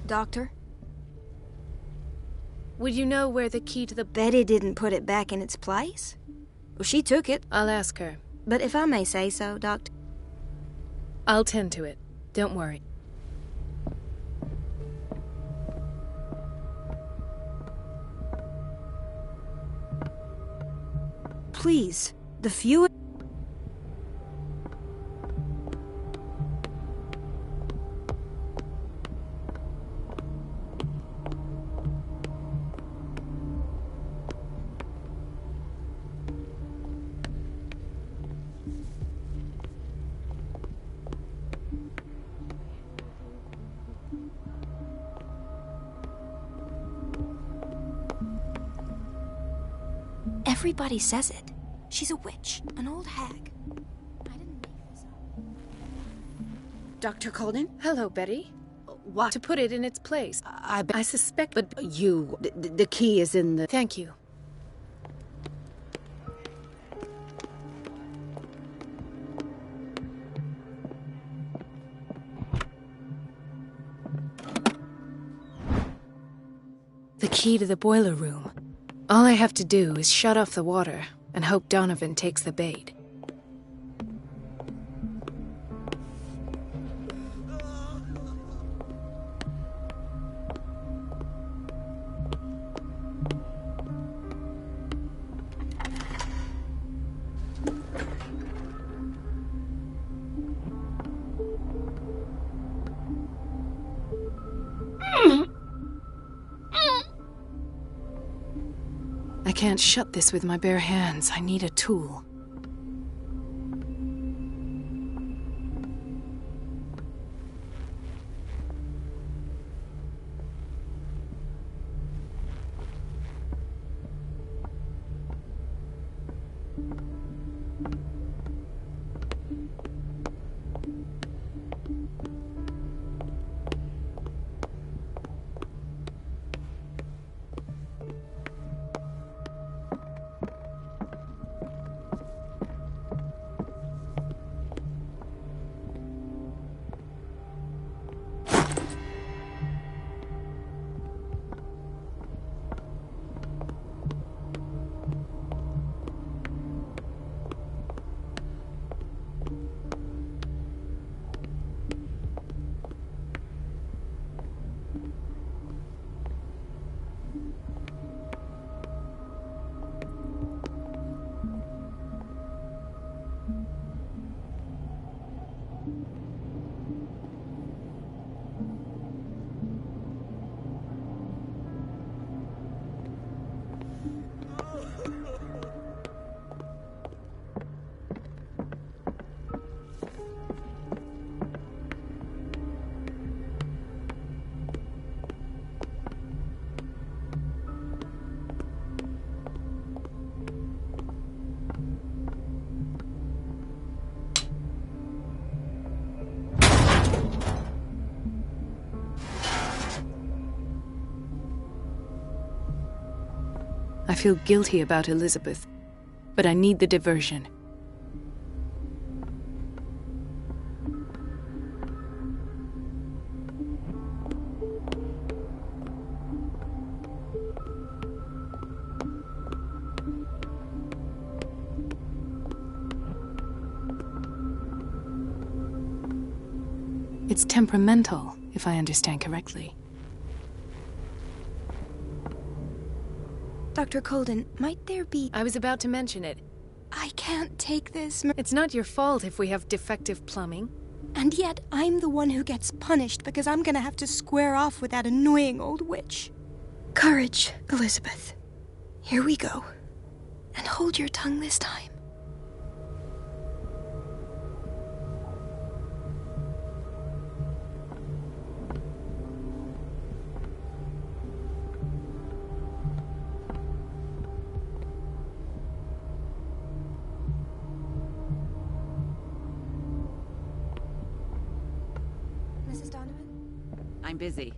Doctor? Would you know where the key to the... Betty didn't put it back in its place. Well, she took it. I'll ask her. But if I may say so, Doctor... I'll tend to it. Don't worry. Please, the few... Everybody says it. She's a witch, an old hag. I didn't make this up. Dr. Colden? Hello, Betty. What? To put it in its place. I suspect... But you... The key is in the... Thank you. The key to the boiler room. All I have to do is shut off the water and hope Donovan takes the bait. I can't shut this with my bare hands. I need a tool. I feel guilty about Elizabeth, but I need the diversion. It's temperamental, if I understand correctly. Dr. Colden, might there be... I was about to mention it. I can't take this. It's not your fault if we have defective plumbing. And yet, I'm the one who gets punished because I'm gonna have to square off with that annoying old witch. Courage, Elizabeth. Here we go. And hold your tongue this time. Mrs. Donovan? I'm busy.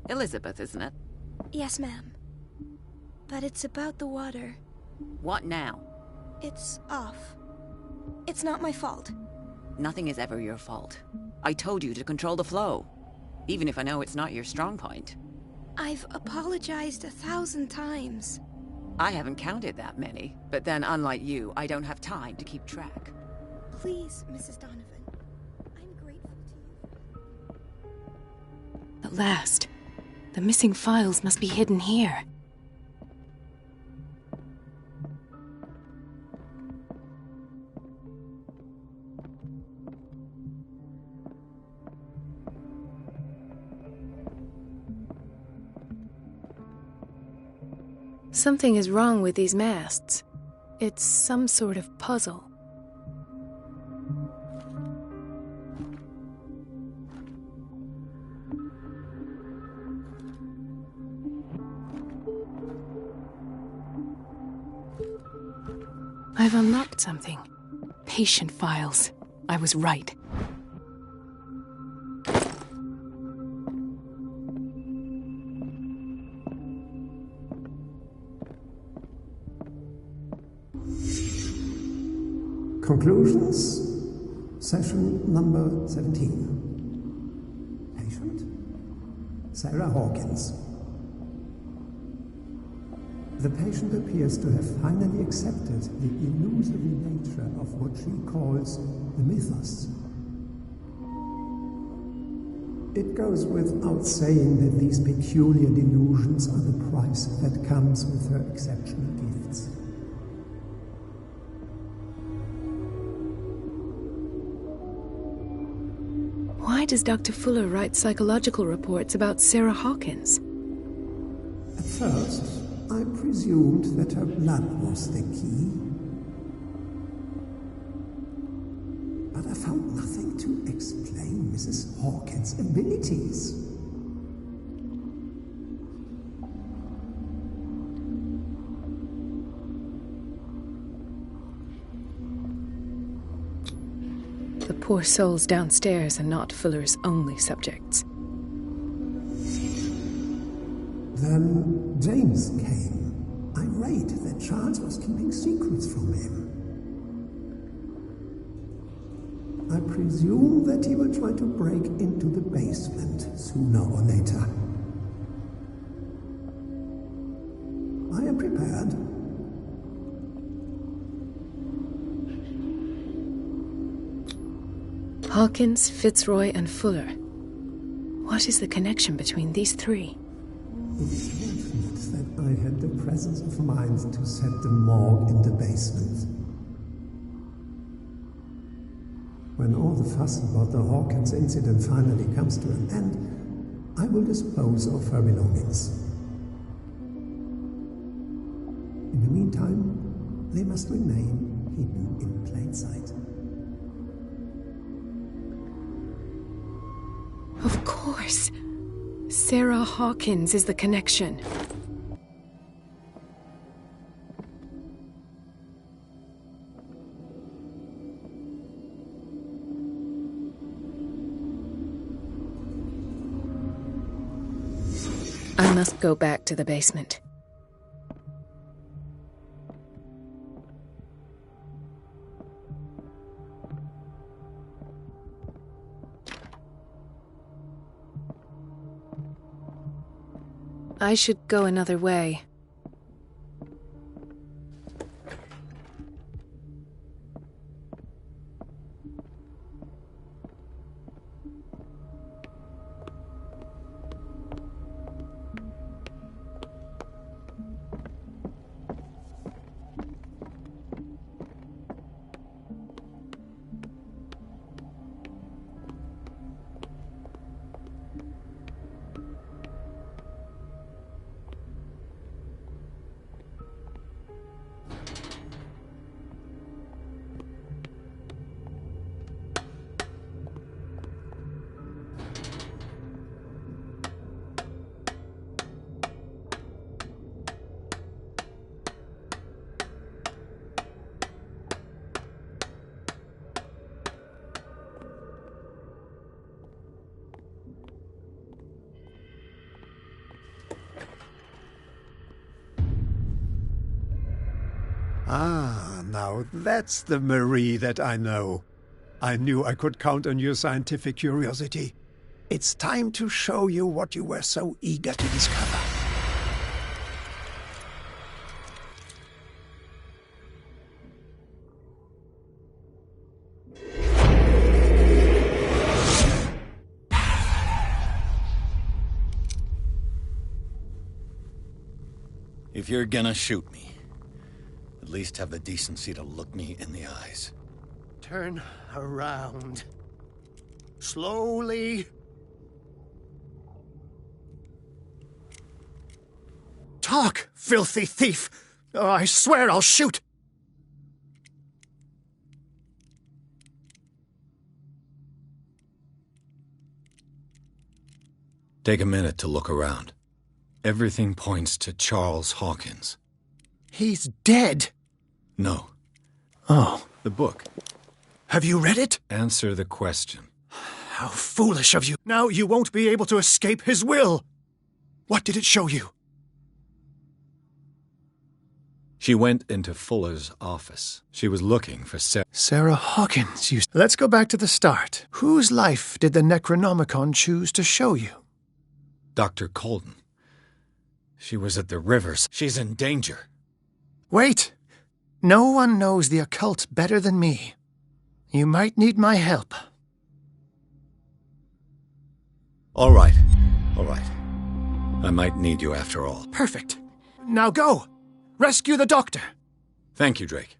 Elizabeth, isn't it? Yes, ma'am. But it's about the water. What now? It's off. It's not my fault. Nothing is ever your fault. I told you to control the flow, even if I know it's not your strong point. I've apologized 1,000 times. I haven't counted that many, but then unlike you, I don't have time to keep track. Please, Mrs. Donovan. I'm grateful to you. At last. The missing files must be hidden here. Something is wrong with these masts. It's some sort of puzzle. I've unlocked something. Patient files. I was right. Conclusions, session number 17. Patient, Sarah Hawkins. The patient appears to have finally accepted the illusory nature of what she calls the mythos. It goes without saying that these peculiar delusions are the price that comes with her exceptional gifts. Why does Dr. Fuller write psychological reports about Sarah Hawkins? At first, I presumed that her blood was the key. But I found nothing to explain Mrs. Hawkins' abilities. The poor souls downstairs are not Fuller's only subjects. Then James came, irate that Charles was keeping secrets from him. I presume that he will try to break into the basement sooner or later. I am prepared. Hawkins, Fitzroy, and Fuller. What is the connection between these three? It's fortunate that I had the presence of mind to set the morgue in the basement. When all the fuss about the Hawkins incident finally comes to an end, I will dispose of her belongings. In the meantime, they must remain hidden in plain sight. Of course. Sarah Hawkins is the connection. I must go back to the basement. I should go another way. Ah, now that's the Marie that I know. I knew I could count on your scientific curiosity. It's time to show you what you were so eager to discover. If you're gonna shoot me, at least have the decency to look me in the eyes. Turn around. Slowly. Talk, filthy thief! Oh, I swear I'll shoot! Take a minute to look around. Everything points to Charles Hawkins. He's dead! No. Oh. The book. Have you read it? Answer the question. How foolish of you. Now you won't be able to escape his will. What did it show you? She went into Fuller's office. She was looking for Sarah Hawkins. Let's go back to the start. Whose life did the Necronomicon choose to show you? Dr. Colden. She was at the rivers. She's in danger. Wait. No one knows the occult better than me. You might need my help. All right. All right. I might need you after all. Perfect. Now go. Rescue the doctor. Thank you, Drake.